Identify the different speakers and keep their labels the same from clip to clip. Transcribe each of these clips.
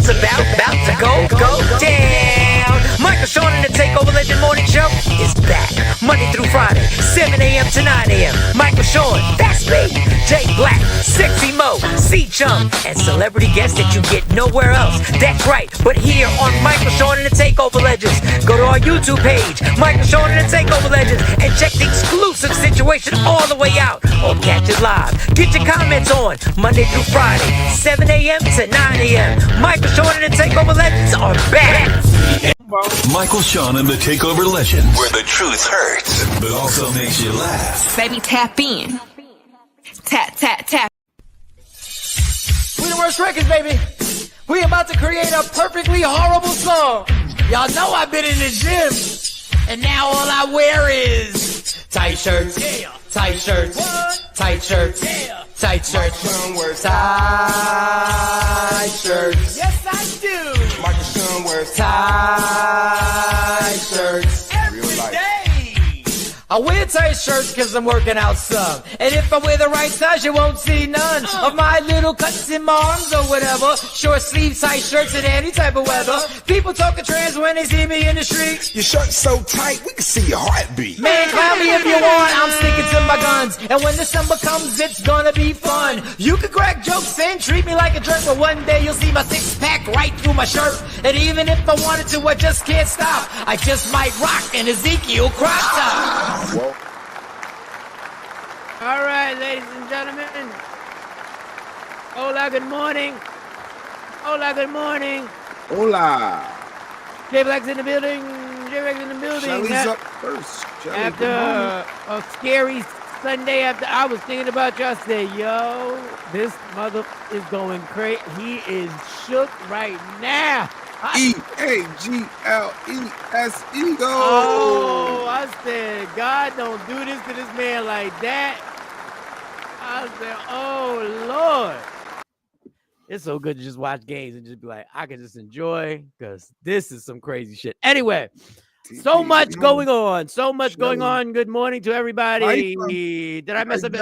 Speaker 1: It's about to go down. Michael Sean and the Takeover Legend Morning Show is back. Monday through Friday, 7 a.m. to 9 a.m. Michael Sean, that's me. Jay Black, Sexy Mo, C-Chum, and celebrity guests that you get nowhere else. That's right, but here on Michael Sean and the Takeover Legends. Go to our YouTube page, Michael Sean and the Takeover Legends, and check the exclusive situation all the way out. Or catch it live. Get your comments on Monday through Friday, 7 a.m. to 9 a.m. Michael Sean and the Takeover Legends are back.
Speaker 2: Michael Sean and the Takeover Legends, where the truth hurts, but also makes you laugh.
Speaker 3: Baby, tap in. Tap, tap, tap.
Speaker 4: We the worst records, baby. We about to create a perfectly horrible song. Y'all know I've been in the gym, and now all I wear is tight shirts, tight shirts, tight shirts, tight shirts, tight shirts. Yes, I do. Michael Sean wears tight shirts every day. I wear tight shirts because I'm working out some. And if I wear the right size, you won't see none of my little cuts in my arms or whatever. Short sleeve tight shirts in any type of weather. People talking trans when they see me in the street.
Speaker 5: Your shirt's so tight, we can see your heartbeat.
Speaker 4: Man, clown me if you want, I'm sticking to my guns. And when December comes, it's gonna be fun. You can crack jokes and treat me like a jerk, but one day you'll see my six-pack right through my shirt. And even if I wanted to, I just can't stop. I just might rock an Ezekiel crop top.
Speaker 5: Whoa.
Speaker 4: All right, ladies and gentlemen. Hola, good morning. Hola, good morning.
Speaker 5: Hola.
Speaker 4: Jay Black's in the building. Jay Black's in the building.
Speaker 5: Shelly's up first. Shelly,
Speaker 4: After a scary Sunday, after I was thinking about you, I said, yo, this mother is going crazy. He is shook right now.
Speaker 5: EAGLESE, go.
Speaker 4: Oh, I said, God, don't do this to this man like that. I said, oh, Lord. It's so good to just watch games and just be like, I can just enjoy because this is some crazy shit. Anyway, so much going on. So much going on. Good morning to everybody. Did I mess up?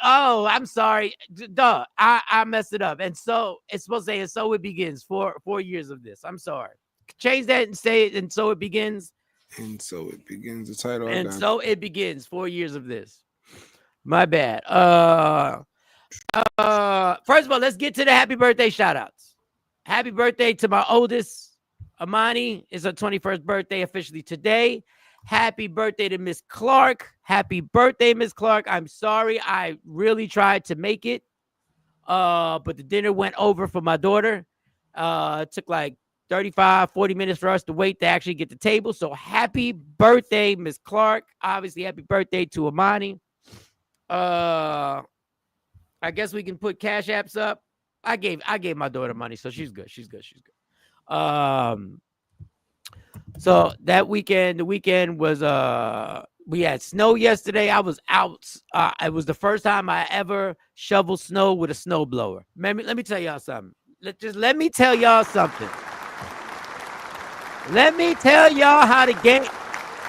Speaker 4: Oh, I'm sorry. Duh, I messed it up. And so it's supposed to say, and so it begins. 4 years of this. I'm sorry. Change that and say it, and so it begins.
Speaker 5: And so it begins. The title.
Speaker 4: And so it begins. 4 years of this. My bad. First of all, let's get to the happy birthday shout outs. Happy birthday to my oldest, Amani. It's her 21st birthday officially today. Happy birthday to Miss Clark. Happy birthday, Miss Clark. I'm sorry. I really tried to make it. But the dinner went over for my daughter. It took like 35, 40 minutes for us to wait to actually get the table. So happy birthday, Miss Clark. Obviously, happy birthday to Amani. I guess we can put cash apps up. I gave my daughter money, so she's good. She's good. So that weekend, the weekend was we had snow yesterday. I was out. It was the first time I ever shoveled snow with a snow blower. Let me tell y'all something. Let me tell y'all something. Let me tell y'all how to get.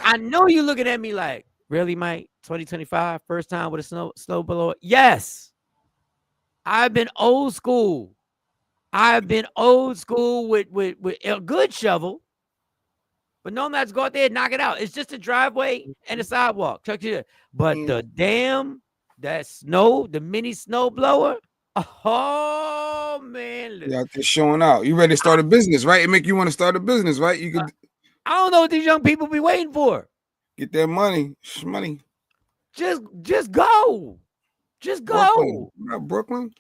Speaker 4: I know you looking at me like, really, Mike? 2025, first time with a snow blower? Yes. I've been old school. with a good shovel. But normally I just go out there and knock it out. It's just a driveway and a sidewalk. But the mini snow blower. Oh man.
Speaker 5: Yeah, they're showing out. You ready to start a business, right? It make you want to start a business, right? You could
Speaker 4: I don't know what these young people be waiting for.
Speaker 5: get that money. Money.
Speaker 4: Just go. Just go.
Speaker 5: Brooklyn.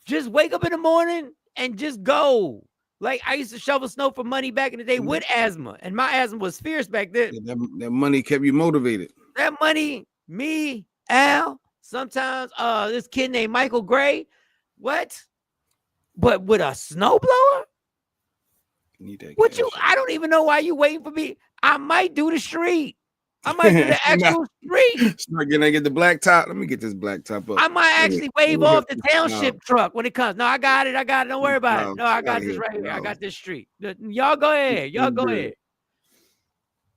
Speaker 4: Just wake up in the morning and just go. Like I used to shovel snow for money back in the day with asthma, and my asthma was fierce back then.
Speaker 5: Yeah, that money kept you motivated.
Speaker 4: That money, me, Al, sometimes this kid named Michael Gray. What? But with a snowblower? What you? I don't even know why you waiting for me. I might do the street. I might do the actual street.
Speaker 5: Start getting I get the black top. Let me get this black top up.
Speaker 4: I might actually wave off the township truck when it comes. No, I got it. Don't worry about it. No, I got this right here. I got this street. Y'all go ahead.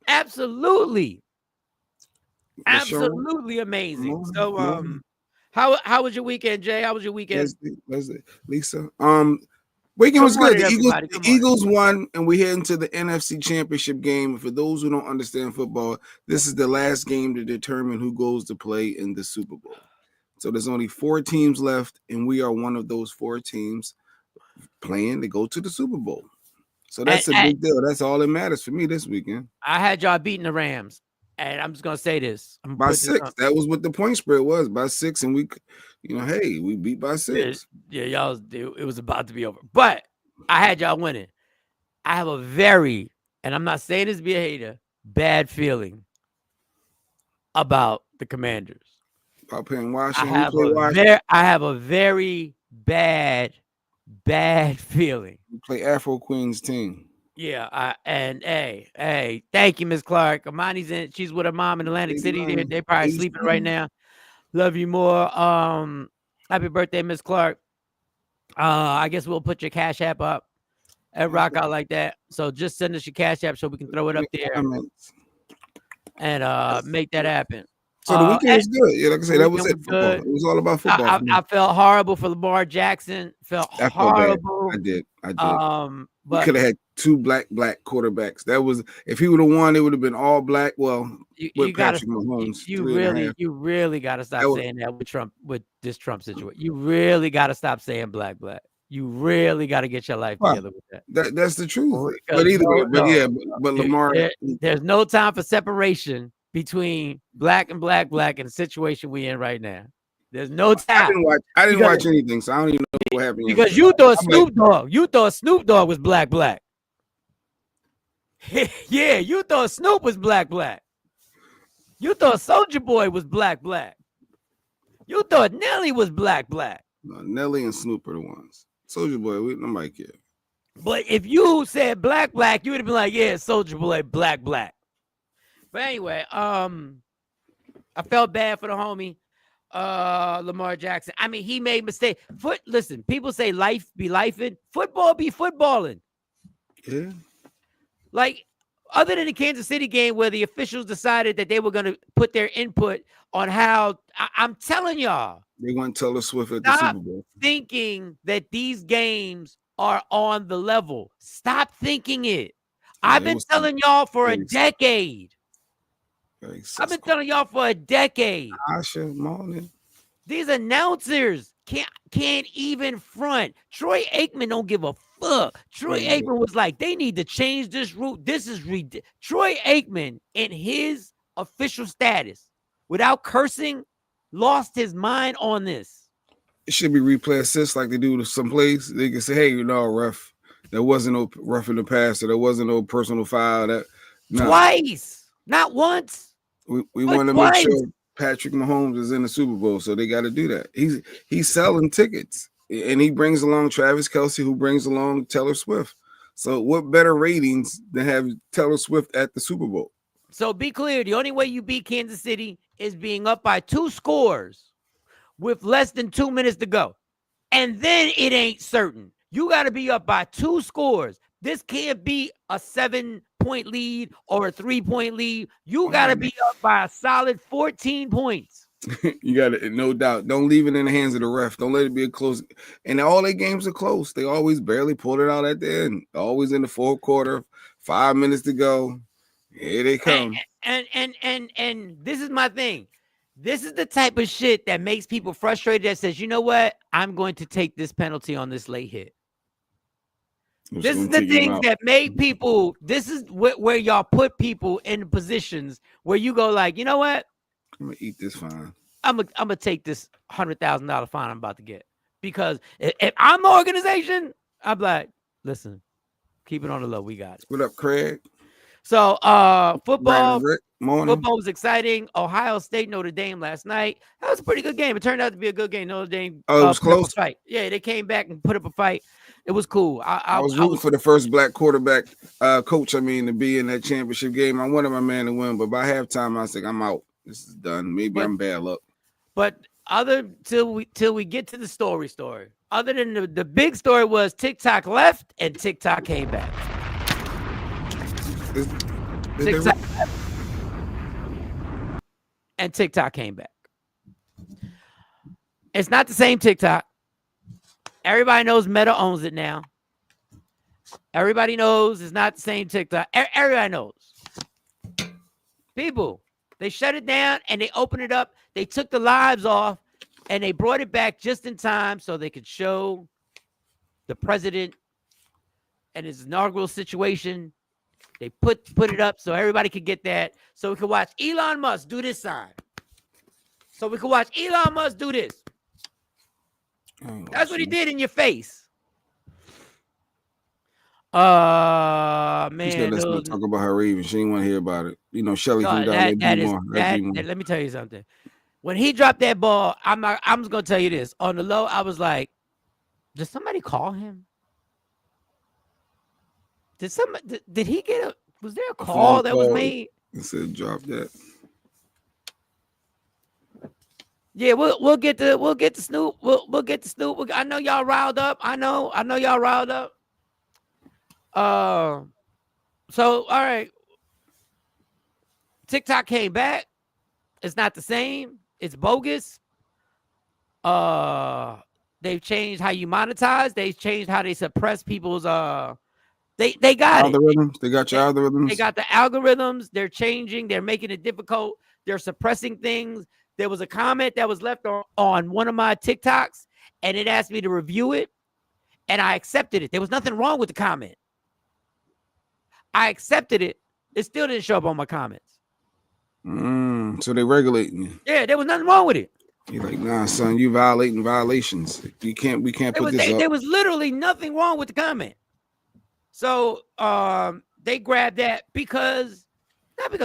Speaker 4: Absolutely. Absolutely amazing. So how was your weekend, Jay? How was your weekend?
Speaker 5: Lisa. Weekend was good.
Speaker 4: morning,
Speaker 5: The
Speaker 4: everybody. Good
Speaker 5: Eagles won, and we head into the NFC Championship game. For those who don't understand football, this is the last game to determine who goes to play in the Super Bowl. So there's only 4 teams left, and we are one of those 4 teams playing to go to the Super Bowl. So that's a big deal. That's all that matters for me this weekend.
Speaker 4: I had y'all beating the Rams, and I'm just gonna say this.
Speaker 5: By 6. That was what the point spread was, by 6, and we, hey, we beat by 6.
Speaker 4: Yeah, y'all. It was about to be over, but I had y'all winning. I have a very, and I'm not saying this to be a hater, bad feeling about the Commanders.
Speaker 5: About playing Washington.
Speaker 4: I have a very bad feeling.
Speaker 5: We play Afro Queen's team.
Speaker 4: Yeah, hey, thank you, Miss Clark. Amani's in. She's with her mom in Atlantic City. They're probably sleeping right now. Love you more. Happy birthday, Miss Clark. I guess we'll put your Cash App up at Rock Out Like That. So just send us your Cash App so we can throw it up there and make that happen.
Speaker 5: So the weekend was good. Yeah, like I said, that was it. Football. It was all about football.
Speaker 4: I felt horrible for Lamar Jackson. I felt horrible.
Speaker 5: I did. But we could have had 2 black quarterbacks. That was, if he would have won, it would have been all black. Well, with Patrick Mahomes.
Speaker 4: You really got to stop saying that with Trump, with this Trump situation. You really got to stop saying black. You really got to get your life together with that.
Speaker 5: That's the truth. But either way, but Lamar.
Speaker 4: There's no time for separation between black and black in the situation we in right now. There's no time.
Speaker 5: I didn't watch anything, so I don't even know what happened.
Speaker 4: Because you thought Snoop Dogg was black. Yeah, you thought Snoop was black. You thought Soulja Boy was black. You thought Nelly was black.
Speaker 5: No, Nelly and Snoop are the ones. Soulja Boy, nobody care.
Speaker 4: But if you said black, you would have been like, yeah, Soulja Boy, black. But anyway, I felt bad for the homie, Lamar Jackson. I mean, he made mistakes. Listen, people say life be lifing, football be footballing.
Speaker 5: Yeah.
Speaker 4: Like, other than the Kansas City game where the officials decided that they were going to put their input on how, I'm telling y'all.
Speaker 5: They want Taylor Swift at the Super Bowl.
Speaker 4: Thinking that these games are on the level. Stop thinking it. I've been telling y'all for a decade. I've been telling y'all for a decade.
Speaker 5: Morning.
Speaker 4: These announcers can't even front. Troy Aikman don't give a fuck. Troy Aikman was like, they need to change this route. This is ridiculous. Troy Aikman, in his official status, without cursing, lost his mind on this.
Speaker 5: It should be replay assist like they do to some plays. They can say, hey, ref, there wasn't no rough in the past, or there wasn't no personal foul.
Speaker 4: Twice, not once.
Speaker 5: We want to make sure Patrick Mahomes is in the Super Bowl, so they got to do that. He's selling tickets, and he brings along Travis Kelce, who brings along Taylor Swift. So what better ratings than have Taylor Swift at the Super Bowl?
Speaker 4: So be clear, the only way you beat Kansas City is being up by 2 scores with less than 2 minutes to go. And then it ain't certain. You got to be up by 2 scores. This can't be a 7-point lead or a 3-point lead. You got to be up by a solid 14 points.
Speaker 5: You got to, no doubt. Don't leave it in the hands of the ref. Don't let it be a close. And all their games are close. They always barely pull it out at the end. Always in the 4th quarter, 5 minutes to go. Here they come.
Speaker 4: And this is my thing. This is the type of shit that makes people frustrated, that says, you know what? I'm going to take this penalty on this late hit. This is the thing that made people, this is where y'all put people in positions where you go like, you know what?
Speaker 5: I'm going to eat this fine.
Speaker 4: I'm going to take this $100,000 fine I'm about to get. Because if I'm the organization, I'm like, listen, keep it on the low. We got it.
Speaker 5: What up, Craig?
Speaker 4: So football was exciting. Ohio State, Notre Dame last night. That was a pretty good game. It turned out to be a good game. Notre Dame
Speaker 5: it was close.
Speaker 4: Fight. Yeah, they came back and put up a fight. It was cool.
Speaker 5: I was rooting for the first black quarterback coach, to be in that championship game. I wanted my man to win, but by halftime, I was like, I'm out. This is done. Maybe I'm bad luck. But
Speaker 4: till we get to the story. Other than the big story was TikTok left and TikTok came back. And TikTok came back. It's not the same TikTok. Everybody knows Meta owns it now. Everybody knows it's not the same TikTok. Everybody knows. People, they shut it down and they opened it up. They took the lives off and they brought it back just in time so they could show the president and his inaugural situation. They put it up so everybody could get that. So we could watch Elon Musk do this side. So we could watch Elon Musk do this. That's what he did in your face. Man,
Speaker 5: let's not talk about her even. She didn't want to hear about it. You know, Shelly from down there.
Speaker 4: Let me tell you something. When he dropped that ball, I'm just gonna tell you this. On the low, I was like, did somebody call him? Did he get was there a call that was made?
Speaker 5: It said drop that.
Speaker 4: Yeah, we'll get to Snoop. We'll get to Snoop. I know y'all riled up. I know y'all riled up. So all right. TikTok came back. It's not the same. It's bogus. They've changed how you monetize. They've changed how they suppress people's they got
Speaker 5: algorithms. They got your algorithms.
Speaker 4: They got the algorithms. They're changing. They're making it difficult. They're suppressing things. There was a comment that was left on one of my TikToks, and it asked me to review it, and I accepted it. There was nothing wrong with the comment. I accepted it. It still didn't show up on my comments.
Speaker 5: So they regulating you.
Speaker 4: Yeah, there was nothing wrong with it.
Speaker 5: You're like, nah, son, you violating violations. We can't put this up.
Speaker 4: There was literally nothing wrong with the comment. So they grabbed that not because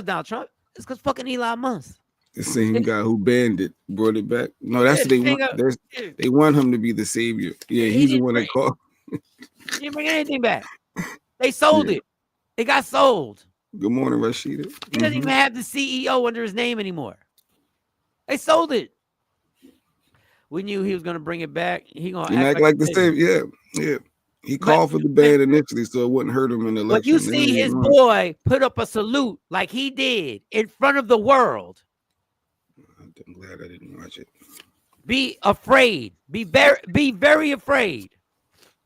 Speaker 4: Donald Trump, it's because fucking Elon Musk.
Speaker 5: The same guy who banned it brought it back. No, that's what they want. They want him to be the savior. Yeah, he's the one that called.
Speaker 4: He didn't bring anything back. They sold it. It got sold.
Speaker 5: Good morning, Rashida.
Speaker 4: He doesn't even have the CEO under his name anymore. They sold it. We knew he was going to bring it back. He gonna
Speaker 5: act like the savior. Yeah. He called for the ban initially, so it wouldn't hurt him in the election.
Speaker 4: But you see his boy put up a salute like he did in front of the world.
Speaker 5: I'm glad I didn't watch it.
Speaker 4: Be afraid. Be very afraid.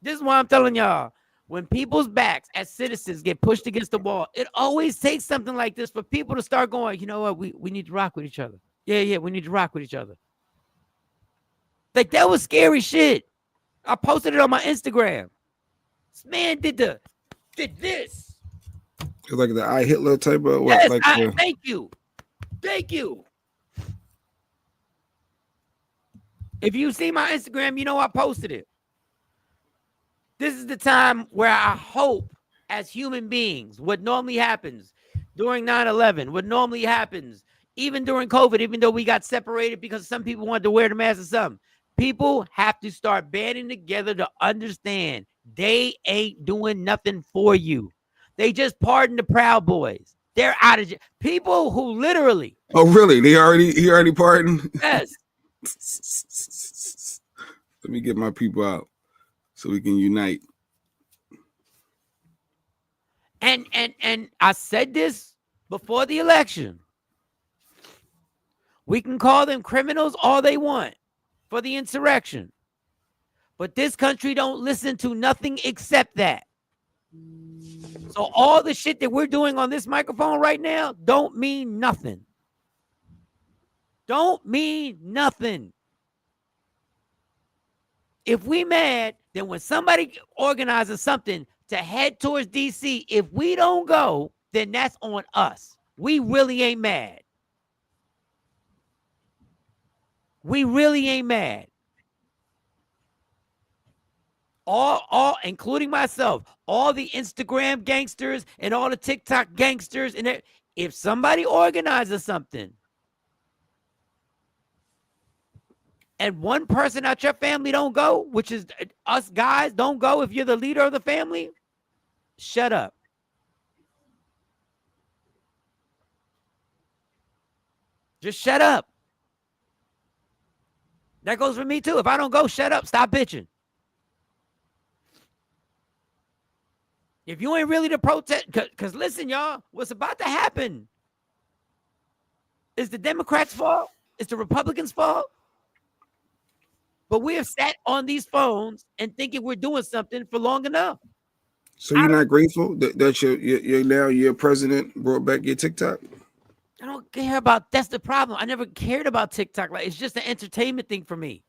Speaker 4: This is why I'm telling y'all. When people's backs as citizens get pushed against the wall, it always takes something like this for people to start going, you know what? We need to rock with each other. Yeah, we need to rock with each other. Like, that was scary shit. I posted it on my Instagram. This man did this.
Speaker 5: It's like the I Hitler type of what?
Speaker 4: Yes,
Speaker 5: like
Speaker 4: thank you. If you see my Instagram, you know I posted it. This is the time where I hope, as human beings, what normally happens during 9/11, what normally happens, even during COVID, even though we got separated because some people wanted to wear the mask or something, people have to start banding together to understand they ain't doing nothing for you. They just pardoned the Proud Boys. They're out of jail. People who literally.
Speaker 5: Oh, really? He already pardoned?
Speaker 4: Yes.
Speaker 5: Let me get my people out so we can unite.
Speaker 4: And I said this before the election. We can call them criminals all they want for the insurrection. But this country don't listen to nothing except that. So all the shit that we're doing on this microphone right now don't mean nothing. Don't mean nothing. If we mad, then when somebody organizes something to head towards DC, if we don't go, then that's on us. We really ain't mad. We really ain't mad. All, including myself, all the Instagram gangsters and all the TikTok gangsters, and if somebody organizes something and one person out your family don't go, which is us guys don't go, if you're the leader of the family, shut up. Just shut up. That goes for me too. If I don't go, shut up. Stop bitching. If you ain't really to protest, because listen, y'all, what's about to happen is the Democrats' fault. It's the Republicans' fault. But we have sat on these phones and thinking we're doing something for long enough.
Speaker 5: So you're not grateful that your president brought back your TikTok?
Speaker 4: I don't care about. That's the problem. I never cared about TikTok. Like it's just an entertainment thing for me.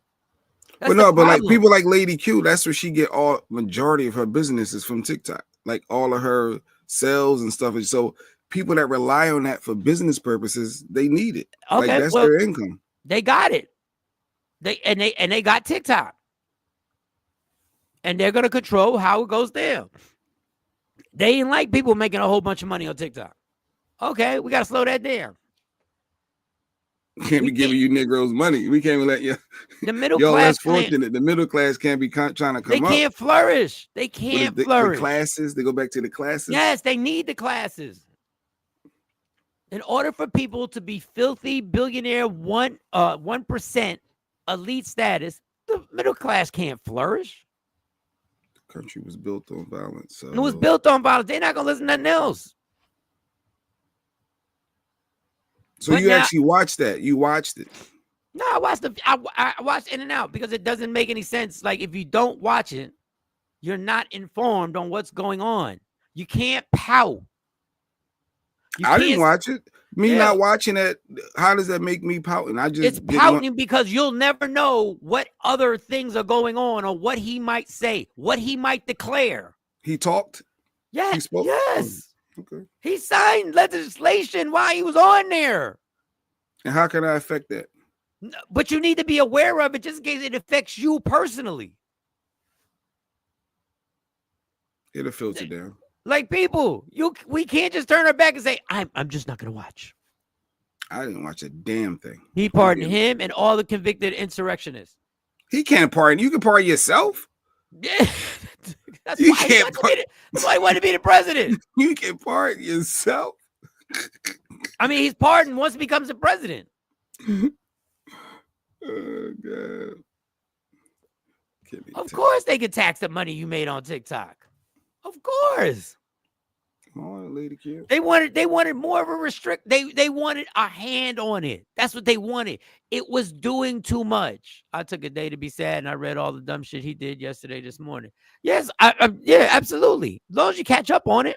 Speaker 4: That's
Speaker 5: But like people like Lady Q, that's where she get all majority of her businesses from TikTok. Like all of her sales and stuff. And so people that rely on that for business purposes, they need it.
Speaker 4: Okay,
Speaker 5: like that's their income.
Speaker 4: They got it. They got TikTok. And they're gonna control how it goes down. They ain't like people making a whole bunch of money on TikTok. Okay, we gotta slow that down.
Speaker 5: Can't be giving you Negroes money. We can't even let you.
Speaker 4: The middle
Speaker 5: y'all
Speaker 4: class
Speaker 5: less fortunate. The middle class can't be trying to come up.
Speaker 4: They can't flourish. They can't flourish.
Speaker 5: The classes. They go back to the classes.
Speaker 4: Yes, they need the classes. In order for people to be filthy billionaire 1% elite status, the middle class can't flourish.
Speaker 5: The country was built on violence. So.
Speaker 4: It was built on violence. They're not gonna listen to nothing else.
Speaker 5: So but you actually watched that? You watched it?
Speaker 4: No, I watched In and Out because it doesn't make any sense. Like if you don't watch it, you're not informed on what's going on. You can't pout.
Speaker 5: I didn't watch it. Me not watching it, how does that make me pouting?
Speaker 4: It's pouting because you'll never know what other things are going on or what he might say, what he might declare.
Speaker 5: He talked?
Speaker 4: Yes.
Speaker 5: He spoke?
Speaker 4: Yes.
Speaker 5: Okay.
Speaker 4: He signed legislation while he was on there.
Speaker 5: And how can I affect that?
Speaker 4: But you need to be aware of it just in case it affects you personally.
Speaker 5: It'll filter down.
Speaker 4: Like people, we can't just turn our back and say, I'm just not gonna watch.
Speaker 5: I didn't watch a damn thing.
Speaker 4: He pardoned him and all the convicted insurrectionists.
Speaker 5: He can't pardon. You can pardon yourself.
Speaker 4: Yeah. That's why he wanted to be the president.
Speaker 5: You can pardon yourself.
Speaker 4: I mean, he's pardoned once he becomes the president.
Speaker 5: Oh, God.
Speaker 4: Of course they could tax the money you made on TikTok. Of course.
Speaker 5: Come on, Lady Q.
Speaker 4: They wanted more of a restrict. They wanted a hand on it. That's what they wanted. It was doing too much. I took a day to be sad and I read all the dumb shit he did yesterday, this morning. Yes, yeah, absolutely. As long as you catch up on it.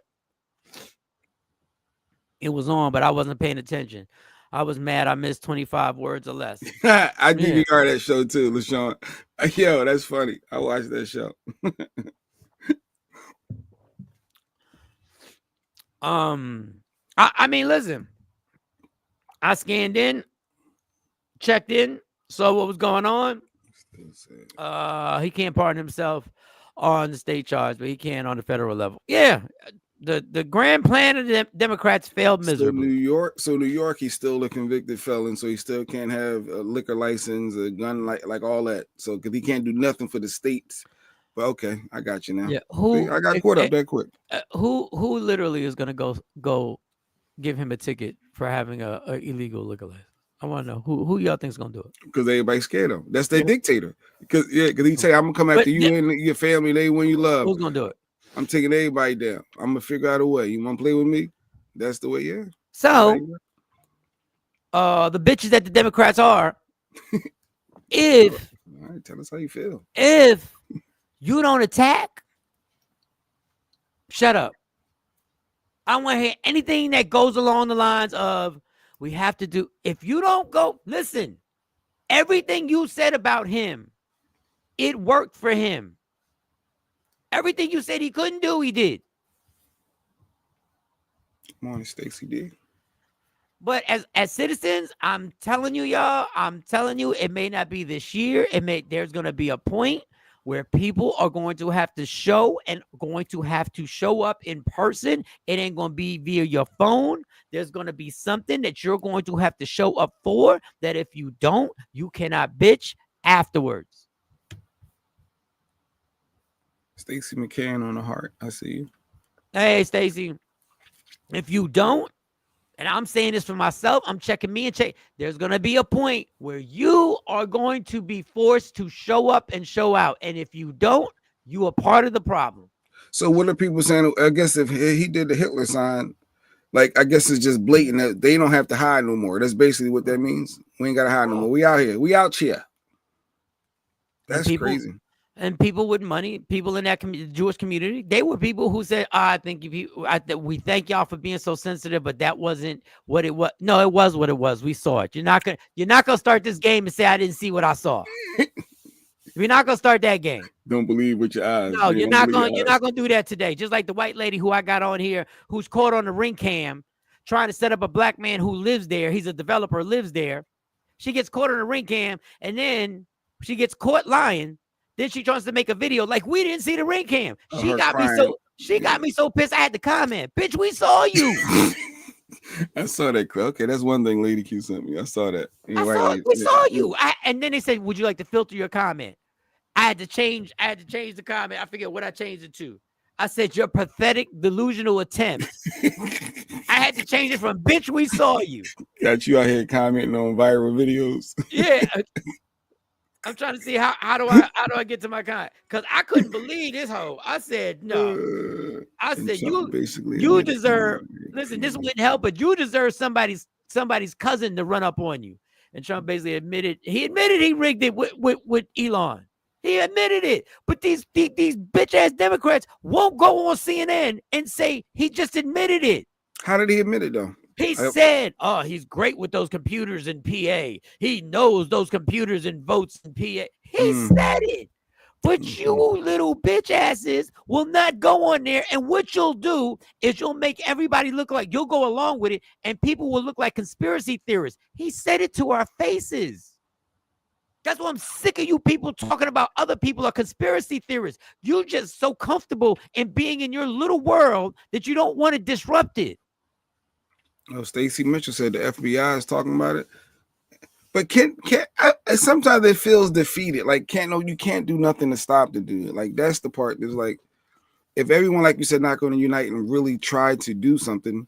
Speaker 4: It was on, but I wasn't paying attention. I was mad I missed 25 words or less.
Speaker 5: I DVR that show too, LaShawn. Yo, that's funny. I watched that show.
Speaker 4: I mean, listen. I scanned in, checked in, saw what was going on. He can't pardon himself on the state charge, but he can on the federal level. Yeah. The grand plan of the Democrats failed miserably.
Speaker 5: So New York, he's still a convicted felon, so he still can't have a liquor license, a gun, like all that. So because he can't do nothing for the states. But okay, I got you now.
Speaker 4: Yeah,
Speaker 5: I got caught up that quick.
Speaker 4: Who literally is gonna go give him a ticket for having a illegal liquor license? I want to know who y'all think's gonna do it.
Speaker 5: Because everybody scared him. That's their dictator. Because he say, I'm gonna come after you and your family, they one you love.
Speaker 4: Who's gonna do it?
Speaker 5: I'm taking everybody down. I'm gonna figure out a way. You want to play with me? That's the way. Yeah.
Speaker 4: So, the bitches that the Democrats are, if
Speaker 5: all right, tell us how you feel.
Speaker 4: If you don't attack, shut up. I don't want to hear anything that goes along the lines of we have to do. If you don't go, listen. Everything you said about him, it worked for him. Everything you said he couldn't do, he did.
Speaker 5: Morning, Stacey D.
Speaker 4: But as citizens, I'm telling you, y'all, it may not be this year. There's going to be a point where people are going to have to show and going to have to show up in person. It ain't going to be via your phone. There's going to be something that you're going to have to show up for, that if you don't, you cannot bitch afterwards.
Speaker 5: Stacey McCann on the heart. I see you.
Speaker 4: Hey, Stacey. If you don't, and I'm saying this for myself, I'm checking me and check. There's going to be a point where you are going to be forced to show up and show out. And if you don't, you are part of the problem.
Speaker 5: So what are people saying? I guess if he did the Hitler sign, like, I guess it's just blatant that they don't have to hide no more. That's basically what that means. We ain't got to hide no more. We out here. We out here. That's crazy.
Speaker 4: And people with money, people in that Jewish community, they were people who said, I think we thank y'all for being so sensitive, but that wasn't what it was. No, it was what it was. We saw it. You're not gonna start this game and say I didn't see what I saw. You're not gonna start that game.
Speaker 5: Don't believe with your eyes.
Speaker 4: No, you're not gonna do that today. Just like the white lady who I got on here, who's caught on the ring cam, trying to set up a black man who lives there. He's a developer, lives there. She gets caught on the ring cam, and then she gets caught lying. Then she tries to make a video like we didn't see the ring cam. She got me so pissed. I had to comment, bitch, we saw you.
Speaker 5: I saw that clip. Okay, that's one thing Lady Q sent me. I saw that.
Speaker 4: We saw you. And then they said, would you like to filter your comment? I had to change the comment. I forget what I changed it to. I said, your pathetic, delusional attempt. I had to change it from bitch, we saw you.
Speaker 5: Got you out here commenting on viral videos.
Speaker 4: Yeah. I'm trying to see how do I get to my comment? Because I couldn't believe this hoe. I said, no. I said, you deserve, listen, this wouldn't help, but you deserve somebody's cousin to run up on you. And Trump basically admitted he rigged it with Elon. He admitted it. But these bitch ass Democrats won't go on CNN and say he just admitted it.
Speaker 5: How did he admit it though?
Speaker 4: He said, oh, he's great with those computers in PA. He knows those computers and votes in PA. He said it. But you little bitch asses will not go on there. And what you'll do is you'll make everybody look like you'll go along with it. And people will look like conspiracy theorists. He said it to our faces. That's why I'm sick of you people talking about other people are conspiracy theorists. You're just so comfortable in being in your little world that you don't want to disrupt it.
Speaker 5: Oh, Stacey Mitchell said the FBI is talking about it, but sometimes it feels defeated. Like you can't do nothing to stop the dude. Like that's the part that's like, if everyone, like you said, not going to unite and really try to do something,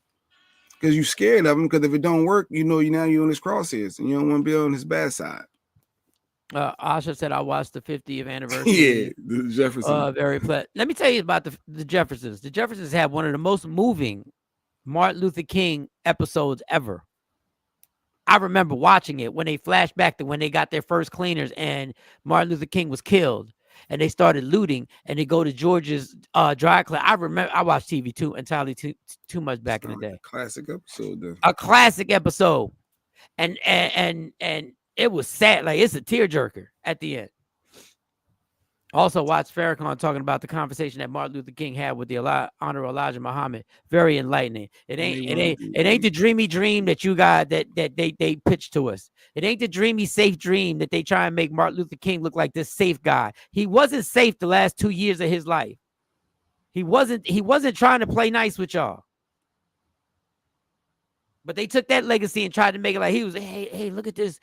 Speaker 5: because you're scared of him. Because if it don't work, you're on his crosshairs, and you don't want to be on his bad side.
Speaker 4: Asha said I watched the 50th anniversary.
Speaker 5: Yeah, the Jeffersons.
Speaker 4: Very pleasant. Let me tell you about the Jeffersons. The Jeffersons had one of the most moving Martin Luther King episodes ever. I remember watching it when they flashed back to when they got their first cleaners and Martin Luther King was killed and they started looting and they go to George's dry cleaner. I remember I watched TV too much back in the day.
Speaker 5: Classic episode though.
Speaker 4: A classic episode. And it was sad. Like it's a tearjerker at the end. Also, watch Farrakhan talking about the conversation that Martin Luther King had with the Honorable Elijah Muhammad. Very enlightening. It ain't the dreamy dream that you got that they pitched to us. It ain't the dreamy safe dream that they try and make Martin Luther King look like this safe guy. He wasn't safe the last 2 years of his life. He wasn't trying to play nice with y'all. But they took that legacy and tried to make it like he was, hey, look at this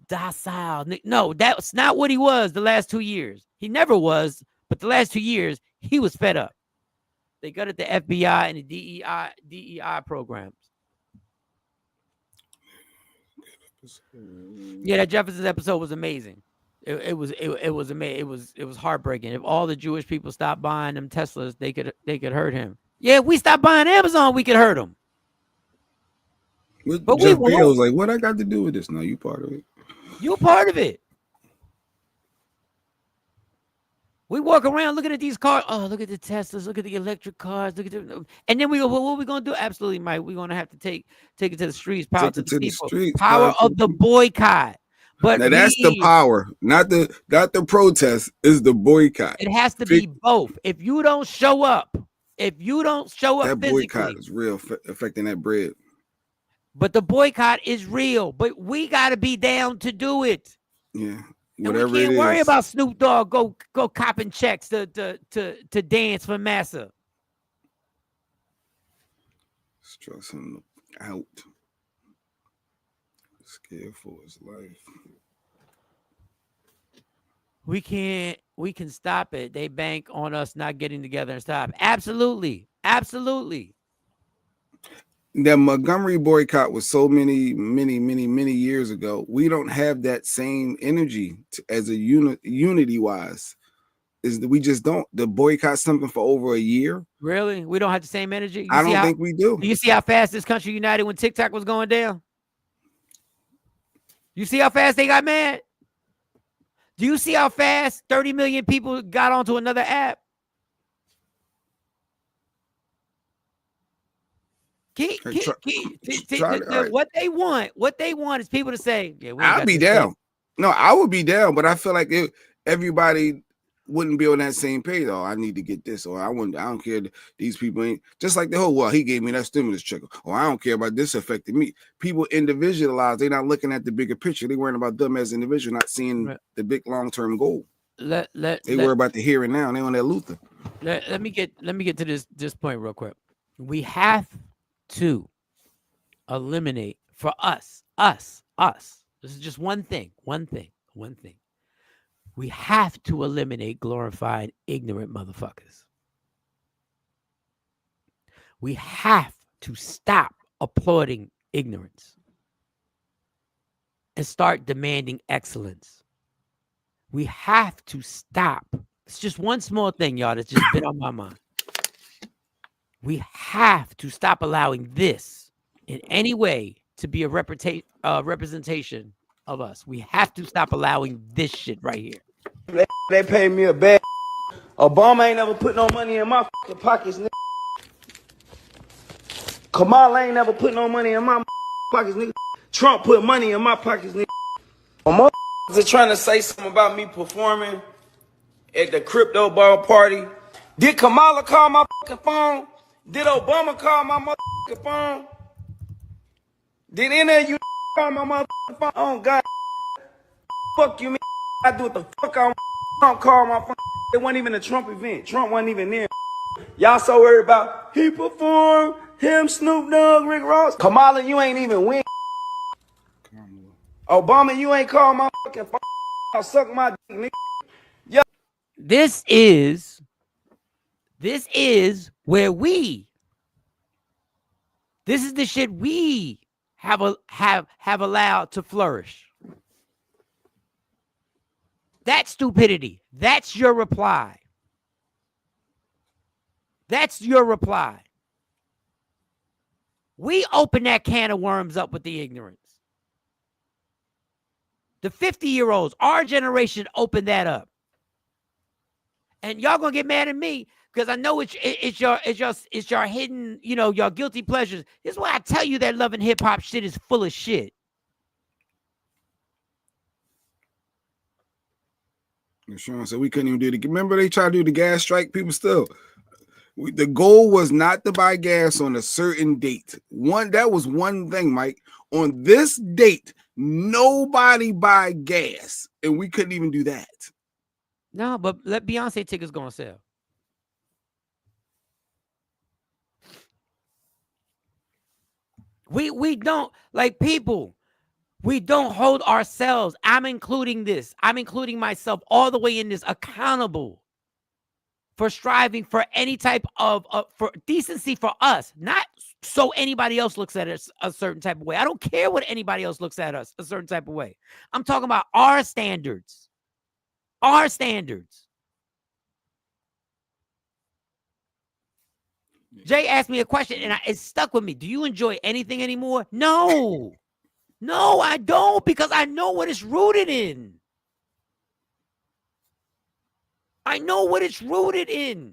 Speaker 4: docile. No, that's not what he was the last 2 years. He never was, but the last 2 years, he was fed up. They gutted the FBI and the DEI programs. Yeah, that Jefferson's episode was amazing. It was amazing. It was heartbreaking. If all the Jewish people stopped buying them Teslas, they could hurt him. Yeah, if we stopped buying Amazon, we could hurt him.
Speaker 5: But Jeff Bezos like, what I got to do with this? No, you part of it.
Speaker 4: You part of it. We walk around looking at these cars. Oh, look at the Teslas. Look at the electric cars. Look at the, and then we go, well, what are we gonna do? Absolutely, Mike. We're gonna have to take it to the streets. Power to the people. Power of the boycott. But
Speaker 5: now that's the power, not the protest. Is the boycott.
Speaker 4: It has to be both. If you don't show up,
Speaker 5: that boycott is real, affecting that bread.
Speaker 4: But the boycott is real. But we got to be down to do it.
Speaker 5: Yeah.
Speaker 4: Whatever and we can't worry about Snoop Dogg go copping checks to dance for massa.
Speaker 5: Stress him out. Scared for his life.
Speaker 4: We can stop it. They bank on us not getting together and stop. Absolutely. Absolutely.
Speaker 5: That Montgomery boycott was so many years ago. We don't have that same energy as a unity wise. We just don't. The boycott something for over a year.
Speaker 4: Really? We don't have the same energy?
Speaker 5: I don't think we do.
Speaker 4: You see how fast this country united when TikTok was going down? You see how fast they got mad? Do you see how fast 30 million people got onto another app? What they want is people to say, yeah,
Speaker 5: I'll be down. No, I would be down, but I feel like everybody wouldn't be on that same page. Oh, I need to get this, or I don't care. These people ain't just like the whole. Well, he gave me that stimulus check, or I don't care about this affecting me. People individualize. They're not looking at the bigger picture. They worrying about them as an individual, not seeing the big long term goal. They worry about the here and now. They on that Luther.
Speaker 4: Let me get to this point real quick. We have to eliminate for us. This is just one thing. We have to eliminate glorified ignorant motherfuckers. We have to stop applauding ignorance and start demanding excellence. We have to stop. It's just one small thing, y'all, that's just been on my mind. We have to stop allowing this in any way to be a representation of us. We have to stop allowing this shit right here.
Speaker 6: They pay me a bad. Obama ain't never put no money in my fucking pockets, nigga. Kamala ain't never put no money in my pockets, nigga. Trump put money in my pockets, nigga. When motherfuckers are trying to say something about me performing at the crypto ball party, did Kamala call my fucking phone? Did Obama call my motherfucking phone? Did any of you call my motherfucking phone? Oh, God. Fuck you, man. I do what the fuck I want. Trump called my phone. It wasn't even a Trump event. Trump wasn't even there. Y'all so worried about he performed, him, Snoop Dogg, Rick Ross. Kamala, you ain't even win. Obama, you ain't called my fucking phone. I'll suck my dick, nigga. Yeah.
Speaker 4: This is where this is the shit we have allowed to flourish. That stupidity. That's your reply. That's your reply. We open that can of worms up with the ignorance. The 50-year-olds, our generation, opened that up. And y'all gonna get mad at me because I know it's your hidden, your guilty pleasures. This is why I tell you that loving hip hop shit is full of shit.
Speaker 5: Sean said we couldn't even do it. Remember they tried to do the gas strike? People still. The goal was not to buy gas on a certain date. That was one thing, Mike. On this date, nobody buy gas, and we couldn't even do that.
Speaker 4: No, but let Beyonce tickets go on sale. We don't, like, people. We don't hold ourselves. I'm including myself all the way in this, accountable for striving for any type of for decency for us, not so anybody else looks at us a certain type of way. I don't care what anybody else looks at us a certain type of way. I'm talking about our standards. Our standards. Jay asked me a question and it stuck with me. Do you enjoy anything anymore? No. No, I don't, because I know what it's rooted in. I know what it's rooted in.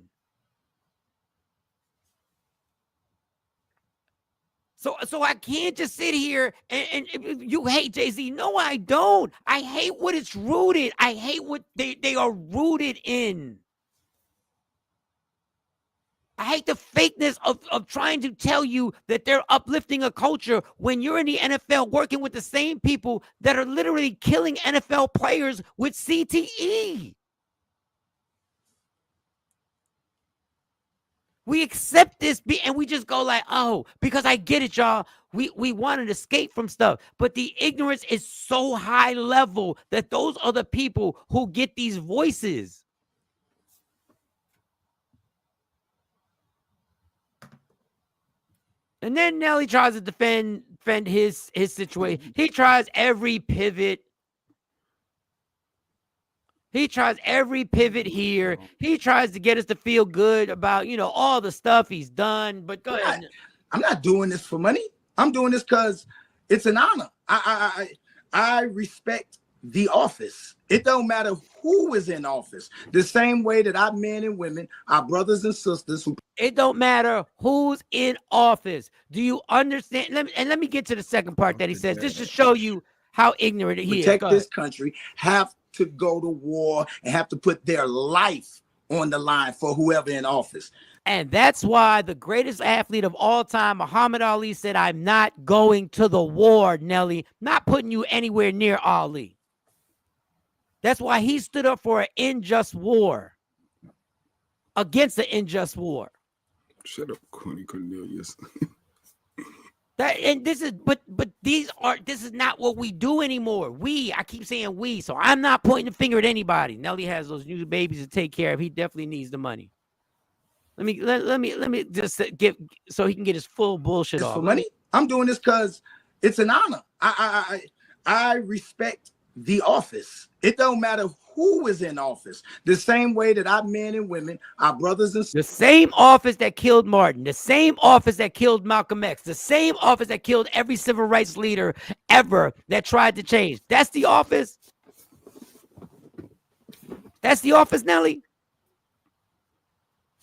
Speaker 4: So I can't just sit here and you hate Jay-Z. No, I don't. I hate what it's rooted. I hate what they are rooted in. I hate the fakeness of trying to tell you that they're uplifting a culture when you're in the NFL working with the same people that are literally killing NFL players with CTE. We accept this and we just go like, oh, because I get it, y'all. We want to escape from stuff. But the ignorance is so high level that those are the people who get these voices. And then Nelly tries to defend his situation. He tries every pivot. He tries every pivot here. He tries to get us to feel good about, all the stuff he's done. But go ahead.
Speaker 7: I'm not doing this for money. I'm doing this because it's an honor. I respect the office. It don't matter who is in office. The same way that our men and women, our brothers and sisters who
Speaker 4: It don't matter who's in office. Do you understand? Let me get to the second part that he says. This to show you how ignorant he is.
Speaker 7: protect this country have to go to war and have to put their life on the line for whoever in office.
Speaker 4: And that's why the greatest athlete of all time, Muhammad Ali, said, I'm not going to the war, Nelly. Not putting you anywhere near Ali. That's why he stood up for an unjust war. Against the unjust war.
Speaker 5: Shut up, Corny Cornelius.
Speaker 4: This is not what we do anymore. I keep saying we, so I'm not pointing the finger at anybody. Nelly has those new babies to take care of. He definitely needs the money. Let me just give so he can get his full bullshit off.
Speaker 7: For money, I'm doing this because it's an honor. I respect the office. It don't matter who is in office. The same way that our men and women, our brothers and
Speaker 4: the same office that killed Martin, the same office that killed Malcolm X, the same office that killed every civil rights leader ever that tried to change. That's the office. That's the office, Nelly.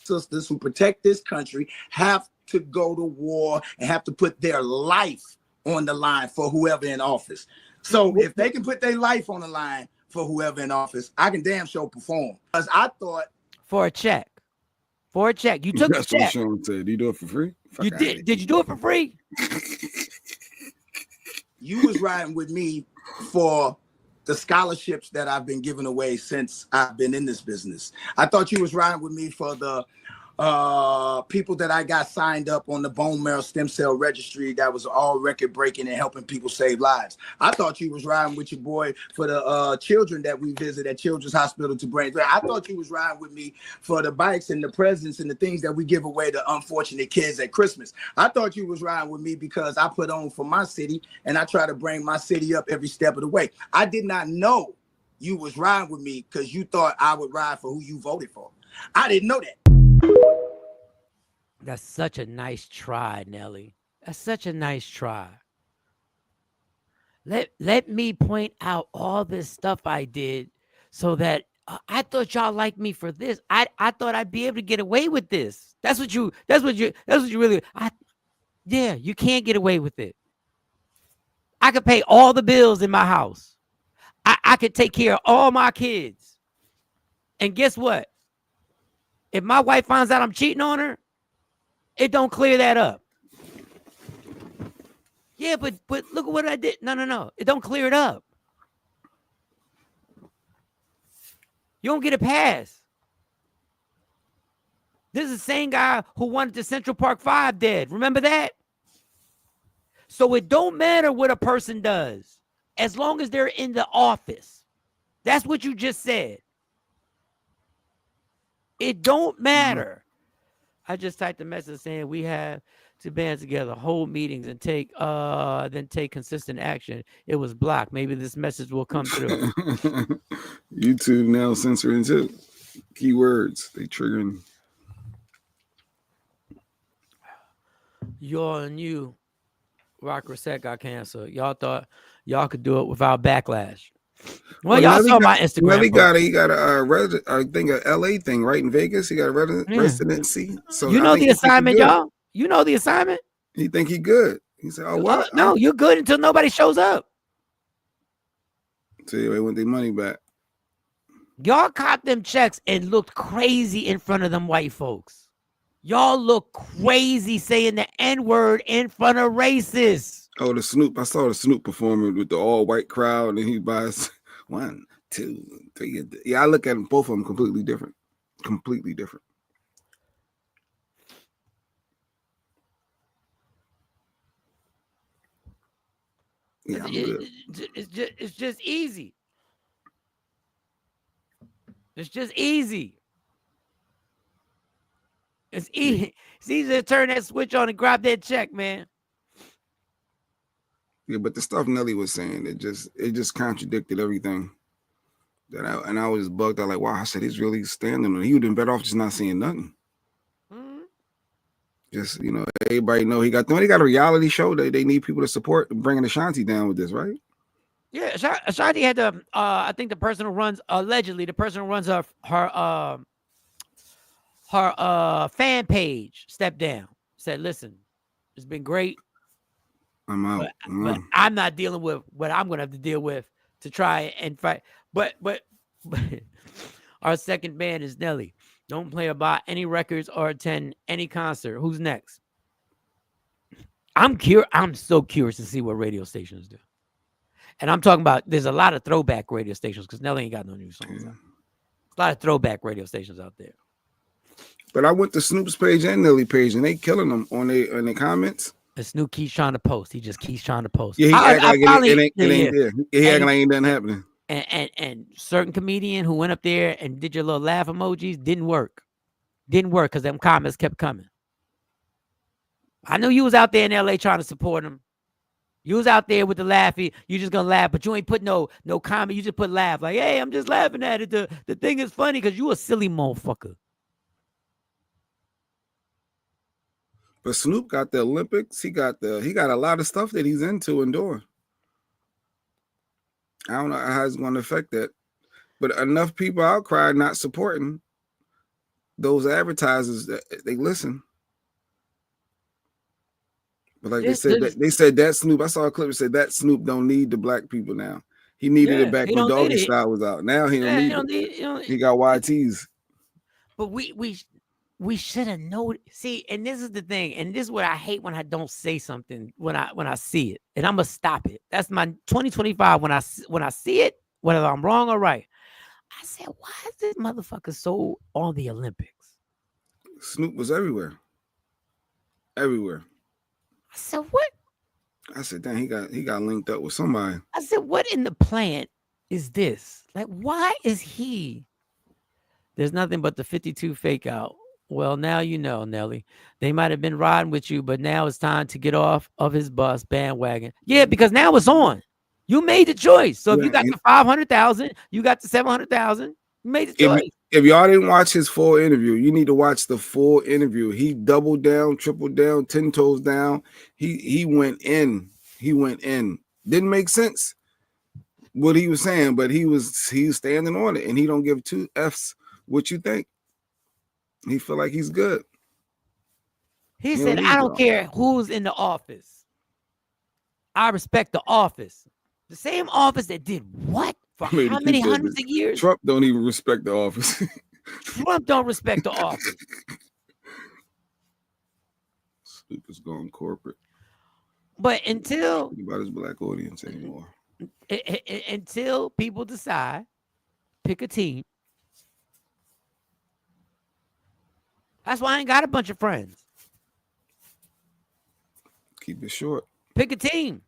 Speaker 7: Sisters who protect this country have to go to war and have to put their life on the line for whoever in office. So if they can put their life on the line for whoever in office, I can damn sure perform. Because I thought
Speaker 4: for a check. You took the check.
Speaker 5: What Sean said. Do you do it for free?
Speaker 4: You did. Did you do it for free?
Speaker 7: You was riding with me for the scholarships that I've been giving away since I've been in this business. I thought you was riding with me for the people that I got signed up on the bone marrow stem cell registry that was all record breaking and helping people save lives. I thought you was riding with your boy for the children that we visit at Children's Hospital to Brain. I thought you was riding with me for the bikes and the presents and the things that we give away to unfortunate kids at Christmas. I thought you was riding with me because I put on for my city and I try to bring my city up every step of the way. I did not know you was riding with me because you thought I would ride for who you voted for. I didn't know that.
Speaker 4: That's such a nice try, Nelly. That's such a nice try. Let me point out all this stuff I did so that I thought y'all liked me for this. I thought I'd be able to get away with this. That's what you really. Yeah, you can't get away with it. I could pay all the bills in my house. I could take care of all my kids. And guess what? If my wife finds out I'm cheating on her, it don't clear that up. Yeah, but look at what I did. No. It don't clear it up. You don't get a pass. This is the same guy who wanted the Central Park 5 dead. Remember that? So it don't matter what a person does as long as they're in the office. That's what you just said. It don't matter. I just typed a message saying we have to band together, hold meetings, and then take consistent action. It was blocked. Maybe this message will come through.
Speaker 5: YouTube now censoring too. Keywords they triggering.
Speaker 4: Y'all and you, Rock Reset got canceled. Y'all thought y'all could do it without backlash. Well, y'all saw my Instagram.
Speaker 5: Well, he got a I think a LA thing right in Vegas. He got a residency. So
Speaker 4: you know the assignment, y'all. You know the assignment.
Speaker 5: He think he good. He said, "Oh, what?
Speaker 4: No, you're good until nobody shows up."
Speaker 5: So they want their money back.
Speaker 4: Y'all caught them checks and looked crazy in front of them white folks. Y'all look crazy saying the N-word in front of racists.
Speaker 5: Oh, the Snoop. I saw the Snoop performing with the all-white crowd, and he buys 1, 2, 3. Yeah, I look at them, both of them completely different. Completely different. Yeah, I'm good.
Speaker 4: It's just easy. It's just easy. It's easy. It's easy to turn that switch on and grab that check, man.
Speaker 5: Yeah, but the stuff Nelly was saying, it just contradicted everything. I was bugged out like, wow, I said he's really standing on it. He would have been better off just not saying nothing. Mm-hmm. Just, everybody know he got a reality show that they need people to support, bringing Ashanti down with this, right?
Speaker 4: Yeah, Ashanti had the I think the person who runs allegedly the person who runs her fan page stepped down. Said, listen, it's been great,
Speaker 5: I'm out.
Speaker 4: but I'm not dealing with what I'm gonna have to deal with to try and fight. But our second band is Nelly. Don't play about any records or attend any concert. Who's next? I'm so curious to see what radio stations do. And I'm talking about there's a lot of throwback radio stations because Nelly ain't got no new songs out. A lot of throwback radio stations out there.
Speaker 5: But I went to Snoop's page and Nelly page, and they killing them on their comments.
Speaker 4: And Snoop keeps trying to post. He just keeps trying to post.
Speaker 5: Yeah, he act like it ain't there. He acting like ain't nothing happening.
Speaker 4: And certain comedian who went up there and did your little laugh emojis didn't work. Didn't work because them comments kept coming. I know you was out there in LA trying to support him. You was out there with the laughy. You just gonna laugh, but you ain't put no comment. You just put laugh. Like, hey, I'm just laughing at it. The thing is funny because you a silly motherfucker.
Speaker 5: But Snoop got the Olympics. He got a lot of stuff that he's into and doing. I don't know how it's going to affect that. But enough people outcry not supporting those advertisers that they listen. But like they said that Snoop. I saw a clip that said that Snoop don't need the black people now. He needed it back when Doggy Style was out. Now he don't need it. He got YTs.
Speaker 4: But we should have known. See, and this is the thing, and this is what I hate when I don't say something when I see it, and I'm gonna stop it. That's my 2025. When I see it, whether I'm wrong or right, I said, why is this motherfucker so on the Olympics?
Speaker 5: Snoop was everywhere. Everywhere.
Speaker 4: I said, what?
Speaker 5: I said, damn, he got linked up with somebody.
Speaker 4: I said, what in the plant is this? Like, why is he? There's nothing but the 52 fake out. Well, now you know, Nelly. They might have been riding with you, but now it's time to get off of his bus bandwagon. Yeah, because now it's on. You made the choice. So if you got the 500,000, you got the 700,000. You made the choice.
Speaker 5: If y'all didn't watch his full interview, you need to watch the full interview. He doubled down, tripled down, 10 toes down. He went in. He went in. Didn't make sense what he was saying, but he was standing on it, and he don't give two F's what you think. He feel like he's good.
Speaker 4: He said, I don't care who's in the office. I respect the office. The same office that did what? For how many hundreds of years?
Speaker 5: Trump don't even respect the office.
Speaker 4: Trump don't respect the office.
Speaker 5: Snoop is going corporate.
Speaker 4: But until
Speaker 5: about his black audience anymore.
Speaker 4: Until people decide, pick a team. That's why I ain't got a bunch of friends.
Speaker 5: Keep it short.
Speaker 4: Pick a team.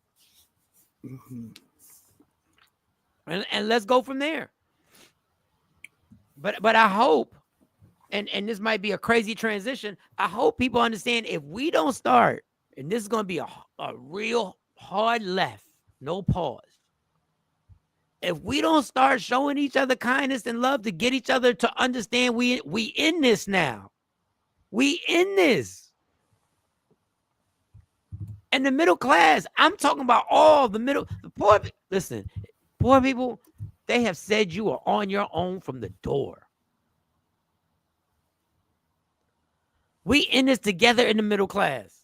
Speaker 4: Mm-hmm. And let's go from there. But I hope, and this might be a crazy transition, I hope people understand if we don't start, and this is going to be a real hard left, no pause. If we don't start showing each other kindness and love to get each other to understand we in this now. We in this. And the middle class, I'm talking about all the poor. Listen, poor people, they have said you are on your own from the door. We in this together in the middle class.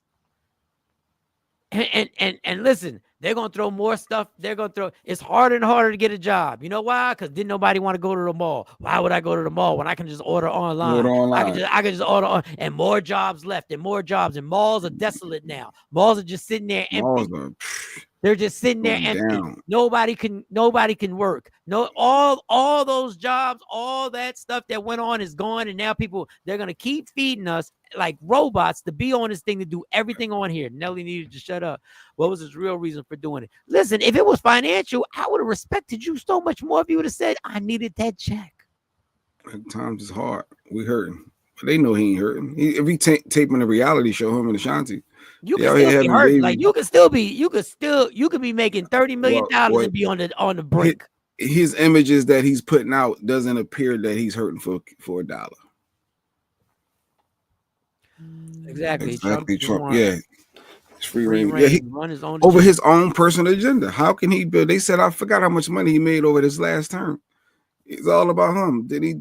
Speaker 4: And listen, they're going to throw more stuff. It's harder and harder to get a job. You know why? Because didn't nobody want to go to the mall. Why would I go to the mall when I can just order online? I can just order on, and more jobs left and more jobs. And malls are desolate now. Malls are just sitting there empty. They're just sitting there empty. Down. Nobody can work. No, all those jobs, all that stuff that went on is gone. And now they're going to keep feeding us like robots to be on this thing to do everything on here. Nelly needed to shut up. What was his real reason for doing it? Listen, if it was financial, I would have respected you so much more if you would have said, I needed that check.
Speaker 5: At times it's hard. We hurting. But they know he ain't hurting. If he taping a reality show, him and Ashanti,
Speaker 4: you can still be hurt. Like you could be making $30 million and be on the brink.
Speaker 5: His images that he's putting out doesn't appear that he's hurting for $1.
Speaker 4: Exactly.
Speaker 5: Trump. Yeah. Free reign. Yeah, he
Speaker 4: run his own
Speaker 5: over
Speaker 4: agenda.
Speaker 5: his own personal agenda. How can he build? They said I forgot how much money he made over this last term. It's all about him. Did he?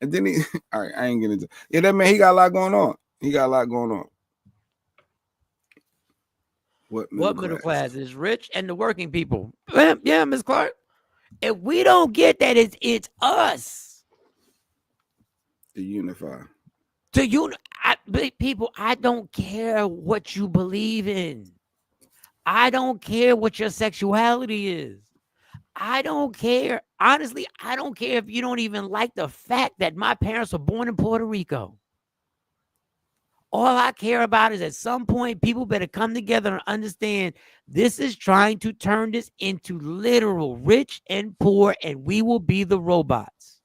Speaker 5: And then he. All right, I ain't getting into. Yeah, that man, he got a lot going on. He got a lot going on. What
Speaker 4: middle class is rich and the working people. Yeah, Ms. Clark. If we don't get that, it's us.
Speaker 5: To unify.
Speaker 4: People, I don't care what you believe in. I don't care what your sexuality is. I don't care. Honestly, I don't care if you don't even like the fact that my parents were born in Puerto Rico. All I care about is at some point, people better come together and understand this is trying to turn this into literal rich and poor, and we will be the robots.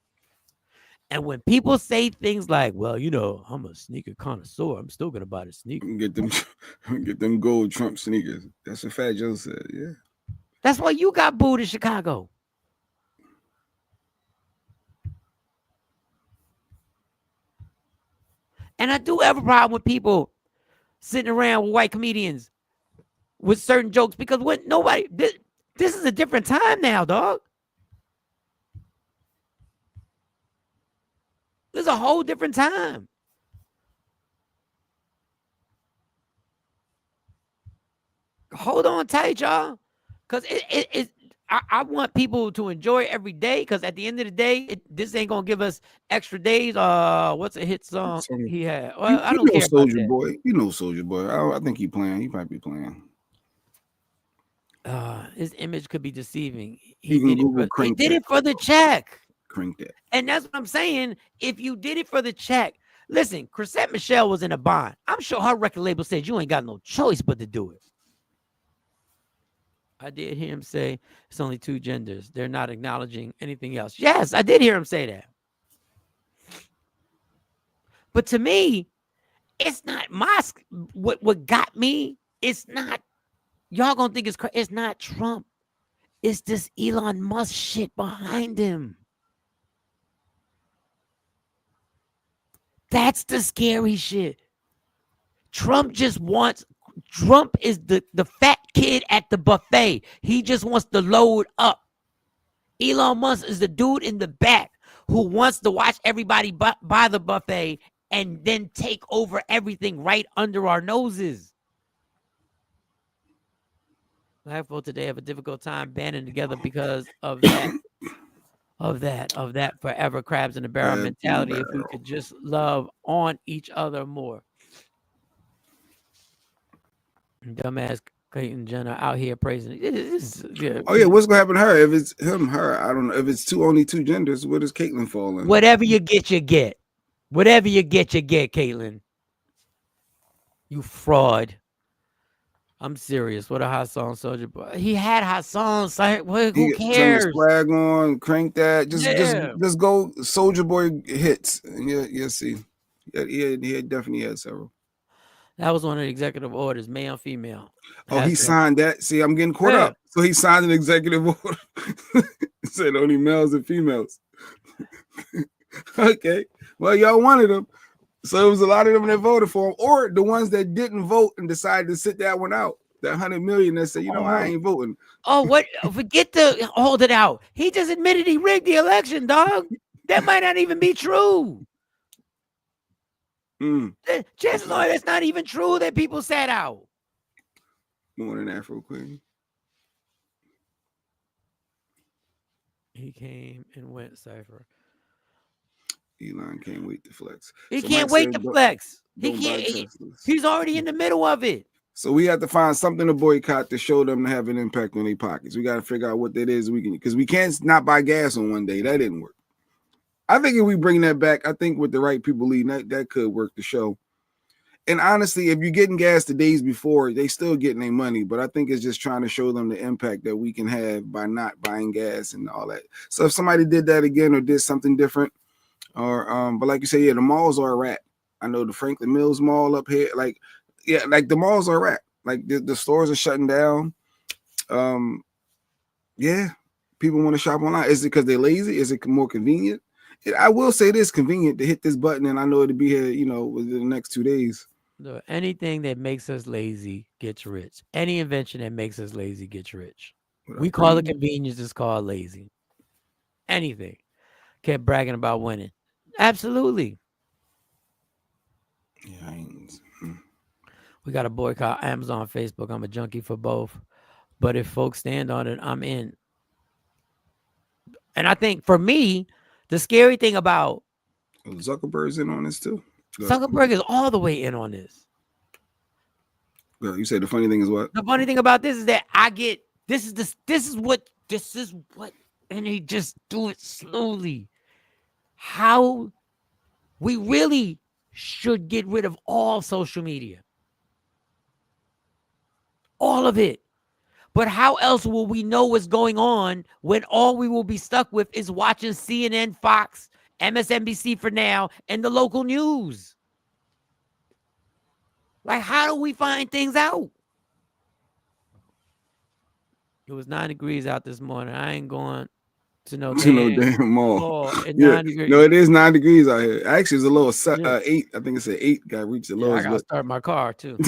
Speaker 4: And when people say things like, well, you know, I'm a sneaker connoisseur, I'm still going to buy the sneaker.
Speaker 5: Get them gold Trump sneakers. That's what Fat Joe said. Yeah.
Speaker 4: That's why you got booed in Chicago. And I do have a problem with people sitting around with white comedians with certain jokes because when nobody, this is a different time now, dog. This is a whole different time. Hold on tight, y'all. Because I want people to enjoy every day because at the end of the day, this ain't going to give us extra days. What's a hit song he had? Well, I don't care about that.
Speaker 5: Boy. You know Soulja Boy. I think he playing. He might be playing.
Speaker 4: His image could be deceiving.
Speaker 5: He
Speaker 4: did it for the check.
Speaker 5: Crank that.
Speaker 4: And that's what I'm saying. If you did it for the check, listen, Chrisette Michelle was in a bond. I'm sure her record label said you ain't got no choice but to do it. I did hear him say it's only two genders. They're not acknowledging anything else. Yes, I did hear him say that. But to me, it's not what got me. It's not, y'all gonna think it's not Trump. It's this Elon Musk shit behind him. That's the scary shit. Trump is the fat kid at the buffet. He just wants to load up. Elon Musk is the dude in the back who wants to watch everybody buy the buffet and then take over everything right under our noses. Black folk today have a difficult time banding together because of that. Of that forever crabs in the barrel mentality. If we could just love on each other more. Dumbass Clayton Jenner out here praising it.
Speaker 5: Oh yeah, what's gonna happen to her if it's him, her? I don't know. If it's only two genders, where does Caitlyn fall in?
Speaker 4: Whatever you get, you get. Whatever you get, Caitlyn. You fraud. I'm serious. What a hot song, Soulja Boy. He had hot songs. Who cares?
Speaker 5: Turn the swag on, crank that. Just go Soulja Boy hits. You'll see. He definitely had several.
Speaker 4: That was one of the executive orders, male, female.
Speaker 5: Oh, he signed that. See, I'm getting caught up. So he signed an executive order. It said only males and females. Okay. Well, y'all wanted them. So it was a lot of them that voted for him, or the ones that didn't vote and decided to sit that one out. That 100 million that said, I ain't voting.
Speaker 4: Oh, what? Forget to hold it out. He just admitted he rigged the election, dog. That might not even be true. Chances are that's not even true that people sat out.
Speaker 5: More than Afro Queen.
Speaker 4: He came and went, Cypher.
Speaker 5: Elon can't wait to flex.
Speaker 4: He can't wait to flex. He's already in the middle of it.
Speaker 5: So we have to find something to boycott to show them to have an impact on their pockets. We got to figure out what that is. Because we can't not buy gas on one day. That didn't work. I think if we bring that back, I think with the right people leading, that could work the show. And honestly, if you're getting gas the days before, they still getting their money. But I think it's just trying to show them the impact that we can have by not buying gas and all that. So if somebody did that again or did something different, or but like you say, the malls are a wrap. I know the Franklin Mills Mall up here, like the malls are a wrap. Like the stores are shutting down. People want to shop online. Is it because they're lazy? Is it more convenient? I will say this: convenient to hit this button, and I know it'll be here, within the next 2 days.
Speaker 4: Anything that makes us lazy gets rich. Any invention that makes us lazy gets rich.
Speaker 5: What
Speaker 4: We
Speaker 5: up,
Speaker 4: call it
Speaker 5: Brandon?
Speaker 4: convenience, it's called lazy. Anything. Kept bragging about winning. Absolutely.
Speaker 5: Yeah, I ain't.
Speaker 4: We got to boycott Amazon, Facebook. I'm a junkie for both. But if folks stand on it, I'm in. And I think for me, the scary thing about
Speaker 5: Zuckerberg's in on this too.
Speaker 4: Zuckerberg is all the way in on this.
Speaker 5: You said the funny thing is what?
Speaker 4: The funny thing about this is that I get this is what, and they just do it slowly. How we really should get rid of all social media, all of it. But how else will we know what's going on when all we will be stuck with is watching CNN, Fox, MSNBC for now, and the local news? Like, how do we find things out? It was 9 degrees out this morning. I ain't going to no
Speaker 5: damn mall.
Speaker 4: Oh, at
Speaker 5: Yeah,
Speaker 4: 9 degrees.
Speaker 5: no, it is 9 degrees out here. Actually, it's a little 8. I think it's an 8. Got to reach the
Speaker 4: Yeah,
Speaker 5: lowest.
Speaker 4: I gotta start my car too.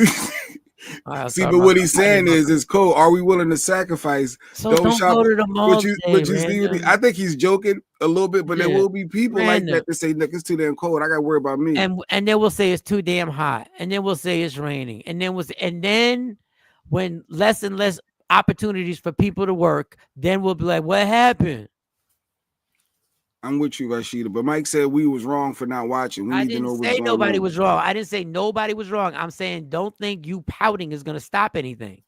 Speaker 5: See, but what he's saying is, it's cold. Are we willing to sacrifice?
Speaker 4: So don't go to the mall today,
Speaker 5: I think he's joking a little bit, but there will be people like that to say, "Look, it's too damn cold. I got to worry about me."
Speaker 4: And then we'll say it's too damn hot, and then we'll say it's raining, and then when less and less opportunities for people to work, then we'll be like, "What happened?"
Speaker 5: I'm with you, Rashida. But Mike said we was wrong for not watching. We
Speaker 4: I
Speaker 5: need to know
Speaker 4: didn't
Speaker 5: what's
Speaker 4: say
Speaker 5: going
Speaker 4: nobody
Speaker 5: on.
Speaker 4: was wrong. I didn't say nobody was wrong. I'm saying don't think you pouting is going to stop anything.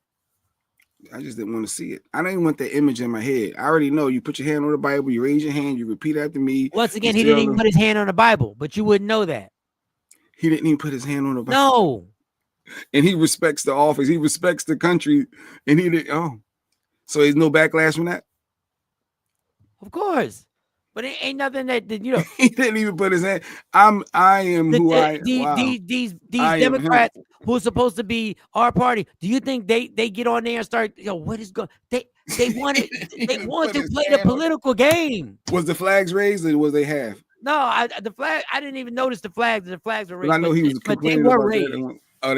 Speaker 5: I just didn't want to see it. I don't even want the image in my head. I already know. You put your hand on the Bible, you raise your hand, you repeat after me.
Speaker 4: Once again, he didn't even put his hand on the Bible, but you wouldn't know that.
Speaker 5: He didn't even put his hand on the Bible.
Speaker 4: No.
Speaker 5: And he respects the office. He respects the country. And he didn't. Oh, so there's no backlash from that?
Speaker 4: Of course. But it ain't nothing that
Speaker 5: he didn't even put his hand. I am who I am.
Speaker 4: These Democrats who are supposed to be our party. Do you think they get on there and start? What is going? They want to play the political game.
Speaker 5: Was the flags raised or was they half?
Speaker 4: No, the flag. I didn't even notice the flags. The flags were raised.
Speaker 5: I know he was complaining about that. Oh,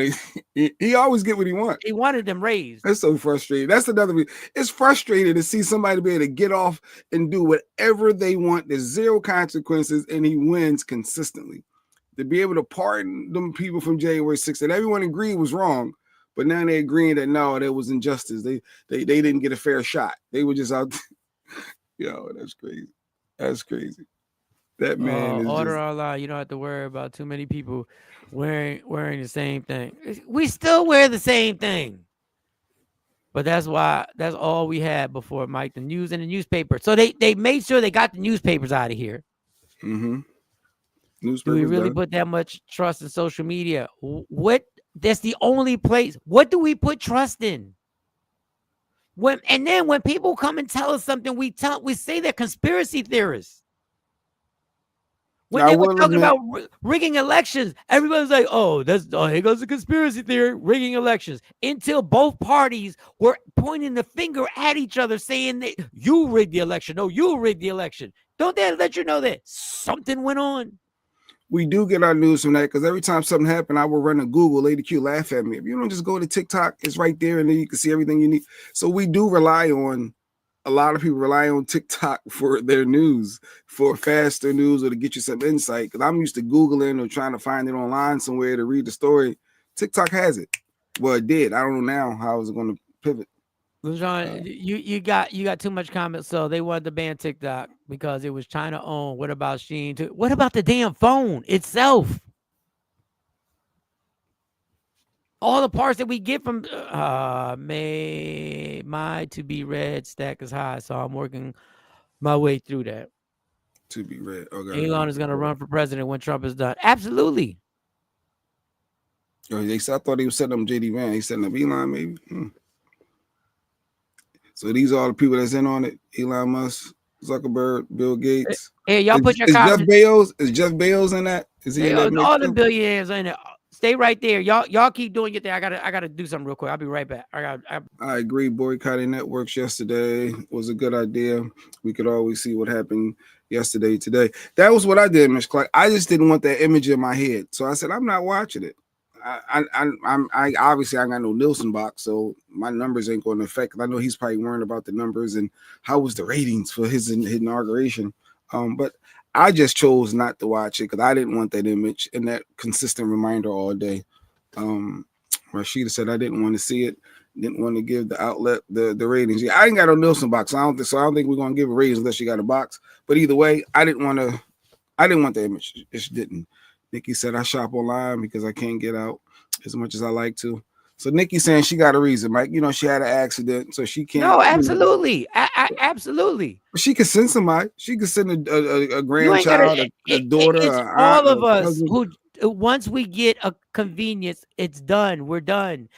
Speaker 5: he always get what he wants.
Speaker 4: He wanted them raised.
Speaker 5: That's so frustrating. That's another reason. It's frustrating to see somebody be able to get off and do whatever they want. There's zero consequences, and he wins consistently. To be able to pardon them people from January 6th that everyone agreed was wrong, but now they're agreeing that no, there was injustice. They didn't get a fair shot. They were just out. Yo, that's crazy. That's crazy. That man is
Speaker 4: order Allah. You don't have to worry about too many people wearing the same thing. We still wear the same thing. But that's all we had before, Mike. The news and the newspaper. So they made sure they got the newspapers out of here.
Speaker 5: Mm-hmm.
Speaker 4: Do we really put that much trust in social media? That's the only place. What do we put trust in? When people come and tell us something, we say they're conspiracy theorists. When they were talking about rigging elections, everybody's like, here goes the conspiracy theory, rigging elections. Until both parties were pointing the finger at each other saying that you rigged the election. No, you rigged the election. Don't they let you know that something went on?
Speaker 5: We do get our news from that because every time something happened, I will run to Google. Lady Q laugh at me. If you don't just go to TikTok, it's right there, and then you can see everything you need. So we do rely on. A lot of people rely on TikTok for their news, for faster news or to get you some insight. Because I'm used to Googling or trying to find it online somewhere to read the story. TikTok has it. Well, it did. I don't know now how is it going to pivot.
Speaker 4: LeJean, you got too much comments. So they wanted to ban TikTok because it was China owned. What about Shein? What about the damn phone itself? All the parts that we get from my to be read stack is high, so I'm working my way through that.
Speaker 5: To be read. Okay.
Speaker 4: Elon is going to run for president when Trump is done. Absolutely.
Speaker 5: I thought he was setting up JD Vance. He's setting up Elon, maybe. So these are all the people that's in on it. Elon Musk, Zuckerberg, Bill Gates.
Speaker 4: Hey, y'all put your
Speaker 5: comments. Is Jeff Bezos in that? Is he in that?
Speaker 4: All the billionaires in it. Stay right there. Y'all keep doing your thing. I gotta do something real quick. I'll be right back.
Speaker 5: I agree. Boycotting networks yesterday was a good idea. We could always see what happened yesterday, today. That was what I did, Ms. Clark. I just didn't want that image in my head. So I said, I'm not watching it. I obviously I got no Nielsen box, so my numbers ain't going to affect. I know he's probably worrying about the numbers and how was the ratings for his inauguration. But I just chose not to watch it because I didn't want that image and that consistent reminder all day. Rashida said I didn't want to see it, didn't want to give the outlet the ratings. Yeah, I ain't got no Nielsen box. I don't think we're gonna give a rating unless you got a box. But either way, I didn't want the image. It didn't. Nikki said I shop online because I can't get out as much as I like to. So Nikki saying she got a reason, Mike. You know, she had an accident, so she can't.
Speaker 4: No, absolutely. Absolutely.
Speaker 5: She could send somebody. She could send a grandchild, a daughter,
Speaker 4: it's
Speaker 5: a
Speaker 4: all
Speaker 5: aunt,
Speaker 4: of us
Speaker 5: cousin.
Speaker 4: who once we get a convenience, it's done. We're done.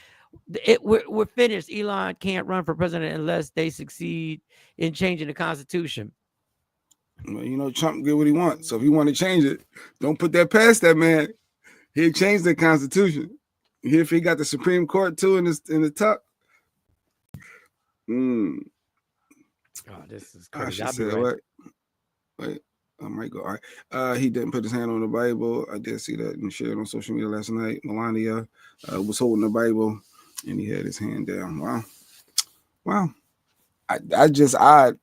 Speaker 4: We're finished. Elon can't run for president unless they succeed in changing the Constitution.
Speaker 5: Well, you know, Trump get what he wants. So if you want to change it, don't put that past that man. He'll change the Constitution. If he got the Supreme Court too in the top.
Speaker 4: Oh, this is crazy.
Speaker 5: I'll be right. Wait, I might go. All right. He didn't put his hand on the Bible. I did see that and shared on social media last night. Melania was holding the Bible and he had his hand down. Wow. I just odd.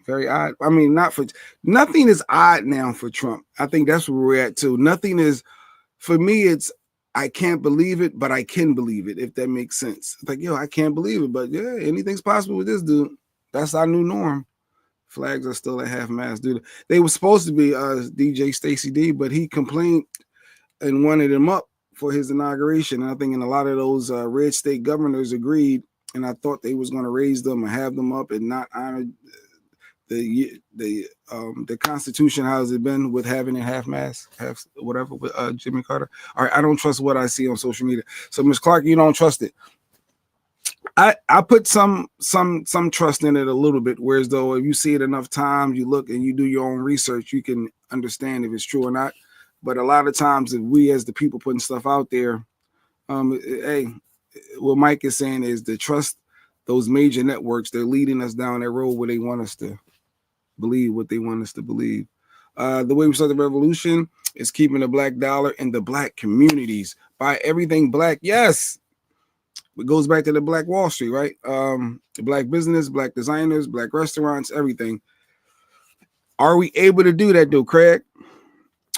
Speaker 5: Very odd. I mean, nothing is odd now for Trump. I think that's where we're at too. Nothing is, for me, it's I can't believe it, but I can believe it, if that makes sense. It's like, yo, I can't believe it, but yeah, anything's possible with this dude. That's our new norm. Flags are still at half mast, dude. They were supposed to be DJ Stacey D, but he complained and wanted him up for his inauguration. And I think a lot of those red state governors agreed, and I thought they was going to raise them and have them up and not honor the Constitution. How has it been with having a half whatever with Jimmy Carter? All right, I don't trust what I see on social media. So Ms. Clark, you don't trust it. I put some trust in it a little bit, whereas though if you see it enough times, you look and you do your own research, you can understand if it's true or not. But a lot of times, if we as the people putting stuff out there, hey, what Mike is saying is to trust those major networks. They're leading us down that road where they want us to believe what they want us to believe. The way we start the revolution is keeping the black dollar in the black communities. Buy everything black. Yes. It goes back to the Black Wall Street, right? The black business, black designers, black restaurants, everything. Are we able to do that, though, Craig?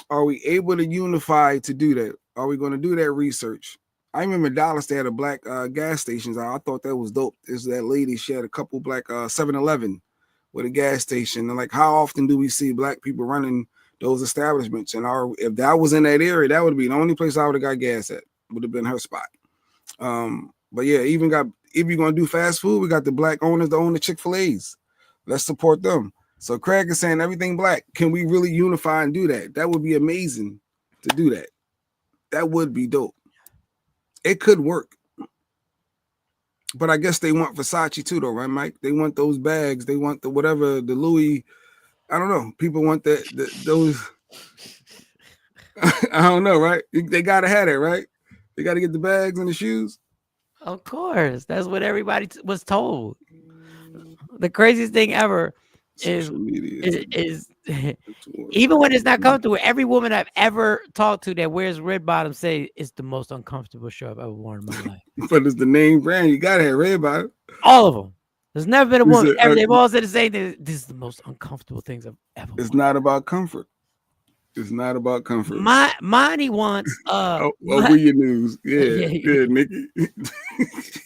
Speaker 5: Are we able to unify to do that? Are we going to do that research? I remember Dallas, they had a black gas stations. I thought that was dope. There's that lady, she had a couple black 7-Eleven with a gas station. And like, how often do we see black people running those establishments? And if that was in that area, that would be the only place I would have got gas at. Would have been her spot. But yeah, if you're going to do fast food, we got the black owners that own the Chick-fil-A's. Let's support them. So Craig is saying everything black. Can we really unify and do that? That would be amazing to do that. That would be dope. It could work. But I guess they want Versace too, though, right, Mike? They want those bags. They want the whatever, the Louis. I don't know. People want those. I don't know, right? They got to have it, right? They got to get the bags and the shoes.
Speaker 4: Of course. That's what everybody was told. The craziest thing ever is even when it's not comfortable, every woman I've ever talked to that wears red bottoms say it's the most uncomfortable shirt I've ever worn in my life.
Speaker 5: But it's the name brand. You gotta have red bottom.
Speaker 4: All of them. There's never been a woman. They've all said the same thing. This is the most uncomfortable things I've ever worn.
Speaker 5: It's not about comfort. It's not about comfort.
Speaker 4: Monty wants
Speaker 5: your news. Yeah, Nikki.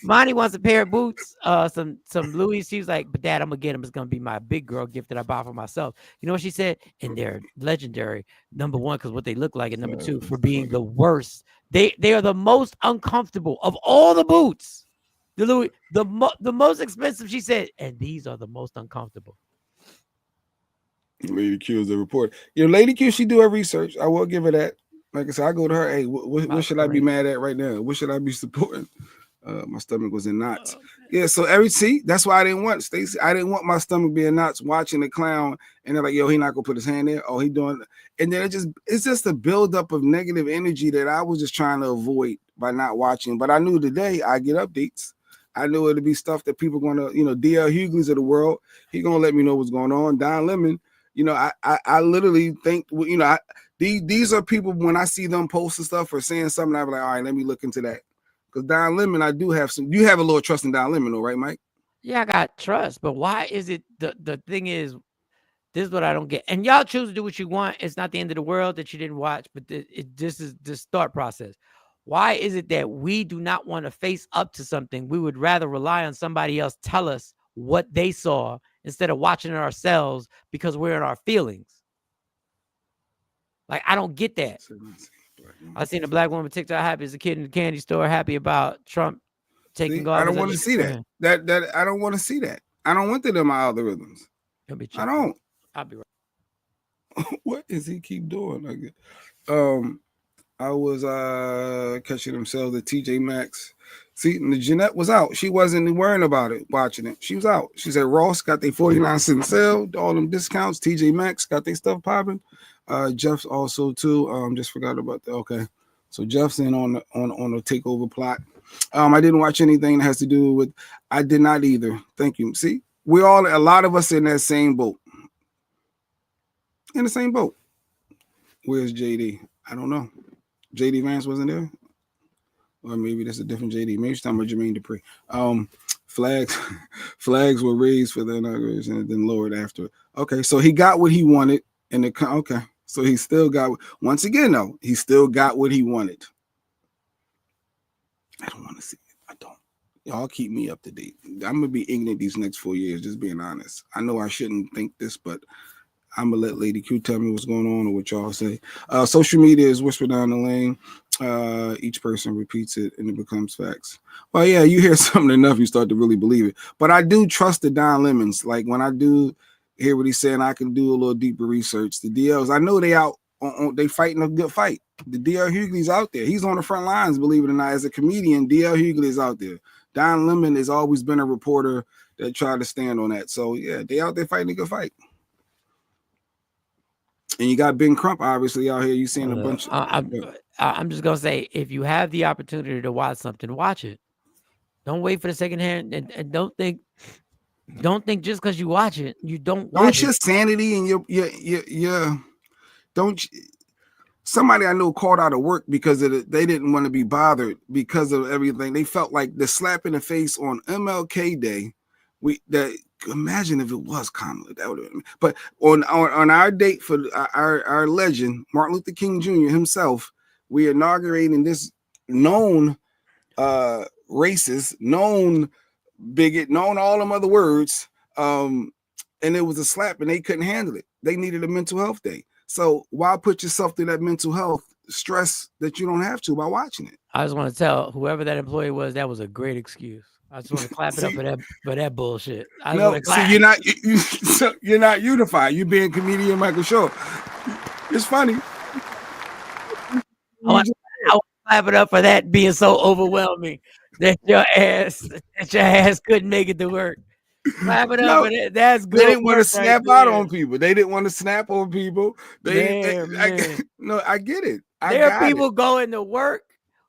Speaker 4: Monty wants a pair of boots, some Louis. She's like, but Dad, I'm gonna get them. It's gonna be my big girl gift that I bought for myself. You know what she said? And they're legendary. Number one, because what they look like, and number two, for being the worst. They are the most uncomfortable of all the boots. The Louis, the most expensive, she said, and these are the most uncomfortable.
Speaker 5: Lady Q is the report. Lady Q, she do her research. I will give her that. Like I said, I go to her. Hey, what should I be mad at right now? What should I be supporting? My stomach was in knots. Yeah, so that's why I didn't want Stacey. I didn't want my stomach being knots watching the clown, and they're like, yo, he not gonna put his hand there. Oh, he doing, and then it's just a buildup of negative energy that I was just trying to avoid by not watching. But I knew today I get updates. I knew it'd be stuff that people gonna, DL Hughley's of the world. He gonna let me know what's going on. Don Lemon. I literally think, the These are people, when I see them posting stuff or saying something, I'm like, all right, let me look into that. Because Don Lemon, I do have some. You have a little trust in Don Lemon, though, right, Mike?
Speaker 4: Yeah, I got trust, but why is it the thing is, this is what I don't get. And y'all choose to do what you want. It's not the end of the world that you didn't watch, but this is the start process. Why is it that we do not want to face up to something? We would rather rely on somebody else tell us what they saw instead of watching it ourselves because we're in our feelings. Like, I don't get that. I seen a black woman TikTok happy as a kid in the candy store, happy about Trump taking off.
Speaker 5: I don't want to see that. That I don't want to see that. I don't want that in my algorithms. I don't.
Speaker 4: I'll be right.
Speaker 5: What is he keep doing? I was catching themselves at TJ Maxx. See, and the Jeanette was out. She wasn't worrying about it, watching it. She was out. She said Ross got their 49-cent sale, all them discounts. TJ Maxx got their stuff popping. Jeff's also too. Just forgot about that. Okay, so Jeff's in on the takeover plot. I didn't watch anything that has to do with. I did not either. Thank you. See, a lot of us in that same boat. In the same boat. Where's JD? I don't know. JD Vance wasn't there? Or maybe that's a different JD. Maybe she's talking about Jermaine Dupri. Flags were raised for the inauguration and then lowered after. Okay, so he got what he wanted. Okay, so he still got, once again, though, he still got what he wanted. I don't want to see it. I don't. Y'all keep me up to date. I'm going to be ignorant these next 4 years, just being honest. I know I shouldn't think this, but I'm gonna let Lady Q tell me what's going on or what y'all say. Social media is whispered down the lane. Each person repeats it and it becomes facts. Well, yeah, you hear something enough, you start to really believe it. But I do trust the Don Lemons. Like when I do hear what he's saying, I can do a little deeper research. The DLs, I know they out they fighting a good fight. The DL Hughley's out there. He's on the front lines, believe it or not. As a comedian, DL Hughley is out there. Don Lemon has always been a reporter that tried to stand on that. So yeah, they out there fighting a good fight. And you got Ben Crump, obviously, out here. You seeing a bunch.
Speaker 4: I'm just gonna say, if you have the opportunity to watch something, watch it. Don't wait for the second hand, and don't think just because you watch it, you don't watch
Speaker 5: your sanity and your don't. Somebody I know called out of work because of they didn't want to be bothered because of everything. They felt like the slap in the face on MLK Day. Imagine if it was Kamala, that would have been. But on our date for our legend, Martin Luther King Jr. himself, we inaugurating this known racist, known bigot, known all them other words. And it was a slap and they couldn't handle it. They needed a mental health day. So why put yourself through that mental health stress that you don't have to by watching it?
Speaker 4: I just want to tell whoever that employee was, that was a great excuse. I just want to clap it up for that bullshit.
Speaker 5: You're not unified. You being comedian Michael Shaw. It's funny.
Speaker 4: I want to clap it up for that being so overwhelming that your ass couldn't make it to work. Clap it up. That's good.
Speaker 5: They didn't want to snap out on people. They didn't want to snap on people. I get it.
Speaker 4: There are people going to work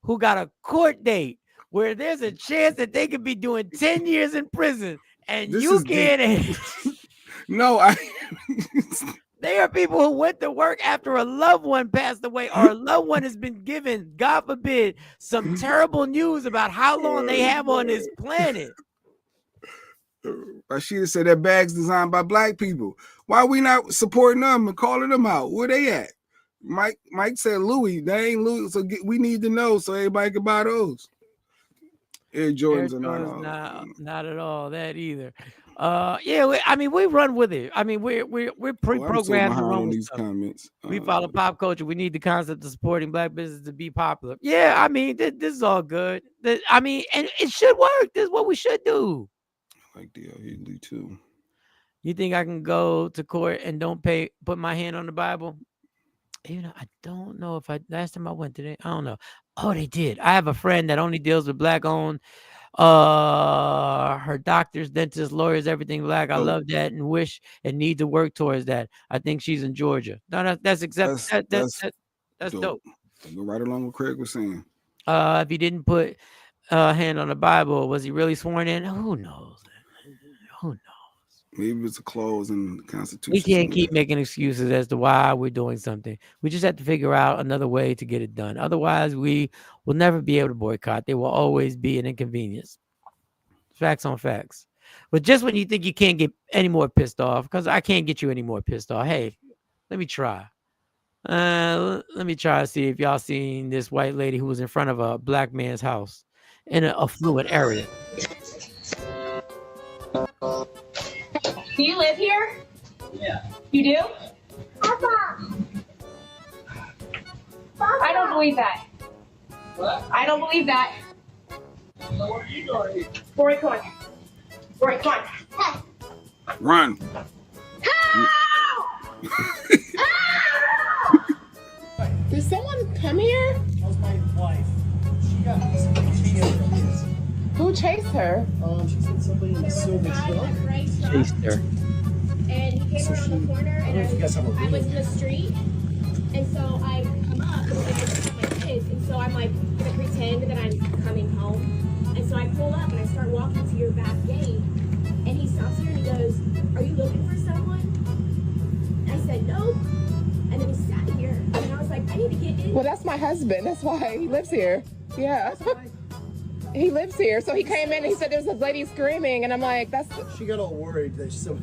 Speaker 4: who got a court date where there's a chance that they could be doing 10 years in prison, and you can't. There are people who went to work after a loved one passed away or a loved one has been given, God forbid, some terrible news about how long they have on this planet.
Speaker 5: Rashida said that bag's designed by black people. Why are we not supporting them and calling them out? Where they at? Mike said Louis. They ain't Louis, so we need to know so everybody can buy those. Air Jordans are
Speaker 4: not at all that either. We run with it. I mean, we're pre-programmed to run with
Speaker 5: these comments.
Speaker 4: We follow pop culture. We need the concept of supporting black business to be popular. Yeah, I mean, this is all good. And it should work. This is what we should do.
Speaker 5: I like DL Hughley too.
Speaker 4: You think I can go to court and put my hand on the Bible? I don't know if last time I went today, I don't know. Oh, they did. I have a friend that only deals with black-owned. Her doctors, dentists, lawyers, everything black. I love that and wish and need to work towards that. I think she's in Georgia. No, that's dope.
Speaker 5: Go right along what Craig was saying.
Speaker 4: If he didn't put hand on the Bible, was he really sworn in? Who knows?
Speaker 5: Maybe it's a clause in the Constitution.
Speaker 4: We can't
Speaker 5: somewhere.
Speaker 4: keep making excuses as to why we're doing something. We just have to figure out another way to get it done. Otherwise, we will never be able to boycott. There will always be an inconvenience. Facts on facts. But just when you think you can't get any more pissed off, because I can't get you any more pissed off. Hey, let me try. Let me try to see if y'all seen this white lady who was in front of a black man's house in an affluent area.
Speaker 8: Do you live here?
Speaker 9: Yeah.
Speaker 8: You do?
Speaker 9: Papa.
Speaker 8: I don't believe that.
Speaker 9: What?
Speaker 8: I don't believe that.
Speaker 9: So what are you doing here?
Speaker 8: Rory, come on. Rory, come on.
Speaker 5: Run.
Speaker 10: Did someone come here?
Speaker 11: That was my wife. She got chased.
Speaker 10: Who chased her?
Speaker 11: She said somebody in the silver truck.
Speaker 4: Chased her.
Speaker 12: And he came around the corner, and I was in the street, and so I come up, and I just my kids, and so I'm like gonna pretend that I'm coming home, and so I pull up and I start walking to your back gate, and he stops here and he goes, "Are you looking for someone?" And I said, "Nope," and then he sat here, and I was like, "I need to get in."
Speaker 10: Well, that's my husband. That's why he lives here. Yeah. He lives here. So he came in and he said there's a lady screaming, and I'm like, that's.
Speaker 11: She got all worried that some.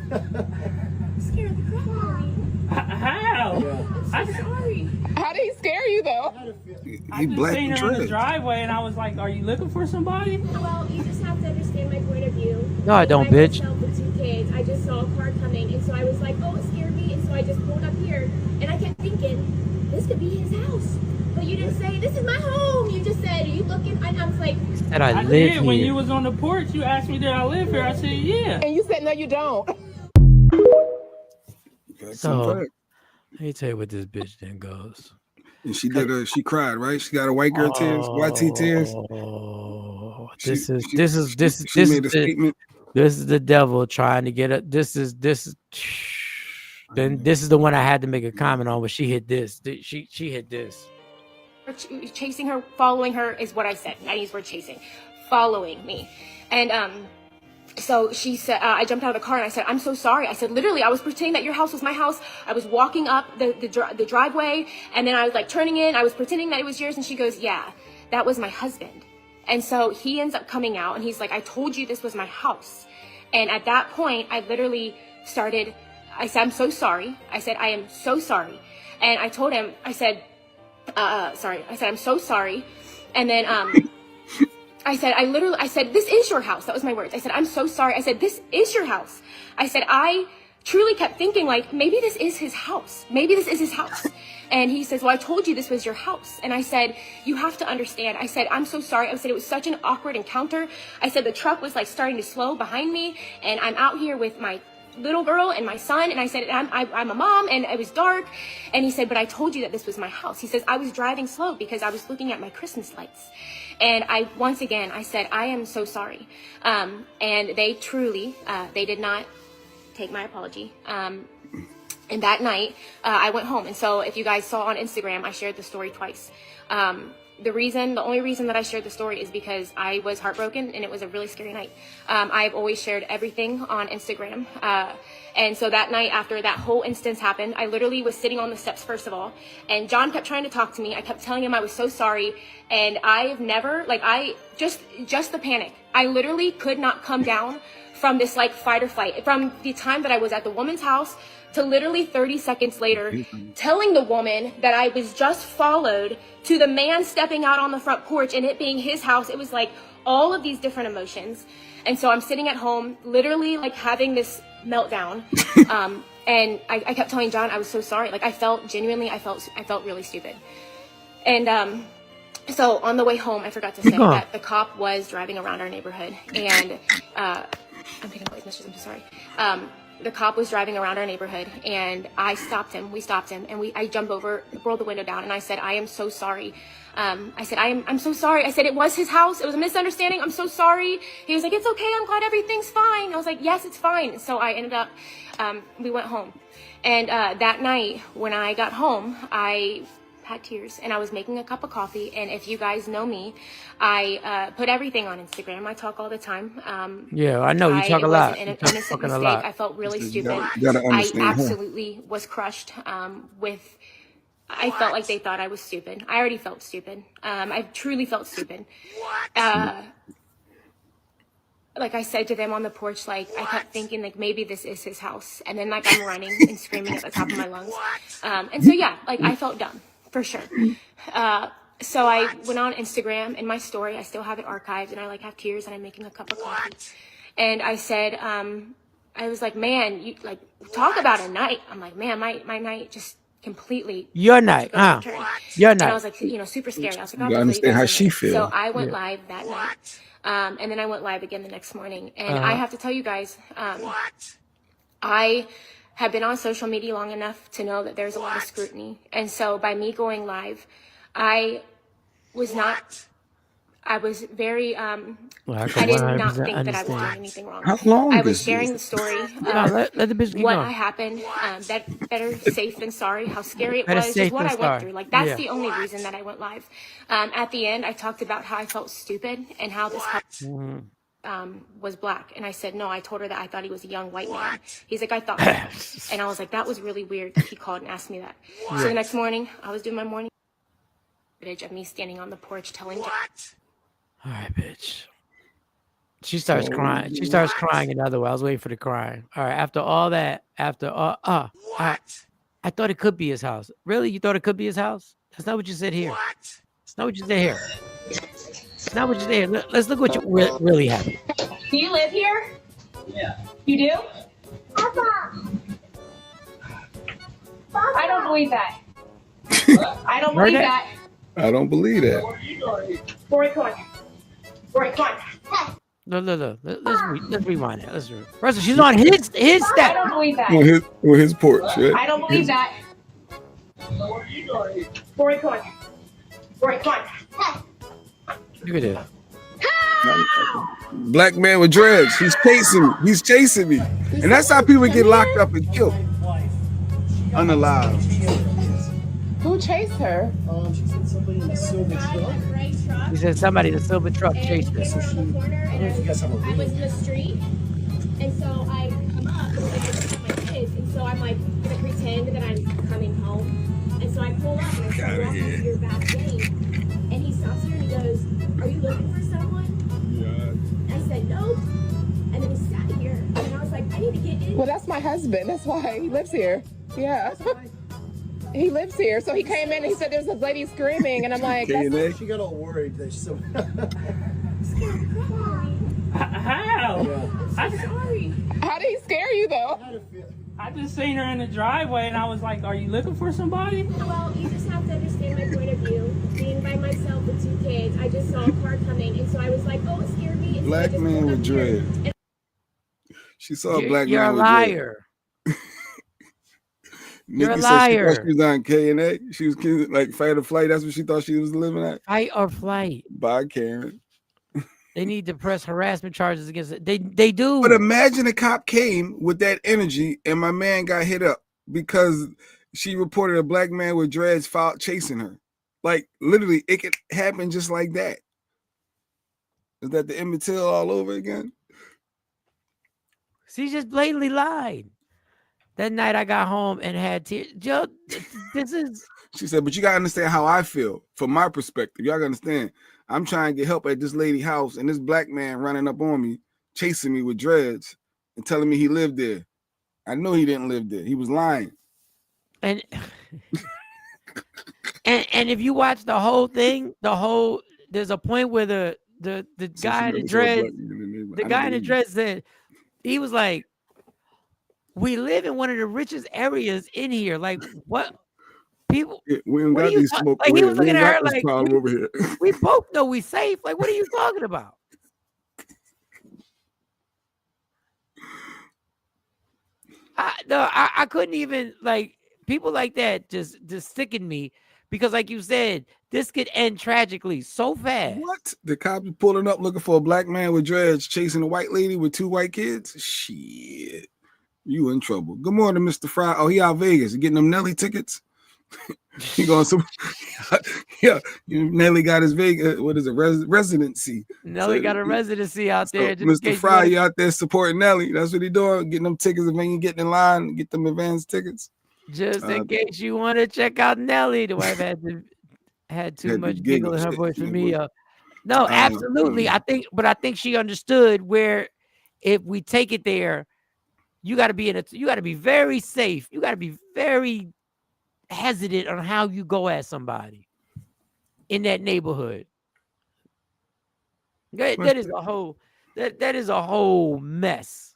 Speaker 12: Scared the crap out of me.
Speaker 9: How?
Speaker 11: Yeah.
Speaker 12: I'm so sorry.
Speaker 10: How did he scare you though?
Speaker 5: He black
Speaker 9: seen
Speaker 5: and
Speaker 9: her in the
Speaker 5: trash.
Speaker 9: driveway, and I was like, "Are you looking for somebody?"
Speaker 12: Well, you just have to understand my point of view.
Speaker 4: No, I don't,
Speaker 12: By
Speaker 4: bitch.
Speaker 12: myself with 2 kids, I just saw a car coming, and so I was like, "Oh, it scared me," and so I just pulled up here, and I kept thinking, this could be his house. But you didn't say, "This is my home." You just said, "Are you looking?" And I was like,
Speaker 4: And I
Speaker 9: I
Speaker 4: live
Speaker 9: did.
Speaker 4: here.
Speaker 9: When you was on the porch, you asked me, "Did I live here?" I said, "Yeah."
Speaker 10: And you said no, you don't.
Speaker 5: That's
Speaker 4: So-
Speaker 5: some fact.
Speaker 4: Let me tell you what this bitch then goes.
Speaker 5: And she cried, right? She got a white girl tears, YT tears.
Speaker 4: Oh,
Speaker 5: She-
Speaker 4: this is
Speaker 5: she-
Speaker 4: this is
Speaker 5: She made a statement.
Speaker 4: this is the devil trying to get it. This is then this is the one I had to make a comment on. Where she hit this. She hit this.
Speaker 12: chasing her, following her is what I said. I use the word chasing, following me. And so she said, I jumped out of the car and I said, "I'm so sorry." I said, literally, I was pretending that your house was my house. I was walking up the driveway, and then I was like turning in. I was pretending that it was yours. And she goes, "Yeah, that was my husband." And so he ends up coming out and he's like, "I told you this was my house." And at that point, I literally started, I said, "I'm so sorry." I said, "I am so sorry." And I told him, I said, sorry. I said, "I'm so sorry." And then, I said, "This is your house." That was my words. I said, "I'm so sorry." I said, "This is your house." I said, I truly kept thinking like, maybe this is his house. Maybe this is his house. And he says, "Well, I told you this was your house." And I said, "You have to understand." I said, "I'm so sorry." I said, "It was such an awkward encounter." I said, "The truck was like starting to slow behind me, and I'm out here with my little girl and my son." And I said, I'm a mom, and it was dark." And he said, "But I told you that this was my house." He says, "I was driving slow because I was looking at my Christmas lights." And once again, I said, "I am so sorry." And they truly, they did not take my apology. And that night, I went home. And so if you guys saw on Instagram, I shared the story twice. The only reason that I shared the story is because I was heartbroken and it was a really scary night. I've always shared everything on Instagram. And so that night, after that whole instance happened, I literally was sitting on the steps, first of all, and John kept trying to talk to me. I kept telling him I was so sorry. And I've never, just the panic. I literally could not come down from this like fight or flight. From the time that I was at the woman's house to literally 30 seconds later, telling the woman that I was just followed, to the man stepping out on the front porch and it being his house. It was like all of these different emotions. And so I'm sitting at home, literally like having this meltdown. And I kept telling John I was so sorry. Like I felt really stupid. And so on the way home, I forgot to say that the cop was driving around our neighborhood, and I'm taking all these messages, I'm so sorry. The cop was driving around our neighborhood, and I stopped him. We stopped him, and I jumped over, rolled the window down, and I said, "I am so sorry." I said, I'm so sorry. I said, "It was his house. It was a misunderstanding. I'm so sorry." He was like, "It's okay. I'm glad everything's fine." I was like, "Yes, it's fine." So I ended up, we went home. And that night when I got home, I had tears, and I was making a cup of coffee. And if you guys know me, I put everything on Instagram. I talk all the time.
Speaker 4: Yeah, I know you talk a
Speaker 12: It was
Speaker 4: lot.
Speaker 12: an
Speaker 4: You talk
Speaker 12: innocent
Speaker 4: fucking a
Speaker 12: mistake.
Speaker 4: lot.
Speaker 12: I felt really
Speaker 5: You
Speaker 12: stupid.
Speaker 5: gotta
Speaker 12: I
Speaker 5: understand her.
Speaker 12: absolutely was crushed with. I felt like they thought I was stupid. I already felt stupid. I truly felt stupid. Like I said to them on the porch, like I kept thinking like maybe this is his house. And then like I'm running and screaming at the top of my lungs. And so yeah, like I felt dumb for sure. So I went on Instagram in my story. I still have it archived, and I like have tears, and I'm making a cup of coffee. And I said, I was like, man, you like talk about a night. I'm like, man, my night just completely
Speaker 4: Your night, huh? Your
Speaker 12: and I
Speaker 4: night.
Speaker 12: was like, super scared. I was like,
Speaker 5: You
Speaker 12: oh,
Speaker 5: gotta
Speaker 12: hopefully you
Speaker 5: understand
Speaker 12: guys
Speaker 5: how
Speaker 12: are
Speaker 5: she
Speaker 12: right.
Speaker 5: feel.
Speaker 12: So I went live that night. And then I went live again the next morning. And I have to tell you guys, I have been on social media long enough to know that there's a lot of scrutiny. And so by me going live, I was very, I did not think that I was doing anything wrong.
Speaker 5: How long
Speaker 12: I was
Speaker 5: is
Speaker 12: sharing
Speaker 5: this?
Speaker 12: the story
Speaker 4: No,
Speaker 12: of
Speaker 4: let the bitch keep
Speaker 12: what
Speaker 4: going.
Speaker 12: happened, that better safe than sorry, how scary it
Speaker 4: Better
Speaker 12: was,
Speaker 4: safe
Speaker 12: just what
Speaker 4: than
Speaker 12: I
Speaker 4: sorry.
Speaker 12: went through. Like, that's
Speaker 4: Yeah.
Speaker 12: the only reason that I went live. At the end, I talked about how I felt stupid and how this was black. And I said, no, I told her that I thought he was a young white man. He's like, I thought so. And I was like, that was really weird that he called and asked me that. So the next morning, I was doing my morning footage of me standing on the porch telling
Speaker 4: All right, bitch. She starts crying. She starts crying another way. I was waiting for the crying. All right. After all that, I thought it could be his house. Really? You thought it could be his house? That's not what you said here. That's not what you said here. That's not what you said here. Let's look what you really happened.
Speaker 8: Do you live here?
Speaker 11: Yeah.
Speaker 8: You do? I don't believe that. I don't
Speaker 4: Heard
Speaker 8: believe
Speaker 4: that?
Speaker 8: that.
Speaker 5: I don't believe that.
Speaker 11: What are you doing?
Speaker 8: Rory, come on. Rory, come on.
Speaker 4: No. Let's rewind that. First, she's on his
Speaker 8: I
Speaker 4: step.
Speaker 8: don't believe that.
Speaker 5: On his porch, right?
Speaker 8: I don't believe that.
Speaker 11: What are you doing?
Speaker 8: Rory, come on. Rory, come on.
Speaker 4: Look at this.
Speaker 5: Black man with dreads. He's chasing me. He's chasing me. And that's how people get locked up and killed. Unalive.
Speaker 10: Who chased her?
Speaker 11: She said somebody in the silver truck.
Speaker 4: He said somebody in the silver truck chased her.
Speaker 11: You guys have a
Speaker 12: I was in the street, and so I come up and I just have my kids, and so I'm like gonna pretend that I'm coming home, and so I pull up and I start walking to your back gate, and he stops here and he goes, "Are you looking for someone?" Yeah. I said nope, and then he sat here, and I was like, "I need to get in."
Speaker 10: Well, that's my husband. That's why he lives here. Yeah. He lives here. So he came in and he said there's a lady screaming, and I'm like, that's,
Speaker 11: She got all worried that so.
Speaker 9: How?
Speaker 12: I'm sorry.
Speaker 10: how did he scare you though?
Speaker 9: I just seen her in the driveway, and I was like, "Are you looking for somebody?"
Speaker 12: Well, you just have to understand my point of view. Being by myself with 2 kids, I just saw a car coming, and so I was like, "Oh, it scared me." And so I
Speaker 5: Black
Speaker 12: just
Speaker 5: man
Speaker 12: pulled
Speaker 5: with
Speaker 12: up here.
Speaker 5: dread. She saw a black
Speaker 4: You're
Speaker 5: man
Speaker 4: a
Speaker 5: with dread.
Speaker 4: liar.
Speaker 5: Nikki
Speaker 4: You're a
Speaker 5: said she
Speaker 4: liar.
Speaker 5: thought she was on K&A. She was like fight or flight. That's what she thought she was living at.
Speaker 4: Fight or flight.
Speaker 5: Bye, Karen.
Speaker 4: They need to press harassment charges against it. They do.
Speaker 5: But imagine a cop came with that energy and my man got hit up because she reported a black man with dreads chasing her. Like literally, it could happen just like that. Is that the Emmett Till all over again?
Speaker 4: She just blatantly lied. That night I got home and had tears. Joe, this is.
Speaker 5: She said, but you gotta understand how I feel from my perspective. Y'all gotta understand. I'm trying to get help at this lady's house, and this black man running up on me, chasing me with dreads, and telling me he lived there. I know he didn't live there. He was lying.
Speaker 4: And and if you watch the whole thing, there's a point where the guy in the dreads said, he was like, we live in one of the richest areas in here. Like, what people?
Speaker 5: Yeah, we don't got these smoke.
Speaker 4: Like, he was looking at her like,
Speaker 5: over here.
Speaker 4: we both know we safe. Like, what are you talking about? I couldn't even, like, people like that just sicken me because, like you said, this could end tragically so fast.
Speaker 5: What? The cops pulling up looking for a black man with dreads chasing a white lady with 2 white kids? Shit. You in trouble. Good morning, Mr. Fry. Oh, he out Vegas. Getting them Nelly tickets? He going some. Yeah, Nelly got his what is it? Residency.
Speaker 4: Nelly got a residency out there.
Speaker 5: So Mr. Fry, you out there supporting Nelly? That's what he doing. Getting them tickets, and when you get in line, get them advance tickets.
Speaker 4: Just in case you want to check out Nelly, the wife had too much giggle in her voice for me. No, absolutely. I think she understood where if we take it there, you got to be very safe. You got to be very hesitant on how you go at somebody in that neighborhood. That is a whole mess.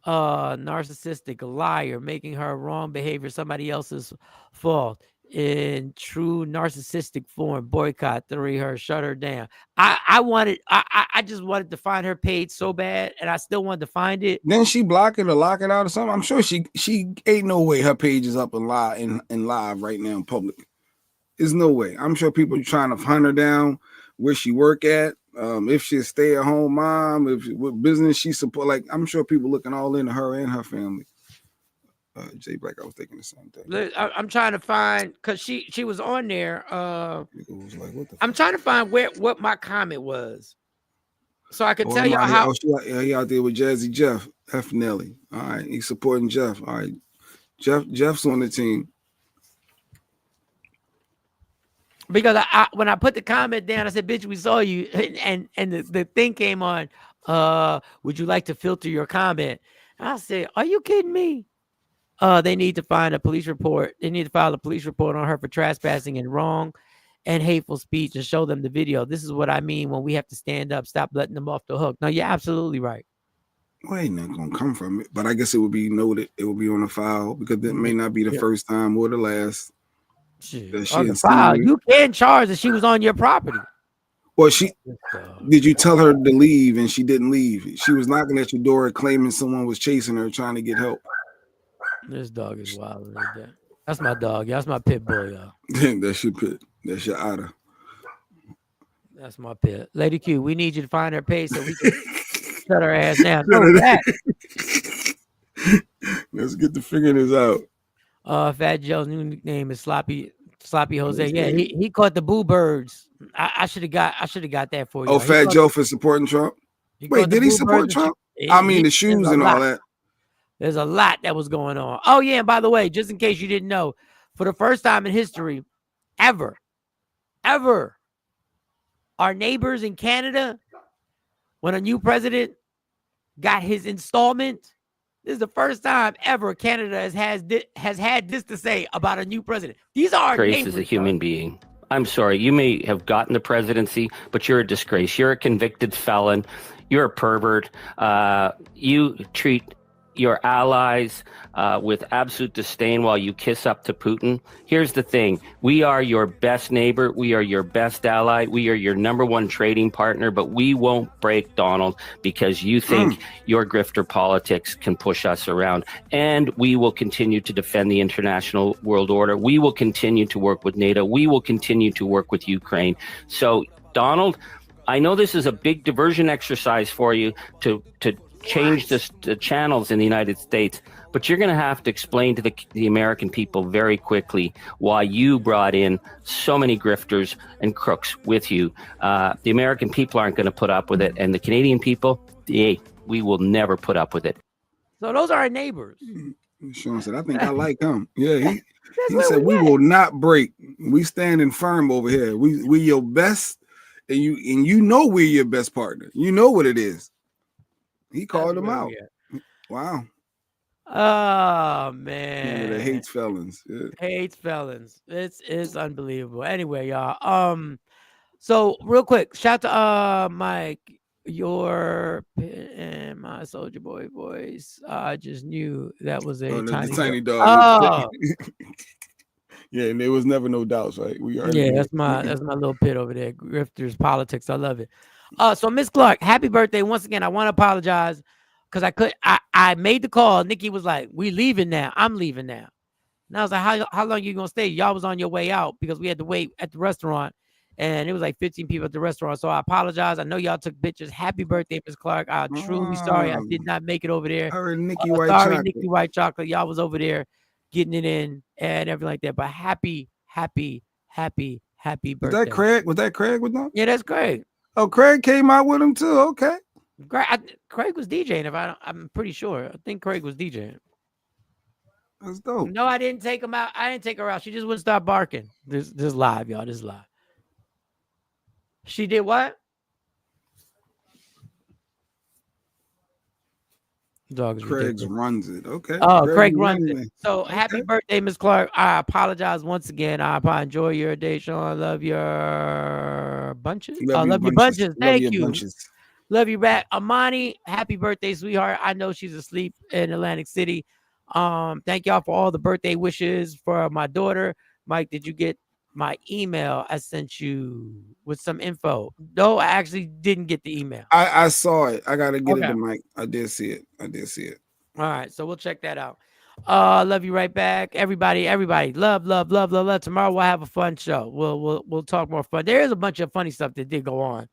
Speaker 4: Narcissistic liar, making her wrong behavior somebody else's fault. In true narcissistic form, boycott, her, shut her down. I just wanted to find her page so bad, and I still wanted to find it.
Speaker 5: Then she block it or lock it out or something. I'm sure she ain't no way her page is up and live right now in public. There's no way. I'm sure people are trying to hunt her down where she work at. If she's a stay-at-home mom, what business she support. Like, I'm sure people looking all into her and her family. Jay Black, I was thinking the same thing.
Speaker 4: I'm trying to find, because she was on there. I'm trying to find what my comment was, so I can tell you how.
Speaker 5: He out there with Jazzy Jeff, F Nelly. All right, he's supporting Jeff. All right, Jeff's on the team.
Speaker 4: Because when I put the comment down, I said, "Bitch, we saw you," and the thing came on. Would you like to filter your comment? I said, "Are you kidding me?" They need to find a police report. They need to file a police report on her for trespassing and wrong and hateful speech and show them the video. This is what I mean when we have to stand up. Stop letting them off the hook. No, you're absolutely right.
Speaker 5: Well, ain't nothing gonna come from it, but I guess it would be noted. It will be on the file because it may not be the first time or the last.
Speaker 4: On the file, you can charge that she was on your property.
Speaker 5: Well, did you tell her to leave and she didn't leave? She was knocking at your door claiming someone was chasing her, trying to get help.
Speaker 4: This dog is wild right there. That's my dog. That's my pit bull, y'all.
Speaker 5: That's your pit. That's your otter.
Speaker 4: That's my pit. Lady Q, we need you to find her page so we can shut her ass down.
Speaker 5: Let's get the figuring this out.
Speaker 4: Fat Joe's new nickname is Sloppy Jose. Yeah, he caught the boo birds. I should have got that for you.
Speaker 5: Oh, Fat Joe for supporting Trump. Wait, did he support Trump? I mean, the shoes and all that.
Speaker 4: There's a lot that was going on. Oh, yeah. And by the way, just in case you didn't know, for the first time in history, ever, our neighbors in Canada, when a new president got his installment, this is the first time ever Canada has had this to say about a new president. These are our neighbors.
Speaker 13: Grace is a human being. I'm sorry. You may have gotten the presidency, but you're a disgrace. You're a convicted felon. You're a pervert. You treat your allies with absolute disdain while you kiss up to Putin. Here's the thing. We are your best neighbor. We are your best ally. We are your number one trading partner, but we won't break, Donald, because you think your grifter politics can push us around. And we will continue to defend the international world order. We will continue to work with NATO. We will continue to work with Ukraine. So, Donald, I know this is a big diversion exercise for you to change the channels in the United States, but you're going to have to explain to the American people very quickly why you brought in so many grifters and crooks with you. The American people aren't going to put up with it, and the Canadian people, we will never put up with it.
Speaker 4: So those are our neighbors.
Speaker 5: Sean said, I think I like him. Yeah, he said we will not break. We standing firm over here. We your best, and you know we're your best partner. You know what it is. He called him out. Wow.
Speaker 4: Oh man.
Speaker 5: Yeah, that hates felons. Yeah.
Speaker 4: Hates felons. It's unbelievable. Anyway, y'all. So real quick, shout to Mike, your and my Soldier Boy voice. I just knew that was a tiny dog.
Speaker 5: Oh. Yeah, and there was never no doubts, right?
Speaker 4: That's my little pit over there. Grifters politics. I love it. So Miss Clark, happy birthday once again. I want to apologize because I made the call. Nikki was like, "We leaving now. I'm leaving now." And I was like, "How long you gonna stay?" Y'all was on your way out because we had to wait at the restaurant, and it was like 15 people at the restaurant. So I apologize. I know y'all took pictures. Happy birthday, Miss Clark. I'm truly sorry I did not make it over there.
Speaker 5: Nikki
Speaker 4: White Chocolate. Y'all was over there. getting it in and everything like that. But happy birthday.
Speaker 5: Was that Craig? Was that Craig with them?
Speaker 4: Yeah, that's Craig.
Speaker 5: Oh, Craig came out with him too. Okay.
Speaker 4: Craig was DJing. I'm pretty sure. I think Craig was DJing.
Speaker 5: That's dope.
Speaker 4: No, I didn't take him out. I didn't take her out. She just wouldn't stop barking. This live, y'all. This live. She did what? Dog's
Speaker 5: Craig runs it. Okay.
Speaker 4: Oh, Craig runs it. So happy birthday, Miss Clark. I apologize once again. I enjoy your day, Sean. I love your bunches. Love your bunches. Thank you. Love you back. Amani, happy birthday, sweetheart. I know she's asleep in Atlantic City. Thank y'all for all the birthday wishes for my daughter. Mike, did you get my email I sent you with some info? No, I actually didn't get the email.
Speaker 5: I saw it. I gotta get it to Mike. I did see it.
Speaker 4: All right, so we'll check that out. Love you right back. Everybody. Love. Tomorrow we'll have a fun show. We'll talk more fun. There is a bunch of funny stuff that did go on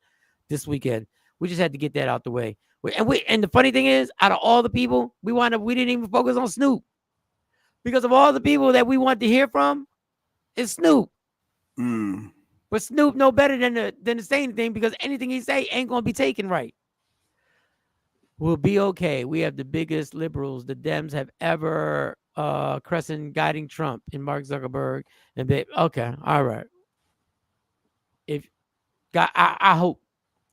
Speaker 4: this weekend. We just had to get that out the way. And the funny thing is, out of all the people, we didn't even focus on Snoop. Because of all the people that we want to hear from, it's Snoop. But Snoop no better than to say anything, because anything he say ain't gonna be taken right. We'll be okay. We have the biggest liberals the Dems have ever crescent guiding Trump and Mark Zuckerberg. And okay, all right. I hope.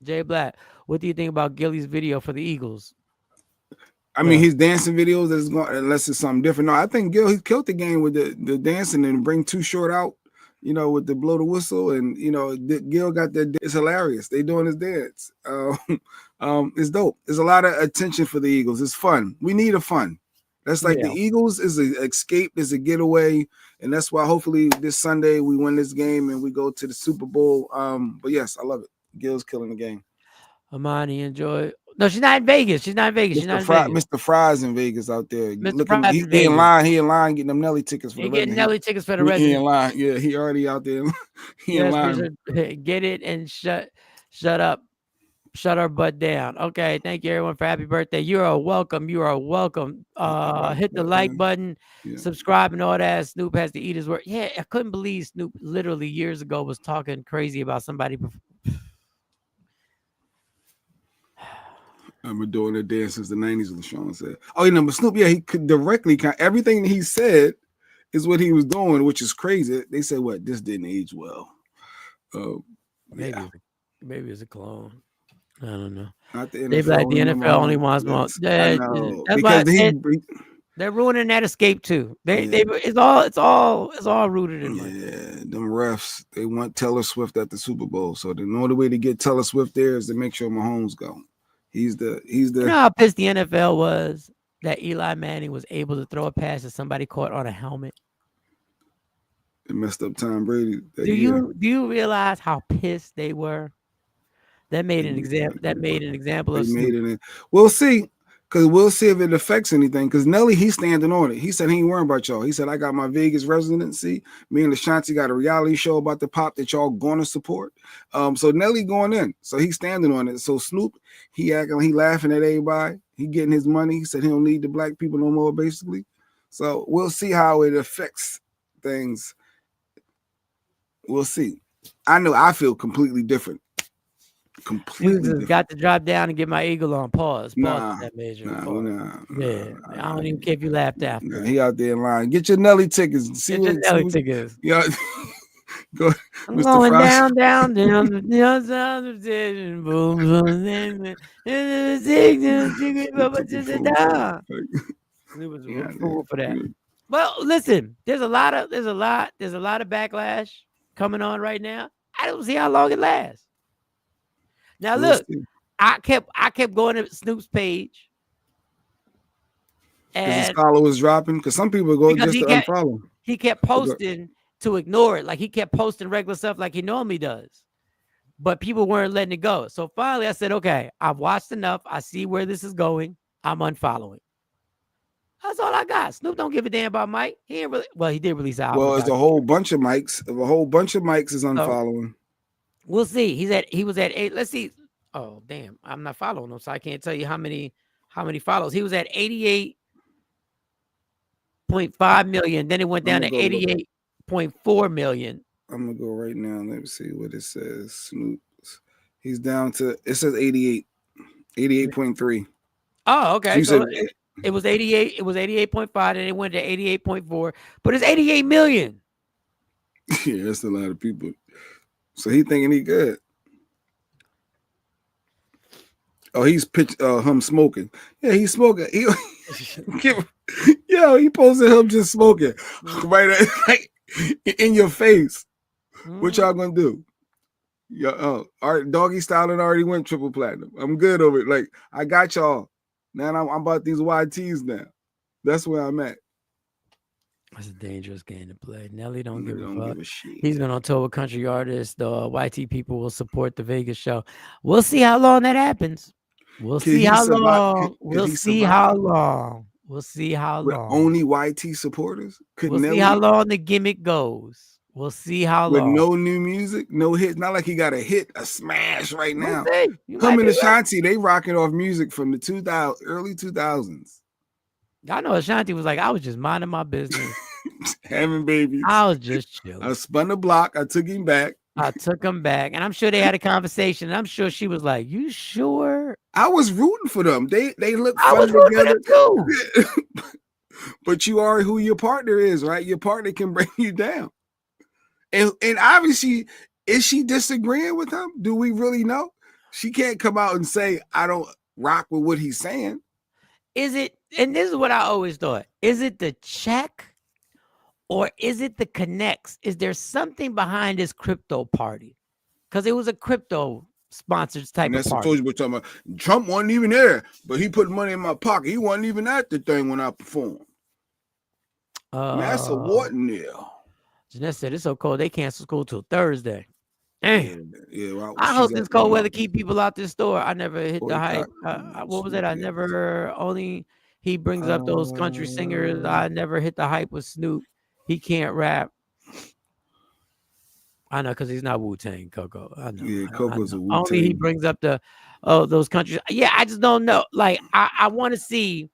Speaker 4: Jay Black, what do you think about Gilly's video for the Eagles?
Speaker 5: I mean, his dancing videos is going, unless it's something different. No, I think Gil, he killed the game with the dancing and bring Too Short out, with the blow the whistle, and Gil got that. It's hilarious. They doing his dance. It's dope. There's a lot of attention for the Eagles. It's fun. We need a fun. That's like the Eagles is an escape, is a getaway, and that's why hopefully this Sunday we win this game and we go to the Super Bowl. But yes, I love it. Gil's killing the game.
Speaker 4: Amani, enjoy. No, she's not in Vegas.
Speaker 5: Mr. Fry's in Vegas out there. He in line getting them Nelly tickets for the resident.
Speaker 4: Nelly tickets for the resident.
Speaker 5: He in line. Yeah, he already out there. He in line.
Speaker 4: Get it and shut up. Shut our butt down. Okay, thank you everyone for happy birthday. You are welcome. Hit the like button, subscribe and all that. Snoop has to eat his word. Yeah, I couldn't believe Snoop literally years ago was talking crazy about somebody.
Speaker 5: I've been doing that dance since the 90s, what Sean said. Oh, but Snoop, he could directly, everything he said is what he was doing, which is crazy. They said, what, this didn't age well.
Speaker 4: Maybe it's a clone. I don't know.
Speaker 5: Not the NFL.
Speaker 4: They like the NFL only wants more. They're ruining that escape too. It's all rooted in money.
Speaker 5: Yeah, them refs, they want Taylor Swift at the Super Bowl. So the only way to get Taylor Swift there is to make sure Mahomes go. He's the.
Speaker 4: You know how pissed the NFL was that Eli Manning was able to throw a pass that somebody caught on a helmet.
Speaker 5: It messed up Tom Brady.
Speaker 4: Do you realize how pissed they were? That made an example of Snoop.
Speaker 5: We'll see, because we'll see if it affects anything. Because Nelly, he's standing on it. He said he ain't worrying about y'all. He said, I got my Vegas residency. Me and Ashanti got a reality show about the pop that y'all gonna support. So Nelly going in. So he's standing on it. So Snoop, he laughing at everybody. He getting his money. He said he don't need the black people no more, basically. So we'll see how it affects things. We'll see. I feel completely different.
Speaker 4: Got to drop down and get my eagle on. Pause.
Speaker 5: Nah,
Speaker 4: that major.
Speaker 5: I
Speaker 4: don't even care if you laughed after.
Speaker 5: Nah, he out there in line. Get your Nelly tickets.
Speaker 4: Get your Nelly tickets.
Speaker 5: Yeah. Go,
Speaker 4: I'm going down the station. Boom, It was a fool for that. Well, listen, there's a lot of backlash coming on right now. I don't see how long it lasts. Now look, I kept going to Snoop's page,
Speaker 5: and his followers dropping because some people go just to unfollow.
Speaker 4: He kept posting to ignore it, like he kept posting regular stuff like he normally does, but people weren't letting it go. So finally, I said, "Okay, I've watched enough. I see where this is going. I'm unfollowing." That's all I got. Snoop don't give a damn about Mike. He ain't really. Well, he did release an album.
Speaker 5: Well, it's a whole bunch of mics. A whole bunch of mics is unfollowing.
Speaker 4: We'll see. He was at 8. Let's see. Oh, damn. I'm not following him, so I can't tell you how many follows. He was at 88. 88.5 million. Then it went down to
Speaker 5: go look.
Speaker 4: 88.4 million.
Speaker 5: I'm gonna go right now. Let me see what it says. Snoop. He's down to, it says 88. 88.3.
Speaker 4: Oh, okay.
Speaker 5: So
Speaker 4: So it was 88. It was 88.5, and it went to 88.4. But it's 88 million.
Speaker 5: Yeah, that's a lot of people. So he thinking he good. Oh, he's him smoking. Yeah, he's smoking. He posted him just smoking right like in your face. What y'all gonna do? Yeah, all right, doggy styling already went triple platinum. I'm good over it. Like, I got y'all. Now I'm about these YTs now. That's where I'm at.
Speaker 4: That's a dangerous game to play. Nelly don't give a fuck.
Speaker 5: Give a shit.
Speaker 4: He's been on tour with country artists. The YT people will support the Vegas show. We'll see how long that happens. We'll see how long. We'll see how long. We'll see how long.
Speaker 5: Only YT supporters?
Speaker 4: We'll see how long the gimmick goes. We'll see how long.
Speaker 5: With no new music, no hits. Not like he got a smash right now.
Speaker 4: Him
Speaker 5: and Ashanti, they rocking off music from the early 2000s.
Speaker 4: I know Ashanti was like, I was just minding my business.
Speaker 5: Having babies.
Speaker 4: I was just chilling.
Speaker 5: I spun the block. I took him back.
Speaker 4: And I'm sure they had a conversation. And I'm sure she was like, "You sure?"
Speaker 5: I was rooting for them. They look
Speaker 4: I
Speaker 5: fun
Speaker 4: was rooting
Speaker 5: together
Speaker 4: for them too.
Speaker 5: But you are who your partner is, right? Your partner can bring you down. And obviously, is she disagreeing with him? Do we really know? She can't come out and say, I don't rock with what he's saying.
Speaker 4: Is it, and this is what I always thought, is it the check or is it the connects? Is there something behind this crypto party? Because it was a crypto sponsored type of party.
Speaker 5: That's what talking about. Trump wasn't even there, but he put money in my pocket. He wasn't even at the thing when I performed. Massa Wharton there.
Speaker 4: Jeanette said it's so cold they cancel school till Thursday. Damn.
Speaker 5: Yeah, well,
Speaker 4: I hope this cold weather keep people out this store. I never hit the hype. What was it? I never he brings up those country singers. I never hit the hype with Snoop. He can't rap. I know because he's not Wu-Tang, Coco. I know.
Speaker 5: Yeah, Coco's a Wu-Tang.
Speaker 4: Only he brings up those countries. Yeah, I just don't know. Like I want to see.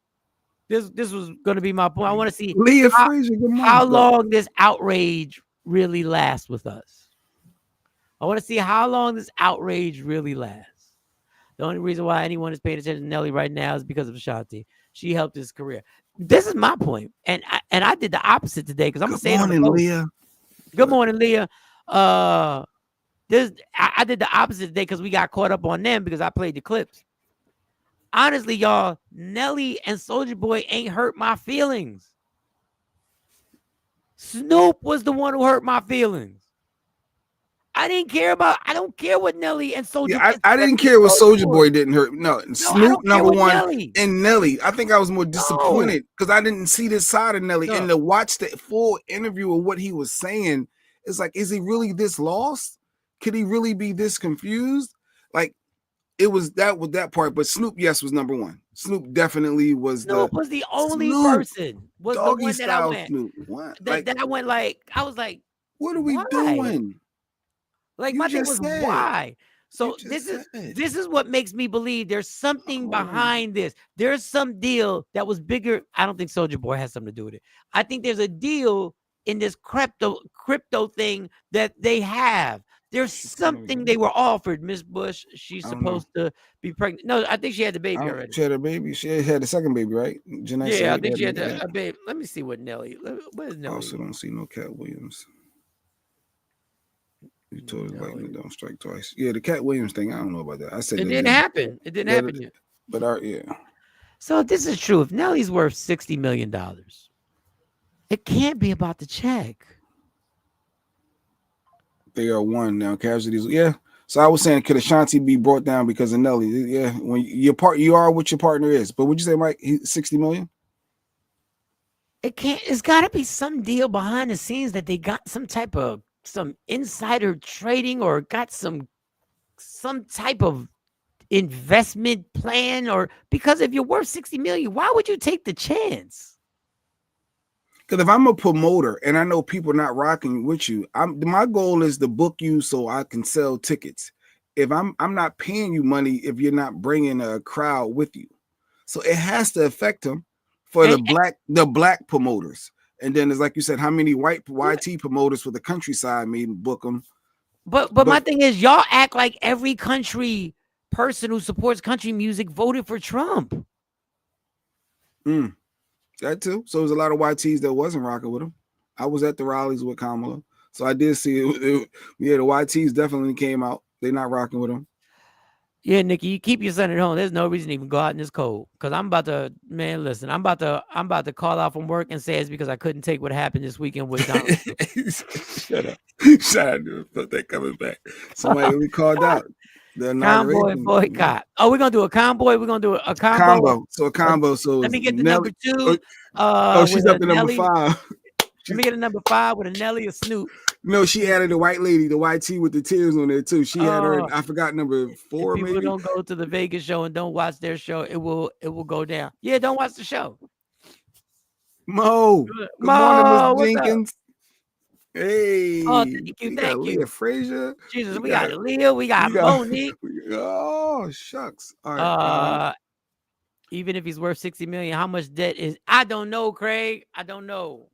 Speaker 4: This was going to be my point. I want to see
Speaker 5: Leah Frazier,
Speaker 4: how long this outrage really lasts with us. I want to see how long this outrage really lasts. The only reason why anyone is paying attention to Nelly right now is because of Ashanti. She helped his career. This is my point. And I did the opposite today because I'm going to say
Speaker 5: Good morning, Leah.
Speaker 4: Good morning, Leah. I did the opposite today because we got caught up on them because I played the clips. Honestly, y'all, Nelly and Soulja Boy ain't hurt my feelings. Snoop was the one who hurt my feelings. I don't care what Nelly and Soulja.
Speaker 5: Yeah, I didn't care what Soulja Boy didn't hurt. No, Snoop number one, Nelly. And Nelly. I think I was more disappointed because I didn't see this side of Nelly. And to watch the full interview of what he was saying, it's like, is he really this lost? Could he really be this confused? Like, it was that part, but Snoop, yes, was number one. Snoop definitely was.
Speaker 4: Snoop was the only person. Was the one that I went.
Speaker 5: Snoop. What?
Speaker 4: That I went like, I was like,
Speaker 5: what are we doing?
Speaker 4: Like my thing was why. So this is what makes me believe there's something behind this. There's some deal that was bigger. I don't think Soulja Boy has something to do with it. I think there's a deal in this crypto thing that they have. There's something they were offered. Miss Bush, she's supposed to be pregnant. No, I think she had the baby already.
Speaker 5: She had a baby. She had the second baby, right?
Speaker 4: Yeah, I think she had a baby. Let me see what Nelly. What is Nelly?
Speaker 5: I also don't see no Cat Williams. You told us lightning don't strike twice. Yeah, the Cat Williams thing. I don't know about that. I said
Speaker 4: it didn't happen. It didn't happen yet.
Speaker 5: But yeah.
Speaker 4: So if this is true, if Nelly's worth $60 million, it can't be about the check.
Speaker 5: They are one now. Casualties. Yeah. So I was saying, could Ashanti be brought down because of Nelly? Yeah. When you are what your partner is. But would you say, Mike, 60 million?
Speaker 4: It can't. It's got to be some deal behind the scenes that they got some insider trading or got some type of investment plan, or because if you're worth 60 million, why would you take the chance?
Speaker 5: Because if I'm a promoter and I know people not rocking with you, my goal is to book you so I can sell tickets. If I'm not paying you money if you're not bringing a crowd with you, so it has to affect them for the black promoters. And then it's like you said, how many white YT promoters for the countryside may book them?
Speaker 4: But my thing is, y'all act like every country person who supports country music voted for Trump.
Speaker 5: That too. So there's a lot of YTs that wasn't rocking with him. I was at the rallies with Kamala, so I did see it. Yeah, the YTs definitely came out. They're not rocking with him.
Speaker 4: Yeah, Nikki, you keep your son at home. There's no reason to even go out in this cold. Cause I'm about to, man. Listen, I'm about to call out from work and say it's because I couldn't take what happened this weekend with Donald.
Speaker 5: Shut up, shut up, dude. But they coming back. Somebody we called out. The
Speaker 4: Convoy boycott. Oh, we're gonna do a convoy. We're gonna do a combo.
Speaker 5: So a combo. So
Speaker 4: let me get the
Speaker 5: Nelly,
Speaker 4: number 2.
Speaker 5: She's up to
Speaker 4: Nelly,
Speaker 5: number 5.
Speaker 4: Let me get a number 5 with a Nelly or Snoop.
Speaker 5: No, she added the white lady, the YT with the tears on there too. She had her. I forgot number 4.
Speaker 4: If people
Speaker 5: maybe
Speaker 4: don't go to the Vegas show and don't watch their show, it will go down. Yeah, don't watch the show.
Speaker 5: Mo, good
Speaker 4: Mo,
Speaker 5: morning, Miss Jenkins.
Speaker 4: Up?
Speaker 5: Hey,
Speaker 4: oh, thank you, thank you.
Speaker 5: Frazier.
Speaker 4: Jesus, we got Leah, we got Monique.
Speaker 5: Oh, shucks. All
Speaker 4: right. Even if he's worth 60 million, how much debt is? I don't know, Craig. I don't know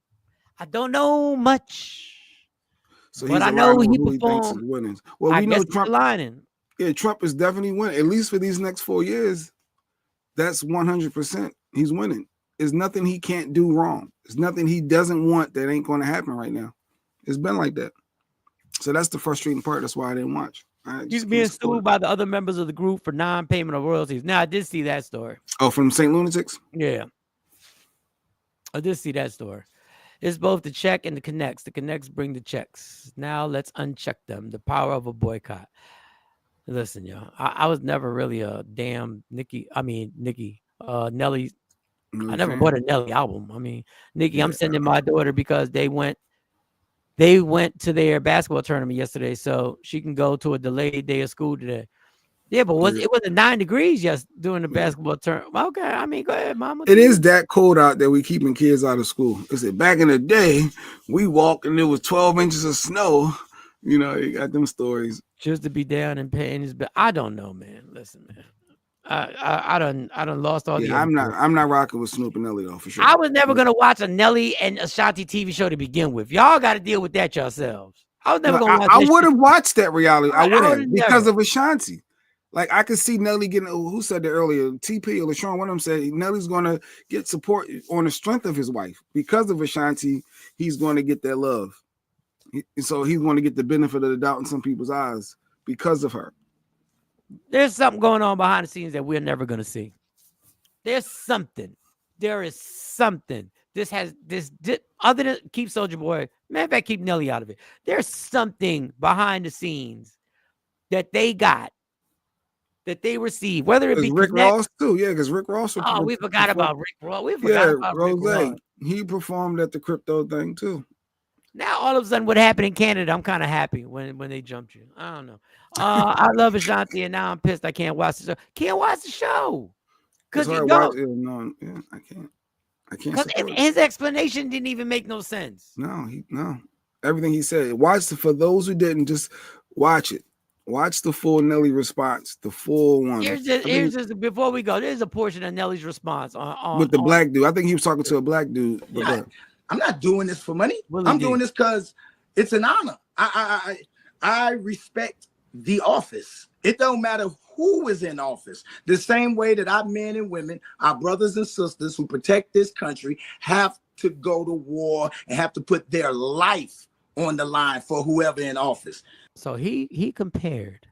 Speaker 4: much.
Speaker 5: So
Speaker 4: but I know he
Speaker 5: performed. Well, we know Trump.
Speaker 4: Lining.
Speaker 5: Yeah, Trump is definitely winning. At least for these next 4 years, that's 100%. He's winning. There's nothing he can't do wrong. There's nothing he doesn't want that ain't going to happen right now. It's been like that. So that's the frustrating part. That's why I didn't watch.
Speaker 4: He's being sued by the other members of the group for non-payment of royalties. Now, I did see that story.
Speaker 5: Oh, from St. Lunatics?
Speaker 4: Yeah. I did see that story. It's both the check and the connects. The connects bring the checks. Now let's uncheck them. The power of a boycott. Listen, y'all. I was never really a damn Nelly.
Speaker 5: Okay.
Speaker 4: I never bought a Nelly album. I mean, Nikki, I'm sending my daughter because they went to their basketball tournament yesterday, so she can go to a delayed day of school today. Yeah, but it wasn't 9 degrees during the basketball tournament. Okay, I mean, go ahead, Mama.
Speaker 5: It is that cold out there. We keeping kids out of school. Is it back in the day? We walked and there was 12 inches of snow. You know, you got them stories.
Speaker 4: Just to be down and paying his bill. I don't know, man. Listen, man. I done lost all the.
Speaker 5: I'm not rocking with Snoop and Nelly though, for sure.
Speaker 4: I was never gonna watch a Nelly and Ashanti TV show to begin with. Y'all got to deal with that yourselves. I was never gonna watch.
Speaker 5: I would have watched that reality. I would have because
Speaker 4: never.
Speaker 5: of Ashanti. Like I could see Nelly getting. Who said that earlier? TP or LaShawn. One of them said Nelly's gonna get support on the strength of his wife because of Ashanti. He's going to get that love. So he's going to get the benefit of the doubt in some people's eyes because of her.
Speaker 4: There's something going on behind the scenes that we're never going to see. There's something. There is something. This other than keep Soulja Boy. Matter of fact, keep Nelly out of it. There's something behind the scenes that they got, that they received, whether it be
Speaker 5: Rick Ross too. Yeah, because Rick Ross.
Speaker 4: Oh, we forgot about Rick Ross. We forgot about Rick Ross.
Speaker 5: He performed at the crypto thing too.
Speaker 4: Now all of a sudden, what happened in Canada? I'm kind of happy when they jumped you. I don't know. I love Ashanti, and now I'm pissed. I can't watch the show. Can't watch the show because you don't.
Speaker 5: I can't.
Speaker 4: Because his explanation didn't even make no sense.
Speaker 5: No. Everything he said. For those who didn't, just watch it. Watch the full Nelly response, the full one.
Speaker 4: Here's just before we go. There's a portion of Nelly's response
Speaker 5: with the black dude. I think he was talking to a black dude.
Speaker 7: I'm not doing this for money. I'm doing this because it's an honor. I respect the office. It don't matter who is in office. The same way that our men and women, our brothers and sisters who protect this country have to go to war and have to put their life on the line for whoever in office.
Speaker 4: So he compared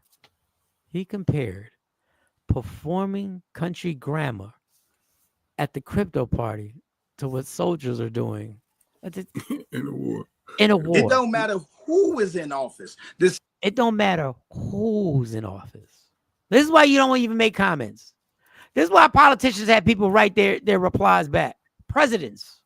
Speaker 4: performing country grammar at the crypto party to what soldiers are doing
Speaker 5: in a war.
Speaker 7: It don't matter who is in office.
Speaker 4: It don't matter who's in office. This is why you don't even make comments. This is why politicians have people write their replies back. Presidents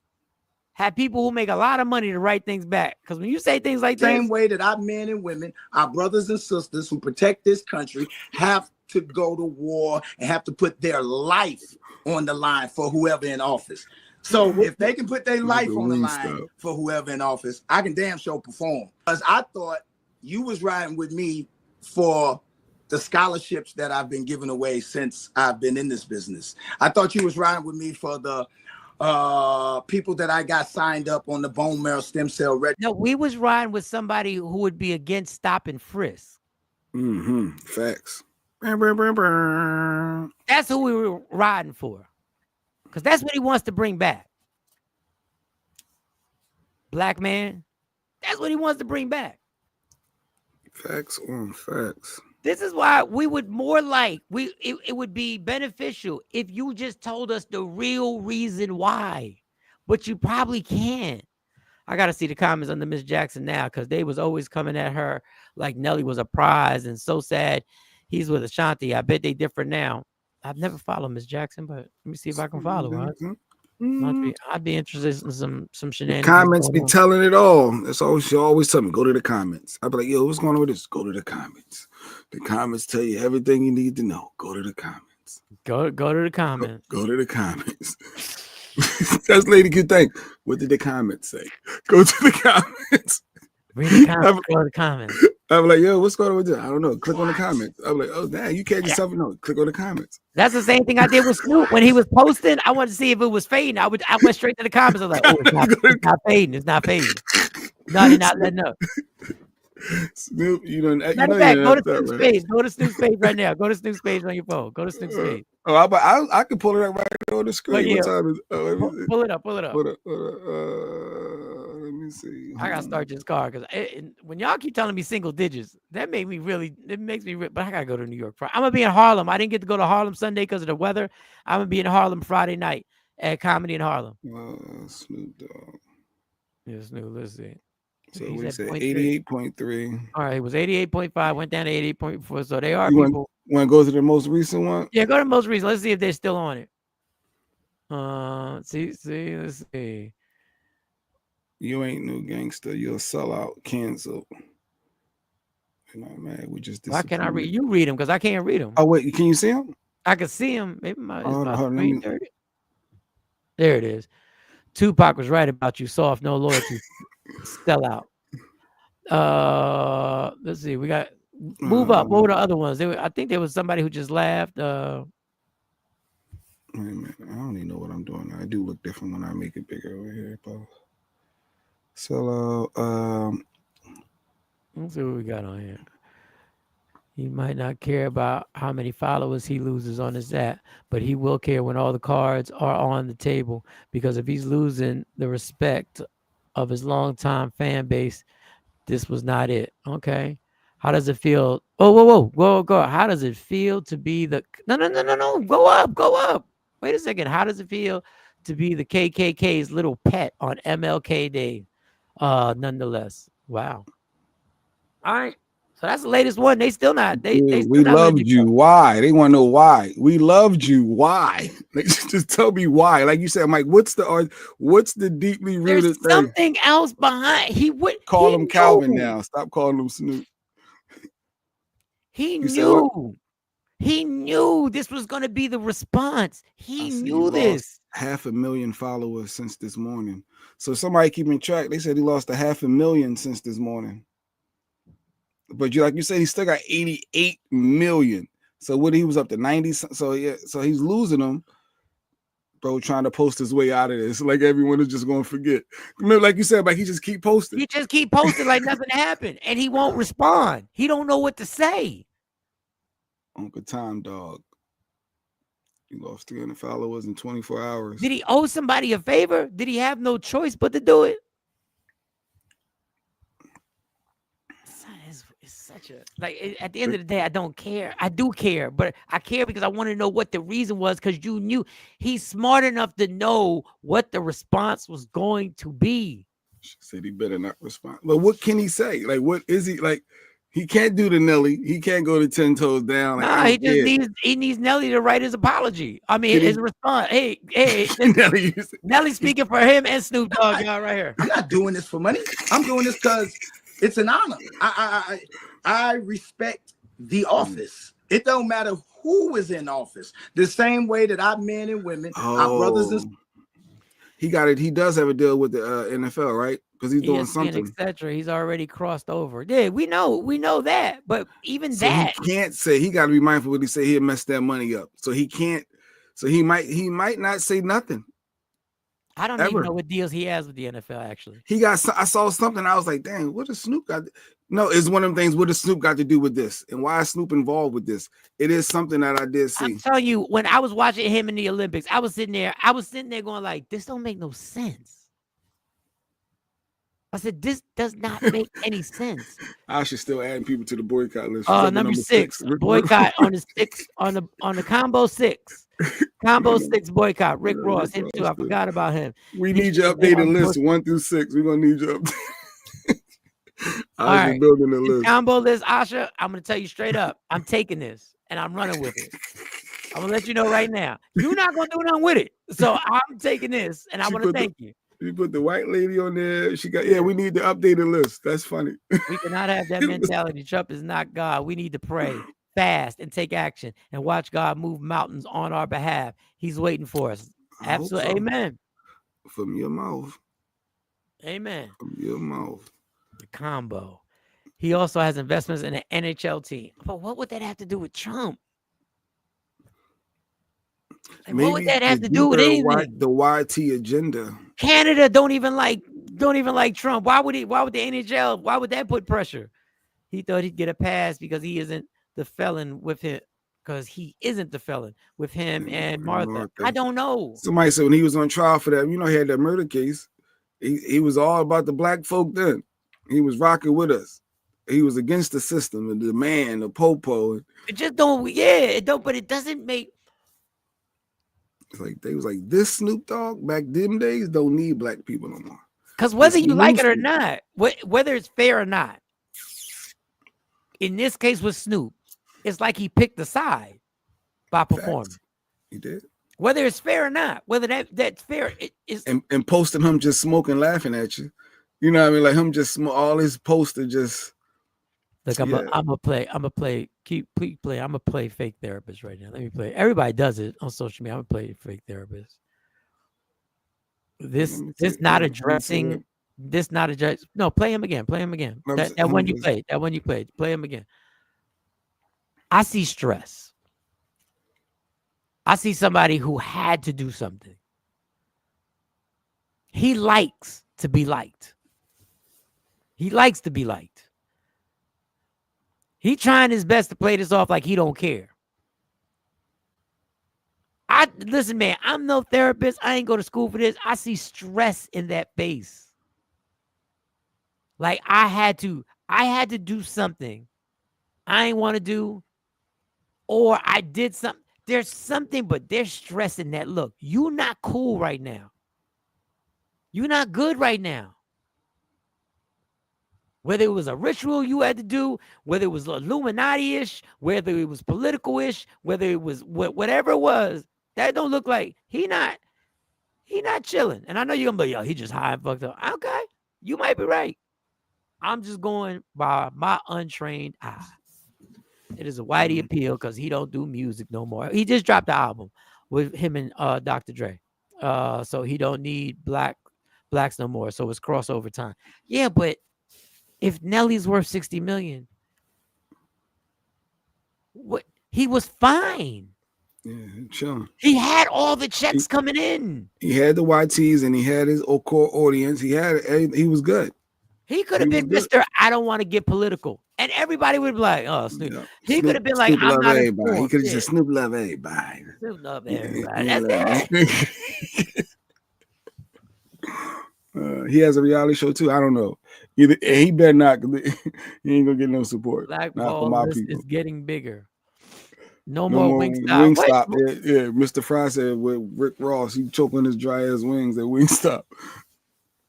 Speaker 4: have people who make a lot of money to write things back. Because when you say things like
Speaker 7: same way that our men and women, our brothers and sisters who protect this country have to go to war and have to put their life on the line for whoever in office. So if they can put their life on the line for whoever in office, I can damn sure perform. Because I thought you was riding with me for the scholarships that I've been giving away since I've been in this business. I thought you was riding with me for the people that I got signed up on the bone marrow stem cell registry.
Speaker 4: No, we was riding with somebody who would be against stop and frisk.
Speaker 5: Facts.
Speaker 4: That's who we were riding for. Because that's what he wants to bring back. Black man. That's what he wants to bring back.
Speaker 5: Facts on facts.
Speaker 4: This is why we would more like it would be beneficial if you just told us the real reason why. But you probably can't. I gotta see the comments on the Miss Jackson now, because they was always coming at her like Nelly was a prize and so sad he's with Ashanti. I bet they different now. I've never followed Miss Jackson, but let me see if I can follow her. I'd be interested in some shenanigans.
Speaker 5: The comments be telling it all. That's all she always tell me. Go to the comments. I'd be like, yo, what's going on with this? Go to the comments. The comments tell you everything you need to know. Go to the comments.
Speaker 4: Go to the comments.
Speaker 5: Go to the comments. That's Lady Good Thing. What did the comments say? Go to the comments.
Speaker 4: Read the comments. Go to the comments.
Speaker 5: I'm like, yo, what's going on with this? I don't know. Click on the comments. I'm like, oh, damn, you can't yourself know. Click on the comments.
Speaker 4: That's the same thing I did with Snoop when he was posting. I wanted to see if it was fading. I went straight to the comments. I was like, oh, it's not fading. It's not fading. No, they're not letting up.
Speaker 5: Snoop,
Speaker 4: go to Snoop's page. Go to Snoop's page right now. Go to Snoop's page on your phone. Go to Snoop's page.
Speaker 5: Oh, I can pull it up right on the screen.
Speaker 4: Yeah.
Speaker 5: What time is
Speaker 4: pull it up.
Speaker 5: Let me see.
Speaker 4: I gotta start this car because when y'all keep telling me single digits, that makes me really. But I gotta go to New York. I'm gonna be in Harlem. I didn't get to go to Harlem Sunday because of the weather. I'm gonna be in Harlem Friday night at Comedy in Harlem.
Speaker 5: Snoop Dogg.
Speaker 4: Yeah, Snoop. Let's see.
Speaker 5: So we said 88.3.
Speaker 4: All right, it was 88.5. Went down to 88.4. So they are people.
Speaker 5: Want to go to the most recent one?
Speaker 4: Yeah, go to the most recent. Let's see if they're still on it. Let's see.
Speaker 5: You ain't no gangster. You'll sell out. Cancel. Man, we just.
Speaker 4: Why can't I read? You read them because I can't read them.
Speaker 5: Oh wait, can you see them?
Speaker 4: I can see them. Maybe my.
Speaker 5: Hold on,
Speaker 4: there it is. Tupac was right about you. Soft, no loyalty. Sell out. Let's see. We got move up. What were the other ones? I think there was somebody who just laughed.
Speaker 5: Wait a minute. I don't even know what I'm doing. I do look different when I make it bigger over here, bro. So
Speaker 4: let's see what we got on here. He might not care about how many followers he loses on his app, but he will care when all the cards are on the table, because if he's losing the respect of his longtime fan base, this was not it. Okay. How does it feel? Whoa. How does it feel to be the no. Go up. Wait a second. How does it feel to be the KKK's little pet on MLK Day? Nonetheless. Wow. All right. So that's the latest one. They still not. They
Speaker 5: we loved you. Why? They want to know why. We loved you. Why? Just tell me why. Like you said, Mike. What's the deeply rooted
Speaker 4: There's
Speaker 5: thing?
Speaker 4: something else behind. He would
Speaker 5: call him Calvin now. Stop calling him Snoop.
Speaker 4: He knew. He knew this was going to be the response. He knew this.
Speaker 5: 500,000 followers since this morning. So somebody keeping track. They said he lost 500,000 since this morning. But like you said, he still got 88 million. So what he was up to 90. So yeah, so he's losing them. Bro, trying to post his way out of this. Like everyone is just gonna forget. Remember, like you said, like he just keep posting.
Speaker 4: He just keep posting like nothing happened, and he won't respond. He don't know what to say.
Speaker 5: Uncle Tom Dog. He lost 300 followers in 24 hours.
Speaker 4: Did he owe somebody a favor? Did he have no choice but to do it? It's such a at the end of the day, I don't care. I do care, but I care because I want to know what the reason was, because you knew he's smart enough to know what the response was going to be.
Speaker 5: She said he better not respond. But what can he say? Like, what is he like? He can't do the Nelly. He can't go to 10 toes down. Like,
Speaker 4: he needs Nelly to write his apology. I mean, his response. Hey, Nelly speaking for him and Snoop Dogg, y'all right here.
Speaker 7: I'm not doing this for money. I'm doing this because it's an honor. I respect the office. It don't matter who is in office. The same way that our men and women, our brothers and
Speaker 5: he got it. He does have a deal with the NFL, right? Because he's doing something,
Speaker 4: etc. He's already crossed over. Yeah, we know that. But even
Speaker 5: so
Speaker 4: that,
Speaker 5: he can't say. He got to be mindful what he say. He'll mess that money up. So he can't. So he might not say nothing.
Speaker 4: I don't even know what deals he has with the NFL. Actually,
Speaker 5: I saw something. I was like, dang, what does Snoop got? No, it's one of them things. What does Snoop got to do with this? And why is Snoop involved with this? It is something that I did see.
Speaker 4: I'm telling you, when I was watching him in the Olympics, I was sitting there going like, this don't make no sense. I said, this does not make any sense.
Speaker 5: I should still add people to the boycott list.
Speaker 4: Number 6 boycott on the combo 6. Combo 6 boycott. Rick Ross, him too. I forgot about him.
Speaker 5: We need your updated list 1 through 6. We're gonna need your update.
Speaker 4: All right,
Speaker 5: building the list.
Speaker 4: Combo list, Asha. I'm gonna tell you straight up. I'm taking this and I'm running with it. I'm gonna let you know right now. You're not gonna do nothing with it. So I'm taking this, and I want to thank you.
Speaker 5: You put the white lady on there. We need the updated list. That's funny.
Speaker 4: We cannot have that mentality. Trump is not God. We need to pray, fast, and take action and watch God move mountains on our behalf. He's waiting for us. Absolutely. So. Amen.
Speaker 5: From your mouth.
Speaker 4: Amen.
Speaker 5: From your mouth.
Speaker 4: The combo. He also has investments in the NHL team. But what would that have to do with Trump? Like, what would that have to do with anything?
Speaker 5: The YT agenda.
Speaker 4: Canada don't even like Trump. Why would the NHL? Why would that put pressure? He thought he'd get a pass because he isn't the felon with him. Because he isn't the felon with him and Martha. I don't know.
Speaker 5: Somebody said when he was on trial for that, he had that murder case. He was all about the black folk then. He was rocking with us. He was against the system and the man, the popo.
Speaker 4: It just don't. Yeah, it don't. But it doesn't make.
Speaker 5: It's like they was like, this Snoop Dogg back them days don't need black people no more.
Speaker 4: Because whether you like it or not, whether it's fair or not, in this case with Snoop, it's like he picked a side by performing.
Speaker 5: He did.
Speaker 4: Whether it's fair or not, whether that's fair, it is.
Speaker 5: And posting him just smoking, laughing at you. You know what I mean? Like him just all his poster just.
Speaker 4: Look, I'm gonna play. Please play. I'm gonna play fake therapist right now. Let me play. Everybody does it on social media. I'm gonna play fake therapist. This not addressing. This not address. No, play him again. Play him again. That one you played. That one you played. Play him again. I see stress. I see somebody who had to do something. He likes to be liked. He likes to be liked. He trying his best to play this off like he don't care. Listen, man, I'm no therapist. I ain't go to school for this. I see stress in that face. Like I had to do something I ain't want to do, or I did something. There's something, but there's stress in that look. You're not cool right now. You're not good right now. Whether it was a ritual you had to do, whether it was Illuminati-ish, whether it was political-ish, whether it was whatever it was, that don't look like he not chilling. And I know you're gonna be, yo, he just high and fucked up. Okay, you might be right. I'm just going by my untrained eye. It is a whitey appeal because he don't do music no more. He just dropped the album with him and Dr. Dre. So he don't need blacks no more. So it's crossover time. Yeah, but if Nelly's worth 60 million, what he was fine.
Speaker 5: Yeah, chilling.
Speaker 4: He had all the checks coming in.
Speaker 5: He had the YTs and he had his core audience. He was good.
Speaker 4: He could have been Mr. I don't want to get political. And everybody would be like, oh, Snoop. Yeah. He could have been like,
Speaker 5: Snoop
Speaker 4: I'm not
Speaker 5: everybody. He could have just Snoop love everybody.
Speaker 4: Snoop love everybody. That's it.
Speaker 5: He has a reality show too. I don't know. Either he better not. He ain't gonna get no support.
Speaker 4: Black ball is getting bigger. No more Wingstop.
Speaker 5: Wingstop. Yeah, Mr. Fry said with Rick Ross, he choking his dry ass wings at Wingstop.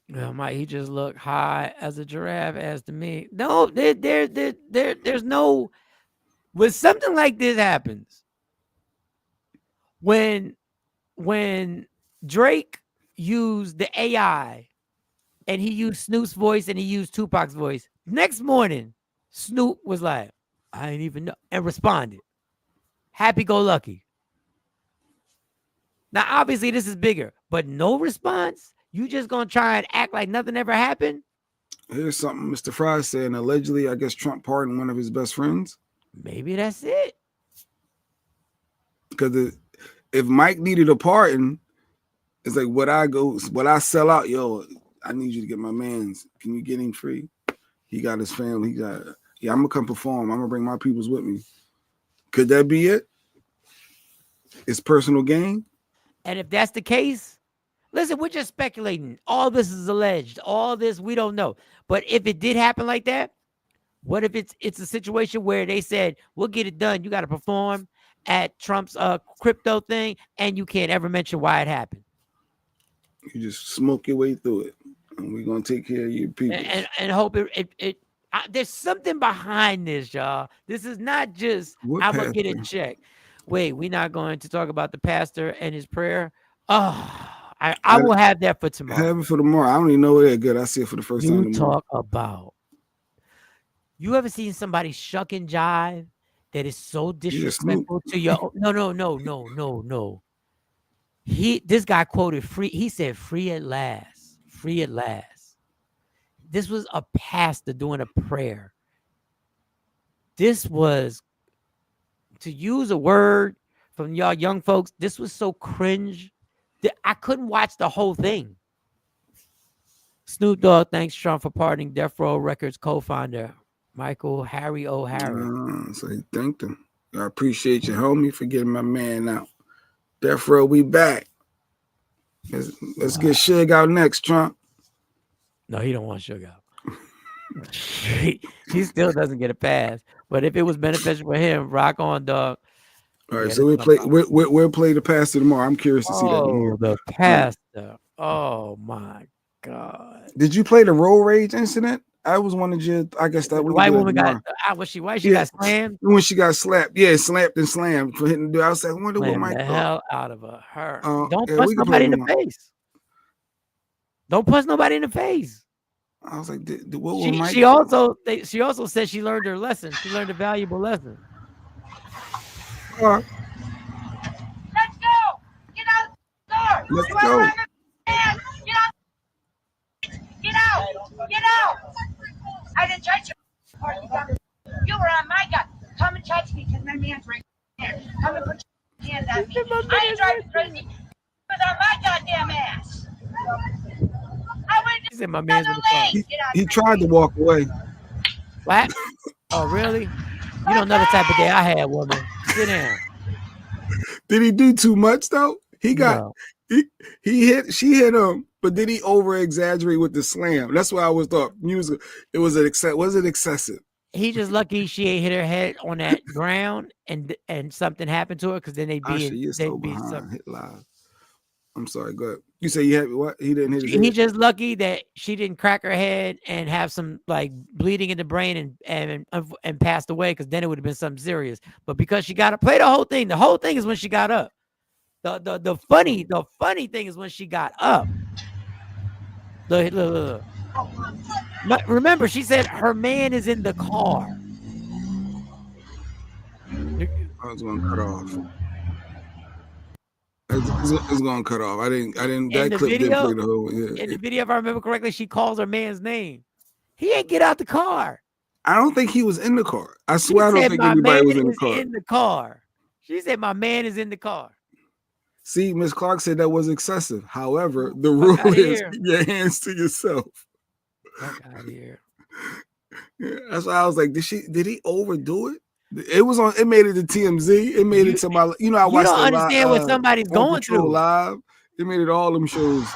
Speaker 4: Yeah, Mike, he just looked high as a giraffe as to me. No, there's no. When something like this happens, when Drake used the AI and he used Snoop's voice and he used Tupac's voice, next morning Snoop was like, I ain't even know, and responded. Happy-go-lucky. Now, obviously, this is bigger, but no response. You just gonna try and act like nothing ever happened?
Speaker 5: Here's something Mr. Fry said, and allegedly, I guess Trump pardoned one of his best friends.
Speaker 4: Maybe that's it.
Speaker 5: Because if Mike needed a pardon, It's like what I sell out, yo, I need you to get my man's. Can you get him free? He got his family. I'm gonna come perform. I'm gonna bring my peoples with me. Could that be it? It's personal gain.
Speaker 4: And if that's the case, listen, we're just speculating. All this is alleged. All this we don't know. But if it did happen like that, what if it's a situation where they said, we'll get it done. You got to perform at Trump's crypto thing, and you can't ever mention why it happened.
Speaker 5: You just smoke your way through it, and we're gonna take care of your people.
Speaker 4: And hope there's something behind this, y'all. This is not just I'm gonna get a check. Wait, we're not going to talk about the pastor and his prayer. Oh, I will have that for tomorrow.
Speaker 5: Have it for tomorrow. I don't even know they're good. I see it for the first time.
Speaker 4: You talk about. You ever seen somebody shuck and jive that is so disrespectful to your? No. This guy quoted free. He said, "Free at last, free at last." This was a pastor doing a prayer. This was, to use a word from y'all young folks, this was so cringe that I couldn't watch the whole thing. Snoop Dogg thanks Trump for pardoning Death Row Records co-founder Michael Harry O'Hara.
Speaker 5: So he thanked him. I appreciate you, homie, for getting my man out. Death Row, we back. Let's get Suge out next, Trump.
Speaker 4: No, he don't want Suge out. he still doesn't get a pass. But if it was beneficial for him, rock on, dog.
Speaker 5: All right, so we'll play the pastor tomorrow. I'm curious to see that tomorrow.
Speaker 4: The pastor. Oh my God.
Speaker 5: Did you play the road rage incident? I was one of your, I guess that
Speaker 4: the white woman got, was she white? She got slammed?
Speaker 5: When she got slapped. Yeah, slapped and slammed for hitting the dude. I was like, I wonder what Mike
Speaker 4: the hell out of her.
Speaker 5: Don't
Speaker 4: punch nobody in the face. Don't punch nobody in the face.
Speaker 5: I was like, what will Mike?
Speaker 4: She also said she learned her lesson. She learned a valuable lesson.
Speaker 8: Let's go! Get out the door!
Speaker 5: Let's go!
Speaker 8: Get out! Get out! I didn't touch you. You were on my gun. Come and touch me because my man's right there. Come and put your hands on me. I ain't driving crazy. It was on my goddamn ass.
Speaker 4: He said my man's in the car.
Speaker 5: He tried to walk away.
Speaker 4: What? Oh, really? You don't know the type of day I had, woman. Sit down.
Speaker 5: Did he do too much though? He got she hit him, but did he over exaggerate with the slam? That's why I was thought music. Was it excessive?
Speaker 4: He just lucky she ain't hit her head on that ground and something happened to her, because then they'd be
Speaker 5: hit live. I'm sorry, go ahead. You say you had what? He didn't hit his head?
Speaker 4: He's just lucky that she didn't crack her head and have some like bleeding in the brain and passed away, because then it would have been something serious. But because she got up, play the whole thing. The whole thing is when she got up. The funny thing is when she got up. Look. But remember, she said her man is in the car.
Speaker 5: I was gonna cut off. It's gonna cut off. I didn't. That clip didn't play the whole. Yeah.
Speaker 4: In the video, if I remember correctly, she calls her man's name. He ain't get out the car.
Speaker 5: I don't think he was in the car. I swear I don't think anybody was in the car.
Speaker 4: In the car. She said my man is in the car.
Speaker 5: See, Miss Clark said that was excessive. However, the rule is keep your hands to yourself.
Speaker 4: Fuck out of here.
Speaker 5: Yeah, that's why I was like, did he overdo it? It was on. It made it to TMZ. It made it to my. I watched.
Speaker 4: You don't understand what somebody's going through
Speaker 5: live. It made it all them shows.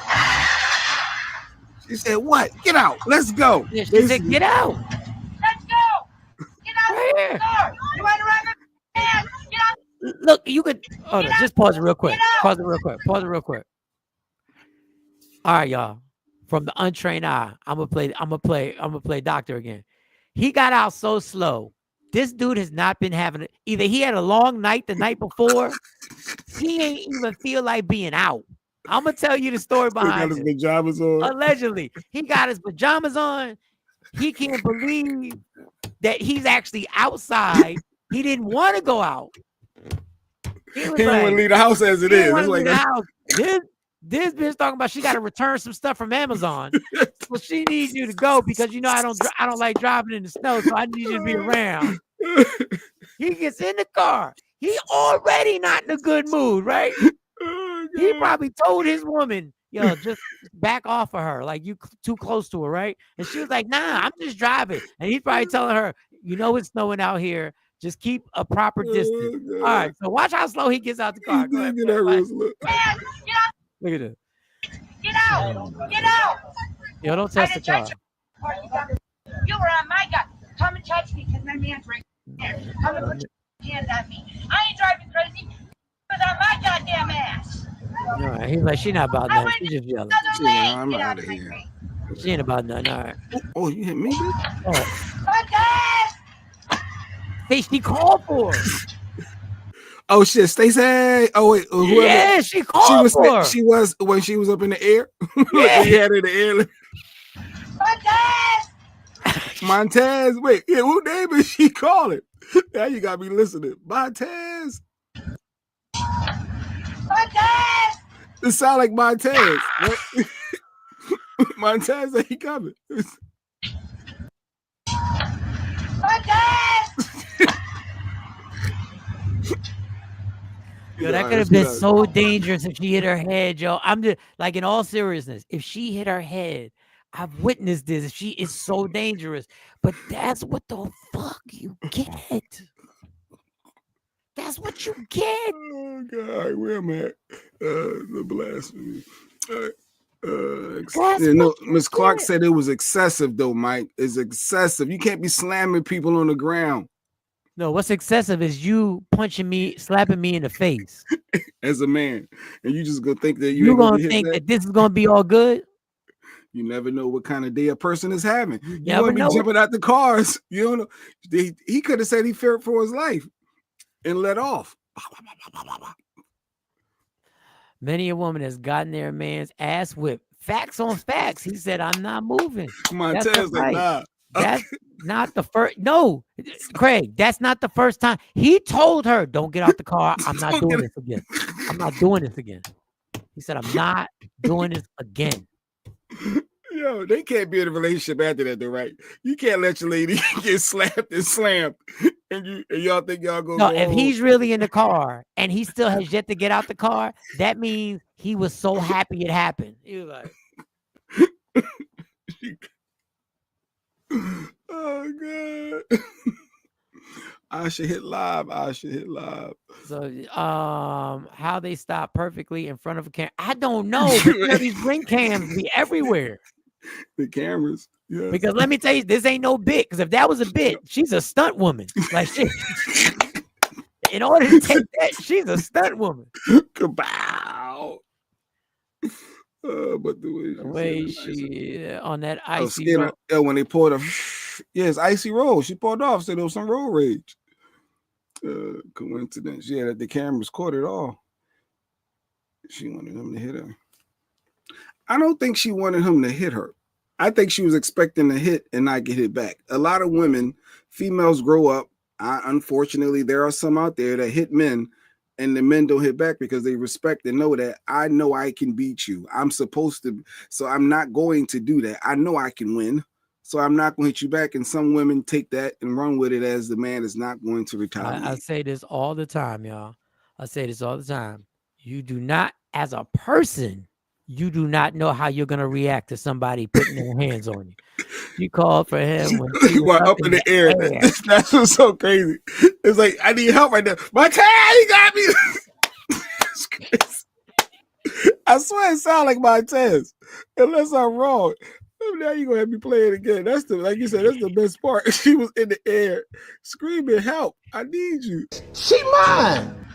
Speaker 5: She said, "What? Get out. Let's go."
Speaker 4: Yeah, she said, "Get out.
Speaker 8: Let's go. Get out right the door. You want to run the man? Get out."
Speaker 4: Look, you could. Hold on. Just pause it real quick. Pause it real quick. All right, y'all. From the untrained eye, I'm gonna play doctor again. He got out so slow. This dude has not been having it. Either he had a long night the night before. He ain't even feel like being out. I'm gonna tell you the story behind it.
Speaker 5: He got his pajamas on.
Speaker 4: Allegedly, he got his pajamas on. He can't believe that he's actually outside. He didn't want to go out.
Speaker 5: He didn't want to leave the house as it is. That's like
Speaker 4: this bitch talking about she got to return some stuff from Amazon. So she needs you to go because I don't like driving in the snow, so I need you to be around. He gets in the car. He already not in a good mood, right?
Speaker 5: Oh
Speaker 4: He probably told his woman, yo, just back off of her. Like, you too close to her, right? And she was like, nah, I'm just driving. And he's probably telling her, you know it's snowing out here. Just keep a proper distance.
Speaker 5: Oh,
Speaker 4: All right, so watch how slow he gets out the car. Go ahead.
Speaker 5: Get that real slow.
Speaker 4: Look at this.
Speaker 8: Get out! Get out!
Speaker 4: Yo, don't
Speaker 8: I
Speaker 4: touch the
Speaker 8: didn't
Speaker 4: car.
Speaker 8: touch you. You were on my gun. Come and touch me because my man's right there. Come and put your hands on me. I ain't driving crazy. He was on my goddamn ass.
Speaker 4: All right, he's like, she not about nothing. She just yelling.
Speaker 5: I'm out of here.
Speaker 4: She ain't about nothing. All right.
Speaker 5: Oh, you hit me, bitch?
Speaker 4: Oh. Hey, she called for her.
Speaker 5: Oh shit, Stacey. Oh wait, whoever.
Speaker 4: Yeah, she called for her.
Speaker 5: She was when she was up in the air.
Speaker 4: Yeah.
Speaker 5: He had her in the air. Montez. Wait, yeah, what name is she calling? Now you got me listening. Montez.
Speaker 8: Montez.
Speaker 5: It sound like Montez. Montez ain't coming.
Speaker 4: Yo, that could have been so dangerous if she hit her head, yo. I'm just like, in all seriousness, if she hit her head, I've witnessed this. She is so dangerous. But that's what the fuck you get. That's what you get.
Speaker 5: Oh God, where am I at? The blasphemy. No, Miss Clark said it was excessive, though, Mike. It's excessive. You can't be slamming people on the ground.
Speaker 4: No, what's excessive is you punching me, slapping me in the face.
Speaker 5: As a man. And you just gonna think that
Speaker 4: you're gonna think that this is gonna be all good.
Speaker 5: You never know what kind of day a person is having. You
Speaker 4: never
Speaker 5: want to be jumping out the cars. You don't know. He could have said he feared for his life and let off.
Speaker 4: Many a woman has gotten their man's ass whipped. Facts on facts. He said, I'm not moving.
Speaker 5: Montez like, nah.
Speaker 4: That's not the first. No, Craig, that's not the first time. He told her, don't get out the car. I'm not doing this again. I'm not doing this again. He said, I'm not doing this again.
Speaker 5: Yo, they can't be in a relationship after that, though, right? You can't let your lady get slapped and slammed, and y'all think y'all go.
Speaker 4: No, if he's really in the car and he still has yet to get out the car, that means he was so happy it happened. He was like,
Speaker 5: oh God. I should hit live.
Speaker 4: So how they stop perfectly in front of a camera, I don't know. But you know, these ring cams be everywhere.
Speaker 5: The cameras, yeah.
Speaker 4: Because let me tell you, this ain't no bit. Because if that was a bit, she's a stunt woman. Like, in order to take that, she's a stunt woman.
Speaker 5: Kabow. But the
Speaker 4: way she on that icy road.
Speaker 5: When they poured her, yes, icy road. She poured off. Said there was some road rage. Coincidence. Yeah, that the cameras caught it all. She wanted him to hit her. I don't think she wanted him to hit her. I think she was expecting to hit and not get hit back. A lot of women, females grow up. Unfortunately, there are some out there that hit men and the men don't hit back because they respect and know that I know I can beat you. I'm supposed to, so I'm not going to do that. I know I can win, so I'm not going to hit you back. And some women take that and run with it as the man is not going to retaliate.
Speaker 4: I say this all the time, y'all. I say this all the time. You do not, as a person, you do not know how you're going to react to somebody putting their hands on you. You called for him when he was
Speaker 5: up in the air. That's what's so crazy. It's like, I need help right now. My cat, he got me. I swear it sounds like Montez. Unless I'm wrong. Now you're going to have me play it again. That's the, like you said, that's the best part. She was in the air screaming, help. I need you.
Speaker 7: She mine.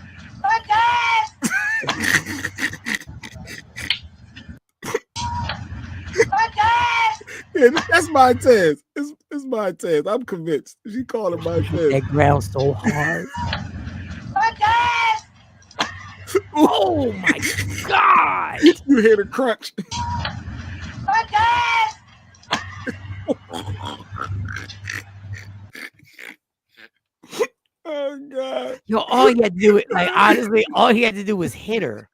Speaker 5: Yeah, that's Montez. It's Montez. I'm convinced. She called him Montez.
Speaker 4: That ground so hard. Oh my God!
Speaker 5: You hear the crunch. Oh God!
Speaker 4: Yo, all he had to do, like honestly, all he had to do was hit her.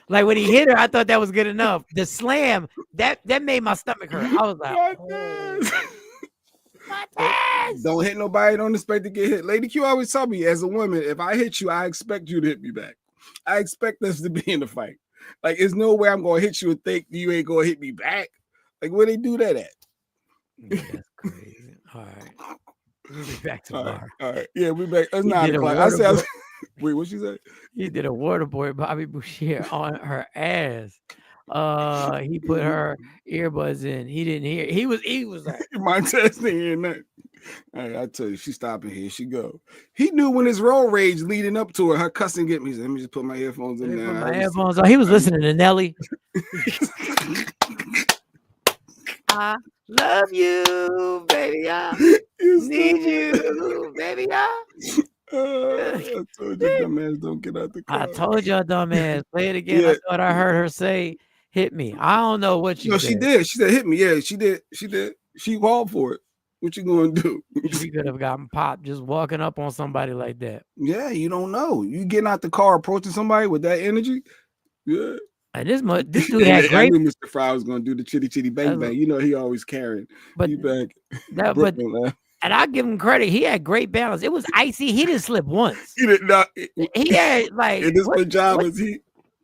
Speaker 4: Like when he hit her, I thought that was good enough. The slam that made my stomach hurt. I was like,
Speaker 5: oh. Don't hit nobody. Don't expect to get hit. Lady Q always tell me, as a woman, if I hit you, I expect you to hit me back. I expect us to be in the fight. Like, there's no way I'm gonna hit you and think you ain't gonna hit me back. Like, where they do that at?
Speaker 4: Yeah, that's crazy. All right. We'll be back tomorrow.
Speaker 5: All right. Yeah, we back. It's
Speaker 4: He
Speaker 5: 9
Speaker 4: did a
Speaker 5: o'clock.
Speaker 4: water boy.
Speaker 5: Wait, what she say?
Speaker 4: He did a water boy Bobby Boucher on her ass. He put her earbuds in. He didn't hear. He was like,
Speaker 5: Montez ain't hear nothing. All right, I tell you, she stopping here. She go. He knew when his road rage leading up to her cussing get me. He said, let me just put my earphones in now.
Speaker 4: my headphones on. He was listening to Nelly. I love you, baby. I need you, baby.
Speaker 5: I told you, dumbass, don't get out the car.
Speaker 4: I told y'all, dumbass. Play it again.
Speaker 5: Yeah.
Speaker 4: I thought I heard her say, hit me. I don't know what she said.
Speaker 5: She did. She said, hit me. Yeah, she did. She called for it. What you gonna do?
Speaker 4: She could have gotten popped just walking up on somebody like that.
Speaker 5: Yeah, you don't know. You getting out the car approaching somebody with that energy. Yeah.
Speaker 4: And this dude had great.
Speaker 5: I knew Mr. Fry was gonna do the chitty chitty bang bang. You know he always carrying.
Speaker 4: But
Speaker 5: he back.
Speaker 4: And I give him credit. He had great balance. It was icy. He didn't slip once.
Speaker 5: He did not.
Speaker 4: He had like
Speaker 5: in his pajamas.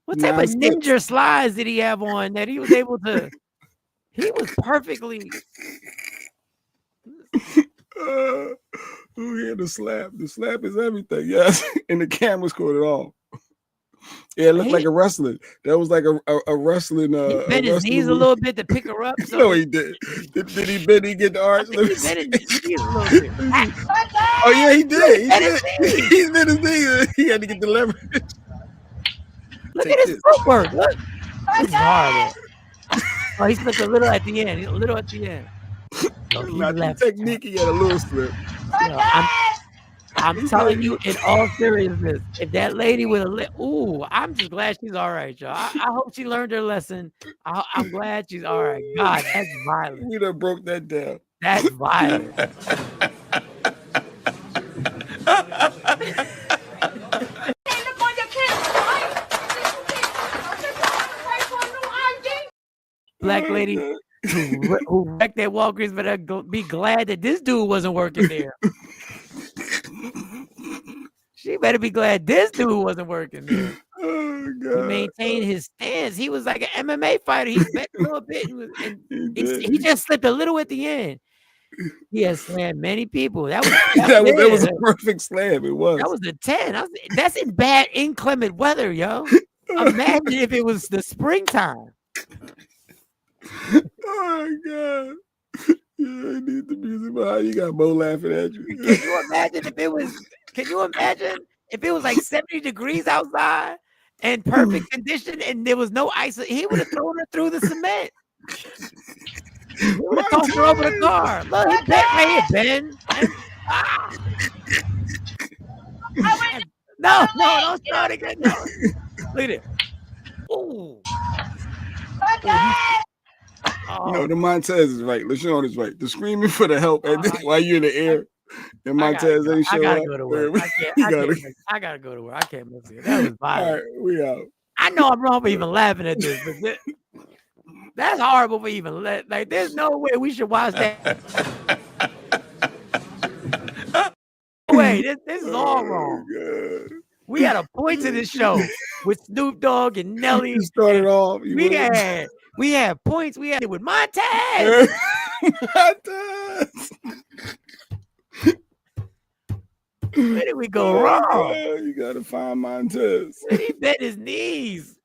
Speaker 4: What type of ninja slides did he have on that he was able to? He was perfectly.
Speaker 5: Who had the slap? The slap is everything. Yes, and the cameras caught it all. Yeah, it looked like a wrestling. That was like a wrestling.
Speaker 4: He bent his knees a little bit to pick her up. So.
Speaker 5: No, he did. Did he bend? He get the arch?
Speaker 4: He bent his knees a little bit.
Speaker 5: Oh yeah, he did. He bent his knees. He had to get the leverage.
Speaker 4: Look at his footwork. Look, this is horrible. Oh, he slipped a little at the end. A little at the end.
Speaker 5: The technique, he had a little slip.
Speaker 4: I'm telling you, in all seriousness, if that lady with I'm just glad she's all right, y'all. I hope she learned her lesson. I'm glad she's all right. God, that's violent.
Speaker 5: We done broke that down.
Speaker 4: That's violent. Black lady who wrecked that Walgreens, better be glad that this dude wasn't working there. She better be glad this dude wasn't working there.
Speaker 5: Oh, God.
Speaker 4: He maintained his stance. He was like an MMA fighter. He bent a little bit. He just slipped a little at the end. He has slammed many people. That was
Speaker 5: a perfect slam. It was.
Speaker 4: That was a 10. That's in bad inclement weather, yo. Imagine if it was the springtime.
Speaker 5: Oh my God. Yeah, I need the music behind you. Got Mo laughing at you.
Speaker 4: Can you imagine if it was like 70 degrees outside and perfect condition and there was no ice? He would have thrown her through the cement. He would have tossed her over the car. Look, he bent right here, Ben. No, don't start again. No. Look at it. Ooh.
Speaker 5: No, the Montez is right. LaShawn is right. The screaming for the help while you're in the air and Montez ain't showing up.
Speaker 4: I gotta go to work. I gotta go to work. I can't miss it. That was violent.
Speaker 5: All right, we out.
Speaker 4: I know I'm wrong for even laughing at this, but that's horrible for even like. There's no way we should watch that. Wait, this is all wrong.
Speaker 5: God.
Speaker 4: We had a point to this show with Snoop Dogg and Nelly.
Speaker 5: You started off.
Speaker 4: We had points. We had it with Montez.
Speaker 5: Montez.
Speaker 4: Where did we go wrong?
Speaker 5: You gotta find Montez.
Speaker 4: He bent his knees.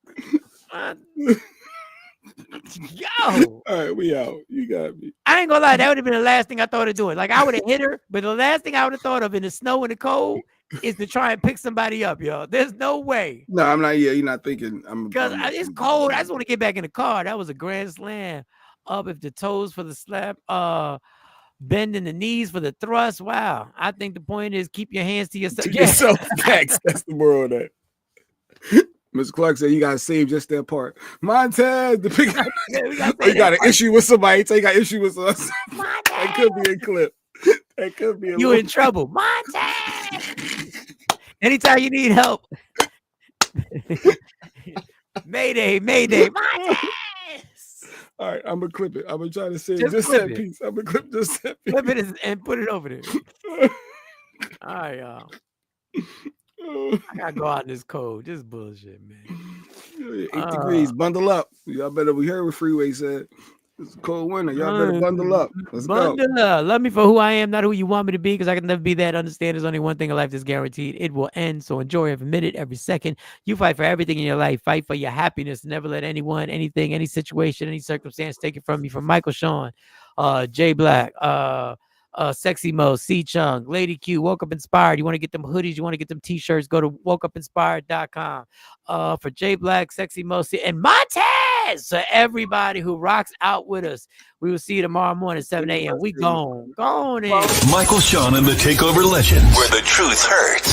Speaker 4: Yo.
Speaker 5: All right, we out. You got me.
Speaker 4: I ain't gonna lie, that would have been the last thing I thought of doing. Like I would have hit her, but the last thing I would have thought of in the snow and the cold is to try and pick somebody up, yo. There's no way.
Speaker 5: No, I'm not. Yeah, you're not thinking.
Speaker 4: Because it's cold. I just want to get back in the car. That was a grand slam. Up if the toes for the slap, bending the knees for the thrust. Wow. I think the point is keep your hands to yourself.
Speaker 5: That's the moral of that. Mr. Clark said you gotta save just that part. Montez, the pick. You got an issue with somebody. So you got issue with us. That could be a clip. That could be.
Speaker 4: You in trouble, Montez. Anytime you need help. Mayday, Montez.
Speaker 5: All right, I'm gonna clip it. I'm gonna try to say just that piece. I'm gonna clip just that piece.
Speaker 4: Clip it and put it over there. All right, y'all. I gotta go out in this cold. This is bullshit, man.
Speaker 5: 8 degrees. Bundle up. Y'all better. We heard what Freeway said. It's a cold winter. Y'all better bundle up. Let's go.
Speaker 4: Bundle up. Love me for who I am, not who you want me to be, because I can never be that. Understand there's only one thing in life that's guaranteed. It will end. So enjoy every minute, every second. You fight for everything in your life. Fight for your happiness. Never let anyone, anything, any situation, any circumstance take it from you. From Michael Sean, Jay Black, Sexy Mo, C Chung, Lady Q, Woke Up Inspired. You want to get them hoodies, you want to get them t-shirts, go to wokeupinspired.com. For Jay Black, Sexy Mo, and Montez. So everybody who rocks out with us, we will see you tomorrow morning, 7 a.m. We gone in.
Speaker 2: Michael Sean and the Takeover Legends, where the truth hurts.